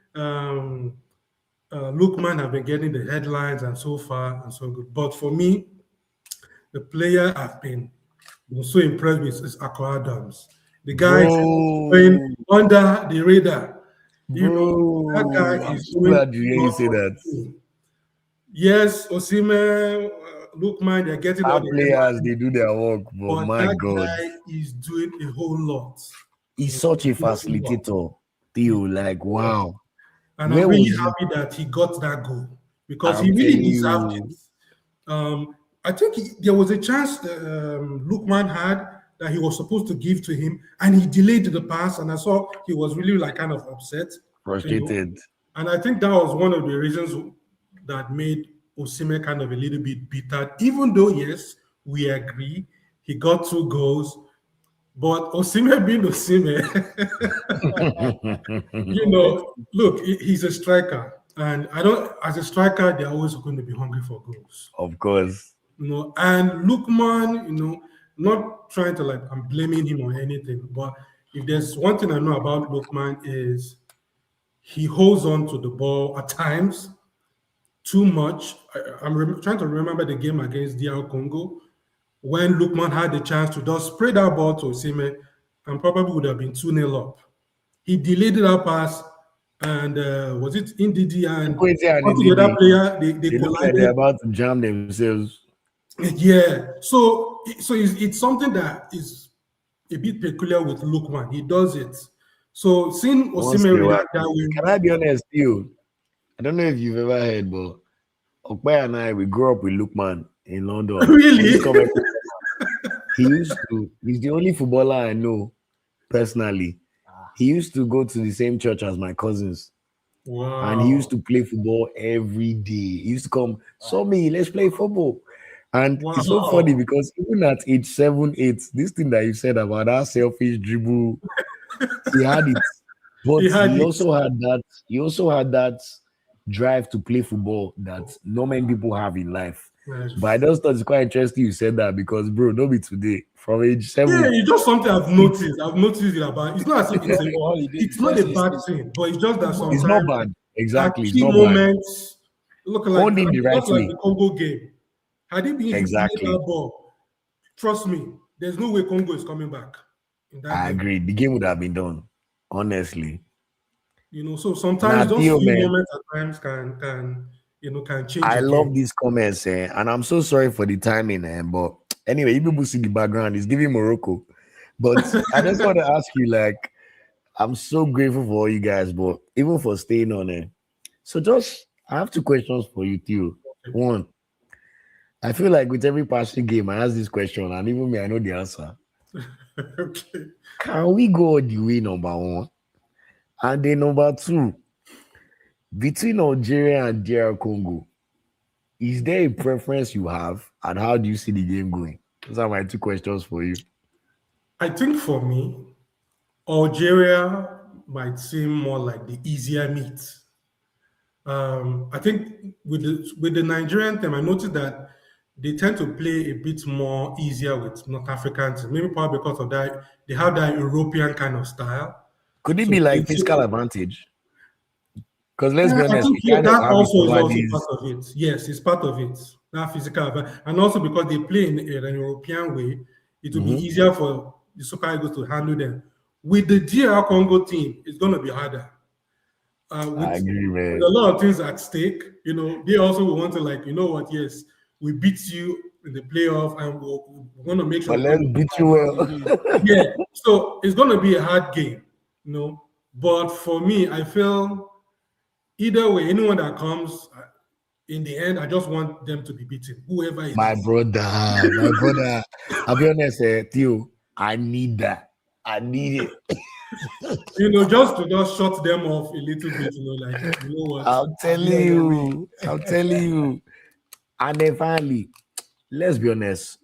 Lookman have been getting the headlines and so far and so good. But for me, the player I've been so impressed with is Akko Adams. The guy is playing under the radar. That guy I'm is so doing glad you hear you say that. Yes, Osimhen, Lookman, they're getting all Our the players, they do their work, but but my that God, guy is doing a whole lot. he's such a He's doing a whole lot. facilitator. Theo, like, wow. And I'm Where really was he? happy that he got that goal because he I'm really telling deserved you, it. I think there was a chance Lookman had that he was supposed to give to him, and he delayed the pass. And I saw he was really like kind of upset. frustrated. And I think that was one of the reasons that made Osimhen kind of a little bit bitter. Even though, yes, we agree he got 2 goals, but Osimhen being Osimhen, look, he's a striker. And as a striker, they're always going to be hungry for goals. Of course. And Lookman, not trying to like, I'm blaming him or anything, but if there's one thing I know about Lookman is he holds on to the ball at times too much. I'm trying to remember the game against DR Congo when Lookman had the chance to just spray that ball to Osimhen and probably would have been 2-0 up. He delayed that pass, and was it Ndidi and Kwesi and what's the other Ndidi, player? They they look like they're collided. about to jam themselves. Yeah. So it's something that is a bit peculiar with Lookman. He does it. So seeing Once in Osimhen a while. react that way. Can I be honest, Theo? I don't know if you've ever heard, but Okpay and I, we grew up with Lookman in London. Really? He's the only footballer I know personally. He used to go to the same church as my cousins. And he used Wow. to play football every day. He used to come, so me, let's play football. And it's so funny Wow. because even at age 7, 8, this thing that you said about that selfish dribble, he had it. But He had it. he also had that drive to play football that not many people have in life. But I Yes. just thought it's quite interesting you said that because bro, don't be today. From age Yeah, 7, it's just something I've it's noticed. I've noticed it about. It's not as if Go on holiday. it's not a First bad instinct. thing, but it's just that it's not sometimes bad. at Exactly, it's key not bad. moments, look like Owned in the right just like way. the Congo game. Had it been if you play Exactly. that ball, trust me, there's no way Congo is coming back in that I game. agree. The game would have been done. Honestly. So sometimes Now, those Theo, few man, moments at times can change I a love game. these comments, and I'm so sorry for the timing, but anyway, you people see the background, it's giving Morocco. But I just want to ask you, like, I'm so grateful for all you guys, but even for staying on it. So just I have two questions for you, Theo. One, I feel like with every passing game, I ask this question, and even me, I know the answer. Okay. Can we go all the way, number one? And then number two, between Algeria and DR Congo, is there a preference you have, and how do you see the game going? Those are my two questions for you. I think for me, Algeria might seem more like the easier meat. I think with the Nigerian team, I noticed that they tend to play a bit more easier with North African teams. Maybe probably because of that, they have that European kind of style. Could it So be like they, physical advantage? Because let's be I honest, think we yeah, kind of that have it also is over also part these. of it. Yes, it's part of it. That physical, and also because they play in an European way, it will be Mhm. easier for the Super Eagles to handle them. With the DR Congo team, it's going to be harder. I agree, With man. a lot of things at stake, they also will want to like, what? Yes, we beat you in the playoff, and we're going to make sure But we come let's to the beat you final. well. Yeah, so it's going to be a hard game. But for me, I feel either way, anyone that comes, in the end, I just want them to be beaten, whoever it My is. brother, my brother. I'll be honest, Theo, I need that. I need it. Just shut them off a little bit, like, you know what, I'm be telling on your way. you. I'm telling you. And then finally, let's be honest.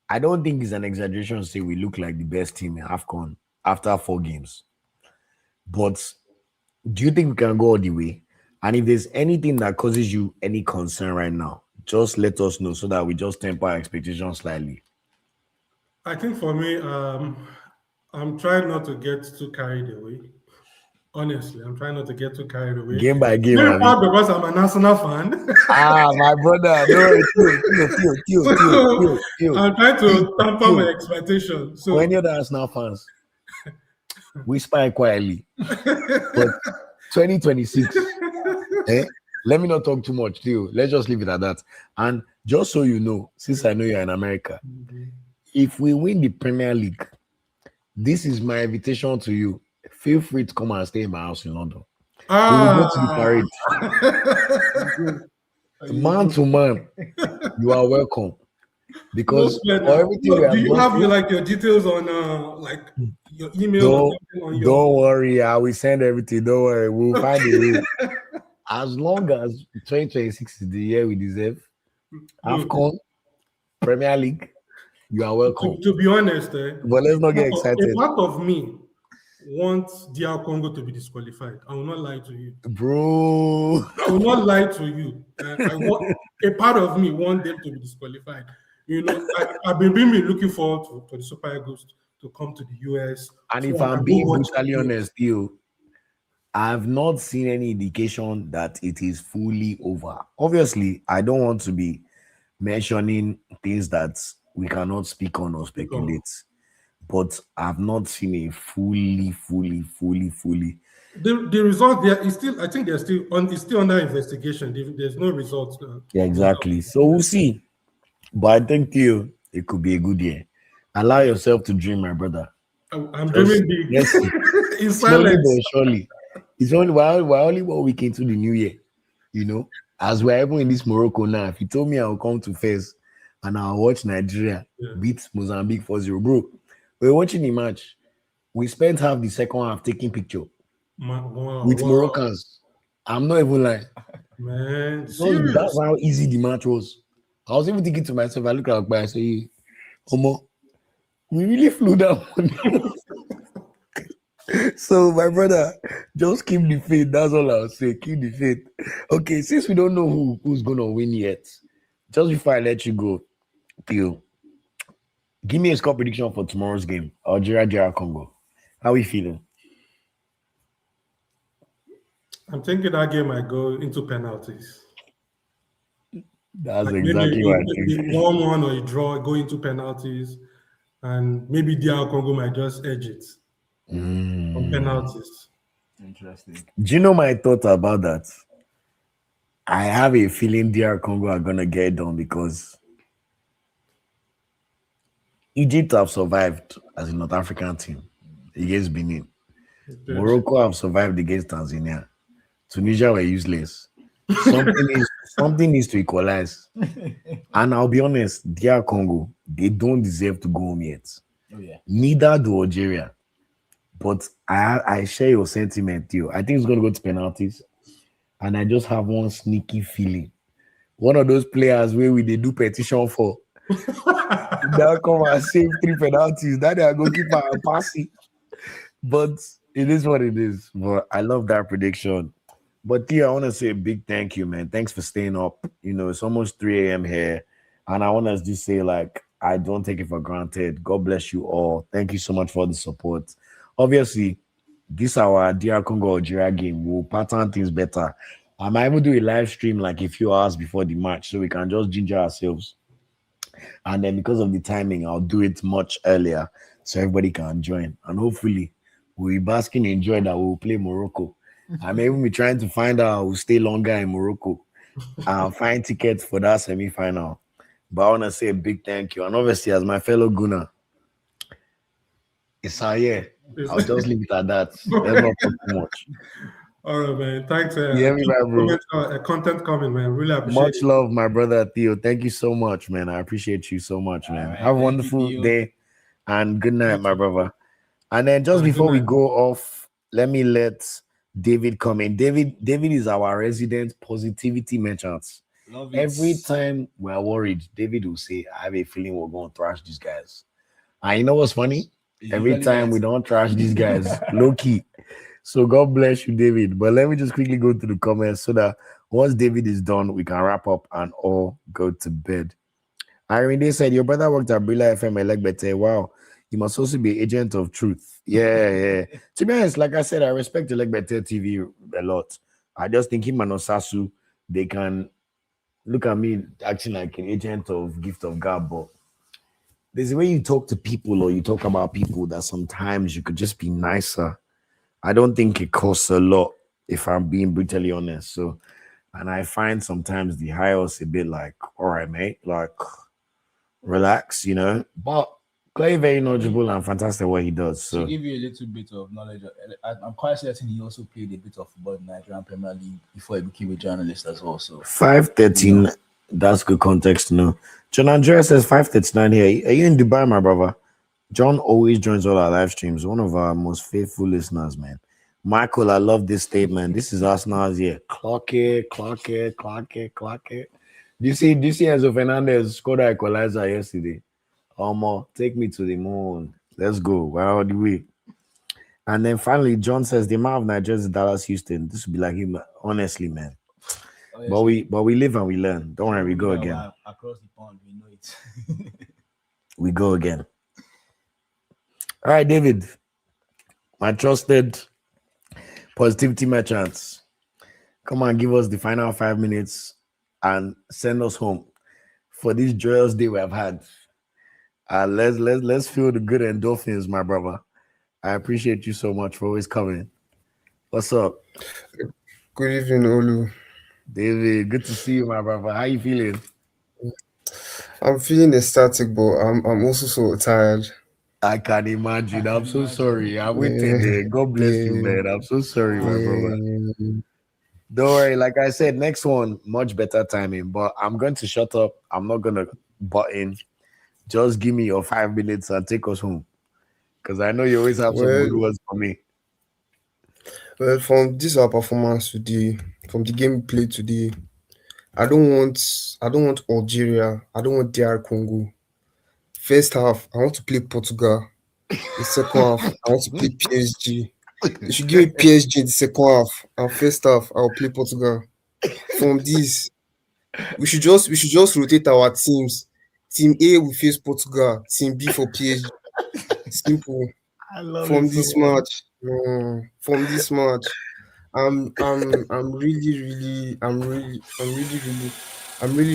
I don't think it's an exaggeration to say we look like the best team in AFCON after 4 games. But do you think we can go all the way? And if there's anything that causes you any concern right now, just let us know so that we just temper our expectations slightly. I think for me, I'm trying not to get too carried away. Honestly, I'm trying not to get too carried away. Game by game, Maybe Abby. part because I'm an Arsenal fan. My brother. No, So I'm trying to tamper my Theo. expectations. For any So other Arsenal fans, we spy quietly. But 2026, let me not talk too much, Theo. Let's just leave it at that. And just so you know, since I know you're in America, if we win the Premier League, this is my invitation to you. Feel free to come and stay in my house in London. We will go to the ah, parade. Man to man, you are welcome. no Because sweat for now. everything we Do have you gone have through, like your details on like your email or don't something on your? don't worry. I will send everything. Don't worry. We'll find a way. As long as 2026 is the year we deserve, Look, AFCON, Premier League, you are welcome. to be honest, But let's not get a excited. part of me wants DR Congo to be disqualified. I will not lie to you. Bro. I will not lie to you. I want a part of me want them to be disqualified. I've been really looking forward to the Super Eagles to come to the US And so if I I'm can go being watch the brutally games. honest, you, I've not seen any indication that it is fully over. Obviously, I don't want to be mentioning things that we cannot speak on or speculate, but I've not seen a fully. The result there is still. I think they're still on. It's still under investigation. There's no results. Yeah, Result. exactly. So we'll see. But I think you, it could be a good year. Allow yourself to dream, my brother. I'm Just dreaming big let's see. in Slowly silence. but surely. It's only we're only 1 week into the new year, you know. As we're even in this Morocco now, if you told me I'll come to Fez and I'll watch Nigeria Yeah. beat Mozambique 4-0, bro. We're watching the match. We spent half the second half taking picture Wow, with wow, Moroccans. I'm not even lying. man, That's serious. how easy the match was. I was even thinking to myself, I look at my I say, Omo, we really flew down. So my brother, just keep the faith. That's all I'll say. Keep the faith. Okay, since we don't know who's gonna win yet, just before I let you go, Theo, give me a score prediction for tomorrow's game. Algeria, DR Congo. How we feeling? I'm thinking that game might go into penalties. That's Like maybe exactly what I think. a 1-1 or a draw go into penalties, and maybe DR Congo might just edge it on Mm. penalties. Interesting. Do you know my thought about that? I have a feeling DR Congo are gonna get it done because Egypt have survived as a North African team against Benin. Good. Morocco have survived against Tanzania. Tunisia were useless. Something needs to equalize. And I'll be honest, DR Congo, they don't deserve to go home yet. Oh yeah. Neither do Algeria. But I share your sentiment, Theo. I think it's gonna go to penalties. And I just have one sneaky feeling. One of those players where we they do petition for. Now come and save 3 penalties. That they are goalkeeper and passing. But it is what it is. But I love that prediction. But Theo, I want to say a big thank you, man. Thanks for staying up. It's almost 3 a.m. here. And I want to just say, like, I don't take it for granted. God bless you all. Thank you so much for the support. Obviously, this our DR Congo Algeria game. We'll pattern things better. I might even do a live stream like a few hours before the match so we can just ginger ourselves. And then because of the timing, I'll do it much earlier so everybody can join. And hopefully, we'll be basking in joy that we'll play Morocco. I may even be trying to find out who'll stay longer in Morocco and find tickets for that semi-final. But I want to say a big thank you. And obviously, as my fellow Gunner, it's our year. I'll just leave it at that. Let's not talk too much. All right, man. Thanks. Yeah, me, my bro. Content coming, man. Really appreciate Much it. love, my brother Theo. Thank you so much, man. I appreciate you so much, man. right, Have a thank you, wonderful Theo. day and good night, my too. brother. And then just All right, before good we night. go off, let me let David come in. David is our resident positivity merchant. Love it. Every time we're worried, David will say, I have a feeling we're going to thrash these guys. And you know what's funny? It's Every usually time right. we don't trash these guys, low key. So God bless you, David. But let me just quickly go to the comments so that once David is done, we can wrap up and all go to bed. Irene said, Your brother worked at Brilla FM Elegbete. Wow. You must also be agent of truth. Yeah. To be honest, like I said, I respect Elegbete TV a lot. I just think him and Osasu, they can look at me acting like an agent of gift of God, but there's a way you talk to people or you talk about people that sometimes you could just be nicer. I don't think it costs a lot, if I'm being brutally honest. So, and I find sometimes the hires a bit like, all right, mate, like relax, But Clay very knowledgeable and fantastic what he does. To So give you a little bit of knowledge, I'm quite certain he also played a bit of football in the Nigerian Premier League before he became a journalist as well. So 5:13, that's good context to know. John Andrea says 5:39 here. Are you in Dubai, my brother? John always joins all our live streams. One of our most faithful listeners, man. Michael, I love this statement. This is Arsenal's year. Clock it, clock it, clock it, clock it. Do you see Enzo Fernandez scored an equalizer yesterday? Omo, take me to the moon. Let's go. We're all the way. And then finally, John says the amount of Nigerians in Dallas, Houston. This would be like him, honestly, man. But we live and we learn. Don't worry, we go again. Across the pond, we know it. We go again. All right, David, my trusted positivity merchants. Come on, give us the final 5 minutes and send us home for this joyous day we have had. Let's feel the good endorphins, my brother. I appreciate you so much for always coming. What's up, Good evening, Olu. David? Good to see you, my brother. How you feeling? I'm feeling ecstatic, but I'm also so tired. I can imagine. I'm so sorry. I waited Yeah, there. God bless you, yeah, man. I'm so sorry, my brother. yeah. Don't worry. Like I said, next one, much better timing. But I'm going to shut up. I'm not going to butt in. Just give me your 5 minutes and take us home. Because I know you always have some Well, good words for me. well, from this our performance today, from the game we played today, I don't want Algeria. I don't want DR Congo. First half, I want to play Portugal. The second half, I want to play PSG. They should give me PSG in the second half, and first half, I'll play Portugal. From this, we should just rotate our teams. Team A will face Portugal. Team B for PSG. Simple. I love From it so this much. match, from this match, I'm really, really, I'm really,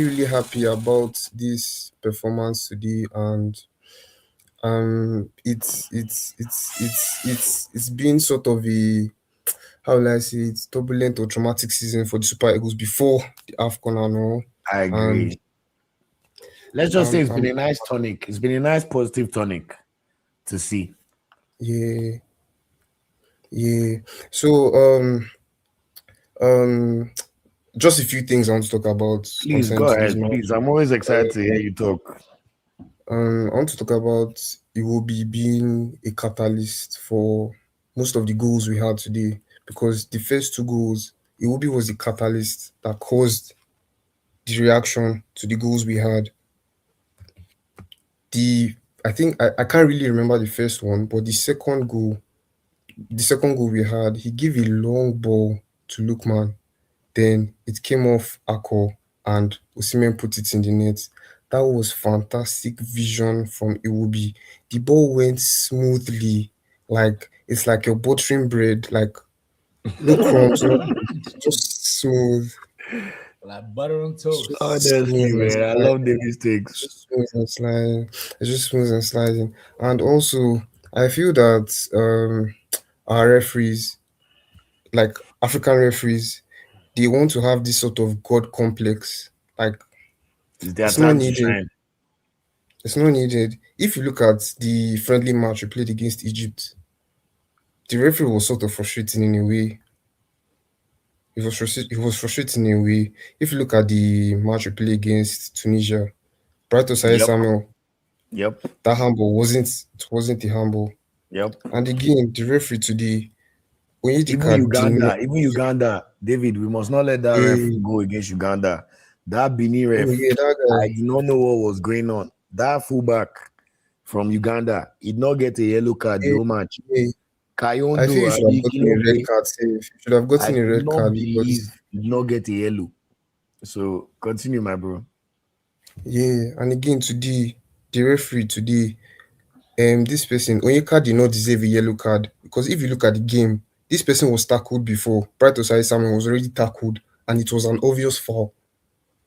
really happy about this performance today, and it's been sort of a, how will I say it, turbulent or traumatic season for the Super Eagles before the AFCON and all, I and agree. Let's just say it's been I'm a nice tonic. It's been a nice positive tonic to see. yeah, yeah. So um just a few things I want to talk about Please concerning go today's ahead. match. Please. I'm always excited to hear you talk. I want to talk about Iwobi being a catalyst for most of the goals we had today, because the first two goals, Iwobi was the catalyst that caused the reaction to the goals we had. The I think I can't really remember the first one, but the second goal we had, he gave a long ball to Lookman. Then it came off Ako and Osimhen put it in the net. That was fantastic vision from Iwobi. The ball went smoothly, like it's like you're buttering bread, like no crumbs, nothing. Just smooth, Like butter on toast. Honestly, smooth and man, I sliding. love the mistakes. Just smooth and sliding. It's just smooth and sliding. And also, I feel that our referees, like African referees, they want to have this sort of god complex. Like It's their it's not time to needed. shine. It's not needed. If you look at the friendly match we played against Egypt, the referee was sort of frustrating in a way. It was frustrating in a way. If you look at the match we played against Tunisia, Bright Osai Yep. Samuel, Yep. that handball wasn't a handball. Yep. And again, the referee today, Onyedika did not. Even Uganda, David, we must not let that ref eh, go against Uganda. That Benin oh ref, yeah, that I guy. did not know what was going on. That fullback from Uganda, he did not get a yellow card the eh, whole match. eh, I feel Kayondo, you should have Abi gotten a red Kilope, card. Safe. You should have I gotten a could red not card because believe he did not get a yellow. So continue, my bro. yeah, and again today, the referee today, this person Onyeka did not deserve a yellow card, because if you look at the game, this person was tackled before. Bright Osai Samuel was already tackled, and it was an obvious foul.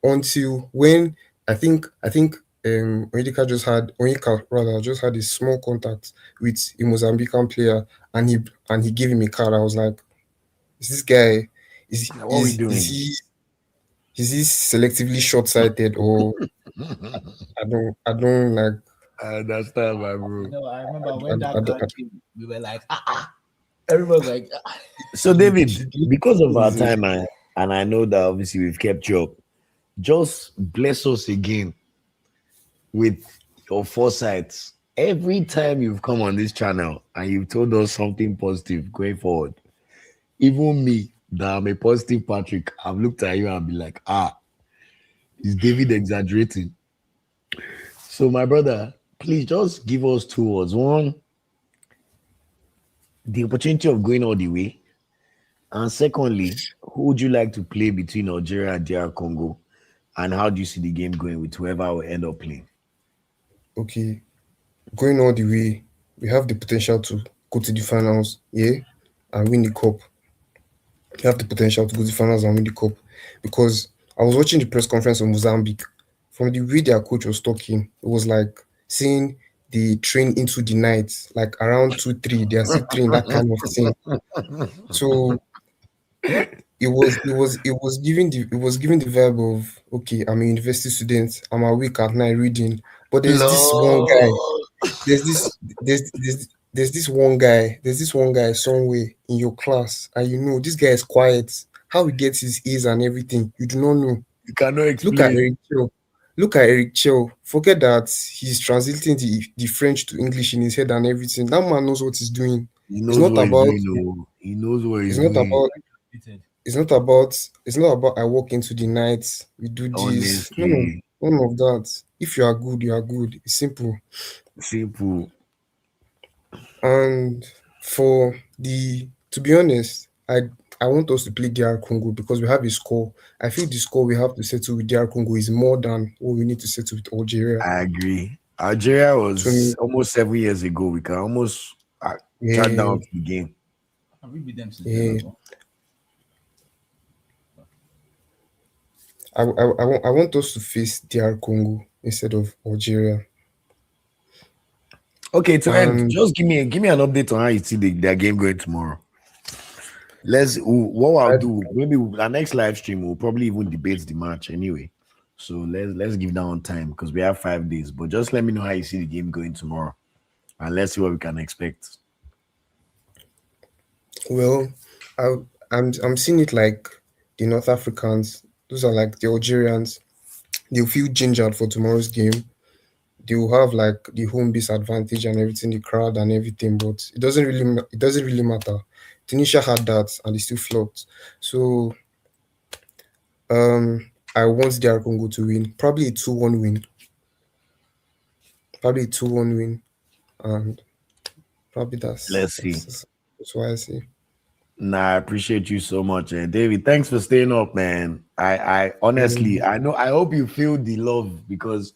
Until when I think Onyeka rather just had a small contact with a Mozambican player, and he gave him a card. I was like, is this guy What are we doing? is he selectively short sighted, or I don't like I understand, my You bro. know, I remember I, when I, that I, card came, we were like, everyone's like, So, the, David, the because of our is time, and I know that obviously we've kept you up, just bless us again with your foresight. Every time you've come on this channel and you've told us something positive going forward, even me, that I'm a positive Patrick, I've looked at you and be like, is David exaggerating? So, my brother, please just give us two words. One, the opportunity of going all the way. And secondly, who would you like to play between Algeria and DR Congo? And how do you see the game going with whoever will end up playing? okay. Going all the way, we have the potential to go to the finals, yeah, and win the cup. We have the potential to go to the finals and win the cup, because I was watching the press conference of Mozambique. From the way their coach was talking, it was like saying they train into the night, like around 2, 3. They are still training, that kind of thing. So it was giving the vibe of, okay, I'm a university student, I'm awake at night reading, but there's this one guy, Lord. there's this there's this one guy somewhere in your class, and you know this guy is quiet. How he gets his A's and everything, you do not know. You cannot Look at explain. Eric Theo. Look at Eric Chell. Forget that he's translating the French to English in his head and everything. That man knows what he's doing. He It's knows not what he's about doing. Oh, he knows what it's he's not doing. about it's not about I walk into the night, we do this. No, Honestly, none of that. If you are good, you are good. It's simple. simple. And for the to be honest, I want us to play DR Congo because we have a score. I feel the score we have to settle with DR Congo is more than what we need to settle with Algeria. I agree. Algeria To me, was almost 7 years ago. We can almost track yeah, down to the game. Have we beat them since then yeah. as well? I want us to face DR Congo instead of Algeria. Okay, to end, And just give me an update on how you see their game going tomorrow. What I'll I, do, maybe our next live stream will probably even debate the match anyway. So let's give that on time because we have 5 days. But just let me know how you see the game going tomorrow, and let's see what we can expect. well, I, I'm seeing it like the North Africans. Those are like the Algerians. They'll feel gingered for tomorrow's game. They will have like the home base advantage and everything, the crowd and everything, but it doesn't really matter. Tunisia had that and they still flopped. So I want DR Congo to win. Probably a 2-1 win. Probably a 2-1 win. And probably that's Let's see. that's, that's what I say. Nah, I appreciate you so much, David. Thanks for staying up, man. I honestly, Um, I know. I hope you feel the love because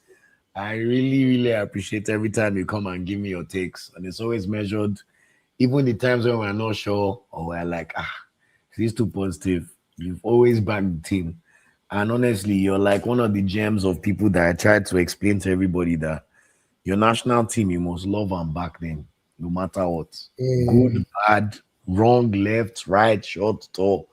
I really, really appreciate every time you come and give me your takes, and it's always measured. Even the times when we're not sure or we're like, he's too positive. You've always backed the team, and honestly, you're like one of the gems of people that I try to explain to everybody that your national team you must love and back them, no matter what. yeah, Good, bad, wrong, left, right, short, tall.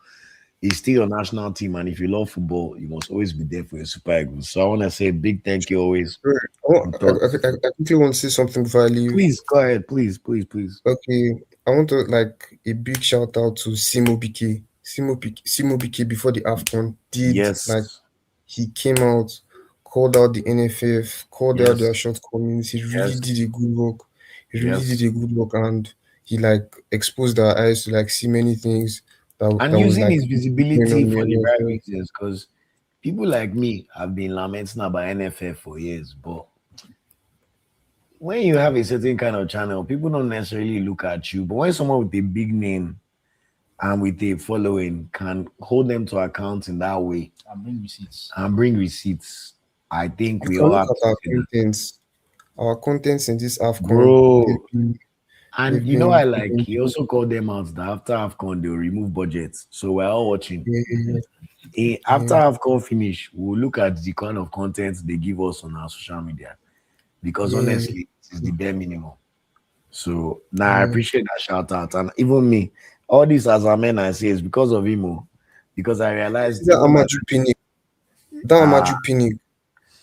It's still your national team, and if you love football, you must always be there for your Super Eagles. So I want to say a big thank you always. Right. Oh, Good I, thoughts. I, I I quickly want to say something before I leave. Please go ahead, please, please, please. Okay, I want to like a big shout out to Simo BK. Simo BK before the AFCON did like Yes, he came out, called out the NFF, called out their yes, shortcomings. He really did yes, a good work. He really did yes. a good work, and he like exposed our eyes to like see many things that And was using like his going visibility on in for the the right NFF. reasons, because people like me have been lamenting about NFF for years, but when you have a certain kind of channel, people don't necessarily look at you. But when someone with a big name and with a following can hold them to account in that way And bring receipts. and bring receipts, I think You we can all look have at to our say that. contents. Our contents in this AFCON, Bro, and they've you know, I been, they've like been he also called them out that after AFCON they'll remove budgets. So we're all watching. yeah, After yeah, AFCON finish, we'll look at the kind of content they give us on our social media because yeah, honestly, it is the bare minimum. So now I yeah. appreciate that shout out. And even me, all this as a man I say is because of him. Because I See realized that even by Amaju Pinnick, that uh Amaju Pinnick,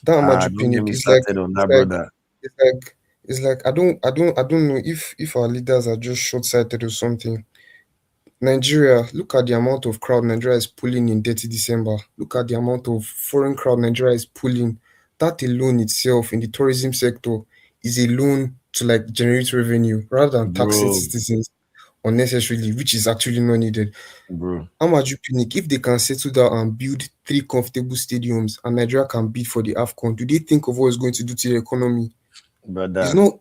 that Amaju don't get Pinnick me is like, started on it's that, like, brother. it's like, it's like, I don't know if our leaders are just short-sighted or something. Nigeria, look at the amount of crowd Nigeria is pulling in dirty December. Look at the amount of foreign crowd Nigeria is pulling. That alone itself in the tourism sector is a loan to like generate revenue rather than taxing Bro, citizens unnecessarily, which is actually not needed. bro, Amaju Pinnick, if they can settle down and build three comfortable stadiums and Nigeria can bid for the AFCON, do they think of what it's going to do to the economy? It's brother. not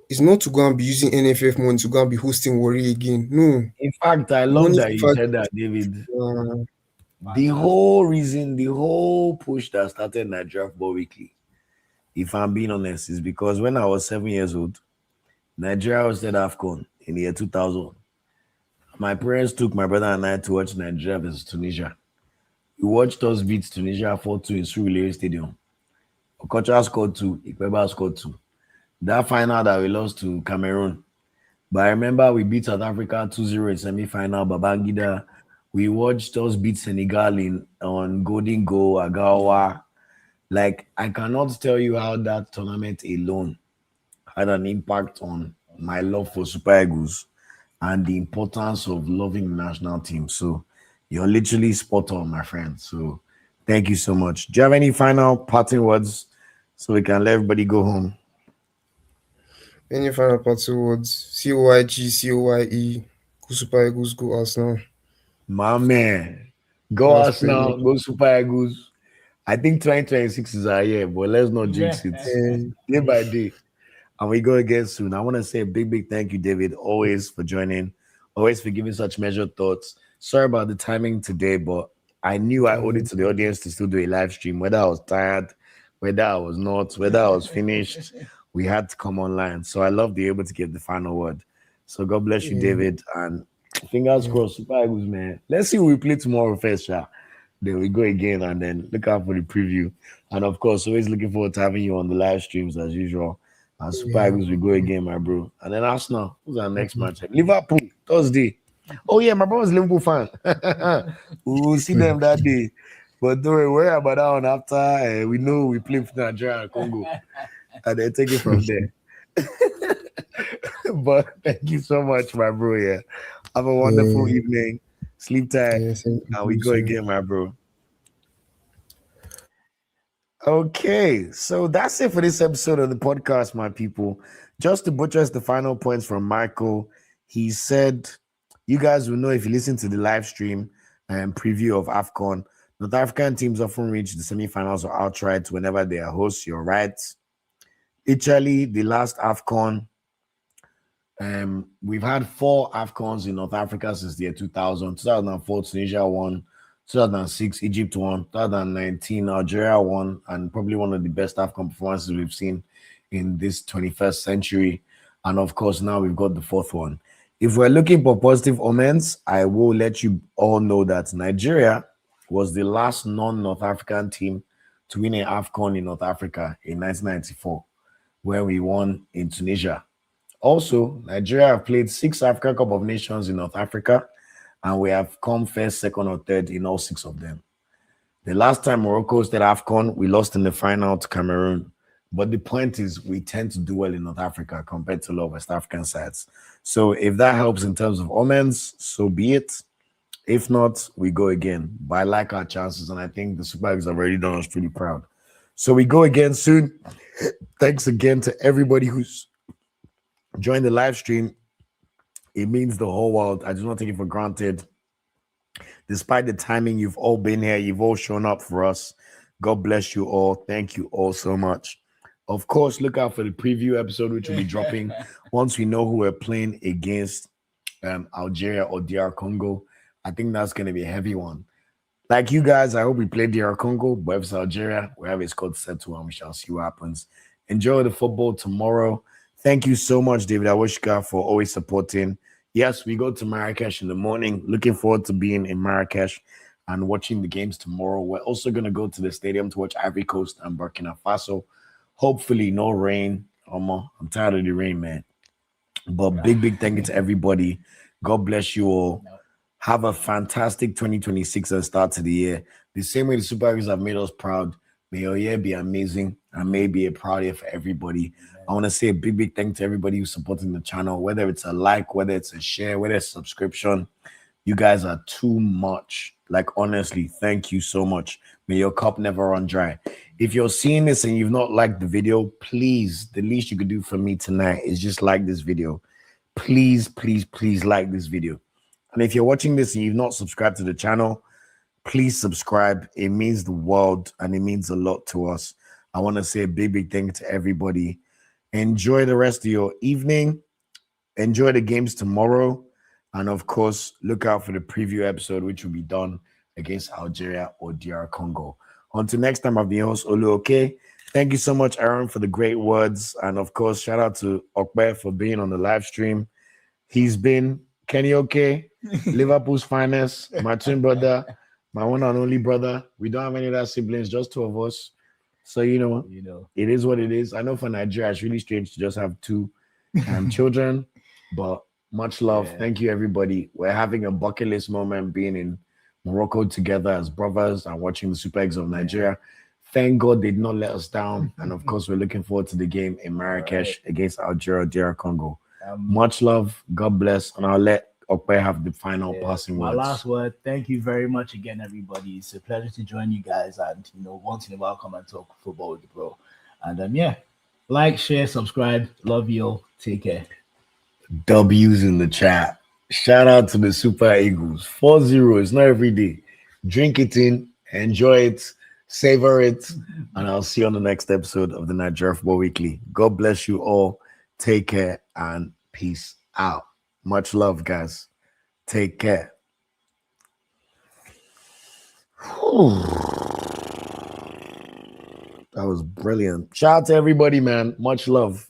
it's not to go and be using NFF money to go and be hosting Warri again. No. In fact, I The love money that you said that, David. The whole reason, the whole push that started Nigeria Football Weekly, if I'm being honest, is because when I was 7 years old, Nigeria hosted AFCON in the year 2000. My parents took my brother and I to watch Nigeria versus Tunisia. We watched us beat Tunisia 4-2 in Surulere Stadium. Okocha scored two, Ikpeba scored two. That final that we lost to Cameroon. But I remember we beat South Africa 2-0 in semi-final, Babangida. We watched us beat Senegal in on Golden Goal, Agawa. Like, I cannot tell you how that tournament alone had an impact on my love for Super Eagles and the importance of loving the national team. So you're literally spot on, my friend. So Thank you so much. Do you have any final parting words so we can let everybody go home? Any final party words? COYG, go Super Eagles, go Arsenal. My man. Go That's pretty Arsenal, much. go Super Eagles. I think 2026 is our year, but let's not jinx it. And Day by day. And we go again soon. I want to say a big thank you, David, always for joining, always for giving such measured thoughts. Sorry about the timing today, but I knew I owed it to the audience to still do a live stream, whether I was tired, whether I was not, whether I was finished. We had to come online. So I love being able to give the final word. So God bless you, yeah, David. And fingers yeah, crossed, Super Eagles, man. Let's see who we play tomorrow first, Sha. Then we go again and then look out for the preview. And of course, always looking forward to having you on the live streams as usual. And Super yeah. Eagles, we go again, my bro. And then Arsenal, who's our next match? Liverpool, Thursday. Oh, yeah, my brother's a Liverpool fan. We will see them that day. But don't worry about that one after we know we play for Nigeria and Congo. And then take it from there. But thank you so much, my bro. Yeah. Have a wonderful Yeah, evening. Sleep tight. yeah, same And to we you, go sir. again, my bro. Okay, so that's it for this episode of the podcast, my people. Just to buttress the final points from Michael, he said, you guys will know if you listen to the live stream and preview of AFCON. North African teams often reach the semifinals or outright whenever they are hosts. You're right. Italy, the last AFCON, we've had 4 AFCONs in North Africa since the year 2000. 2004, Tunisia won. 2006, Egypt won. 2019, Algeria won. And probably one of the best AFCON performances we've seen in this 21st century. And of course, now we've got the 4th one. If we're looking for positive omens, I will let you all know that Nigeria was the last non-North African team to win an AFCON in North Africa in 1994, where we won in Tunisia. Also, Nigeria have played 6 African Cup of Nations in North Africa, and we have come first, second, or third in all 6 of them. The last time Morocco hosted AFCON, we lost in the final to Cameroon. But the point is, we tend to do well in North Africa compared to a lot of West African sides. So if that helps in terms of omens, so be it. If not, we go again. But I like our chances, and I think the Super Eagles have already done us pretty proud. So we go again soon. Thanks again to everybody who's joined the live stream. It means the whole world. I do not take it for granted. Despite the timing, you've all been here. You've all shown up for us. God bless you all. Thank you all so much. Of course, look out for the preview episode, which will be dropping once we know who we're playing against Algeria or DR Congo. I think that's going to be a heavy one. Like you guys, I hope we play DR Congo, but if it's Algeria, we have a squad set to and we shall see what happens. Enjoy the football tomorrow. Thank you so much, David Awushka, for always supporting. Yes, we go to Marrakesh in the morning. Looking forward to being in Marrakesh and watching the games tomorrow. We're also going to go to the stadium to watch Ivory Coast and Burkina Faso. Hopefully, no rain. I'm tired of the rain, man. But big thank you to everybody. God bless you all. Have a fantastic 2026 and start to the year. The same way the Super Eagles have made us proud. May your year be amazing and may be a proud year for everybody. I want to say a big thank you to everybody who's supporting the channel, whether it's a like, whether it's a share, whether it's a subscription. You guys are too much. Like, honestly, thank you so much. May your cup never run dry. If you're seeing this and you've not liked the video, please, the least you could do for me tonight is just like this video. Please like this video. And if you're watching this and you've not subscribed to the channel, please subscribe. It means the world and it means a lot to us. I want to say a big thank you to everybody. Enjoy the rest of your evening. Enjoy the games tomorrow. And of course, look out for the preview episode, which will be done against Algeria or DR Congo. Until next time, I've been your host, Olu. Okay. Thank you so much, Aaron, for the great words. And of course, shout out to Okbe for being on the live stream. He's been Kenny OK, Liverpool's finest, my twin brother, my one and only brother. We don't have any other siblings, just 2 of us. So, it is what it is. I know for Nigeria, it's really strange to just have 2 children, but much love. Yeah. Thank you, everybody. We're having a bucket list moment being in Morocco together as brothers and watching the Super Eagles of Nigeria. Thank God they did not let us down. And of course, we're looking forward to the game in Marrakesh against Algeria, DR Congo. Much love. God bless. And I'll let Okpe have the final Yeah, passing my words. last word. Thank you very much again, everybody. It's a pleasure to join you guys, and once in a while, come and talk football with the bro. And yeah, like, share, subscribe. Love you all. Take care. W's in the chat. Shout out to the Super Eagles. 4-0. It's not every day. Drink it in, enjoy it, savor it, and I'll see you on the next episode of the Nigeria Football Weekly. God bless you all. Take care and peace out. Much love, guys. Take care. That was brilliant. Shout out to everybody, man. Much love.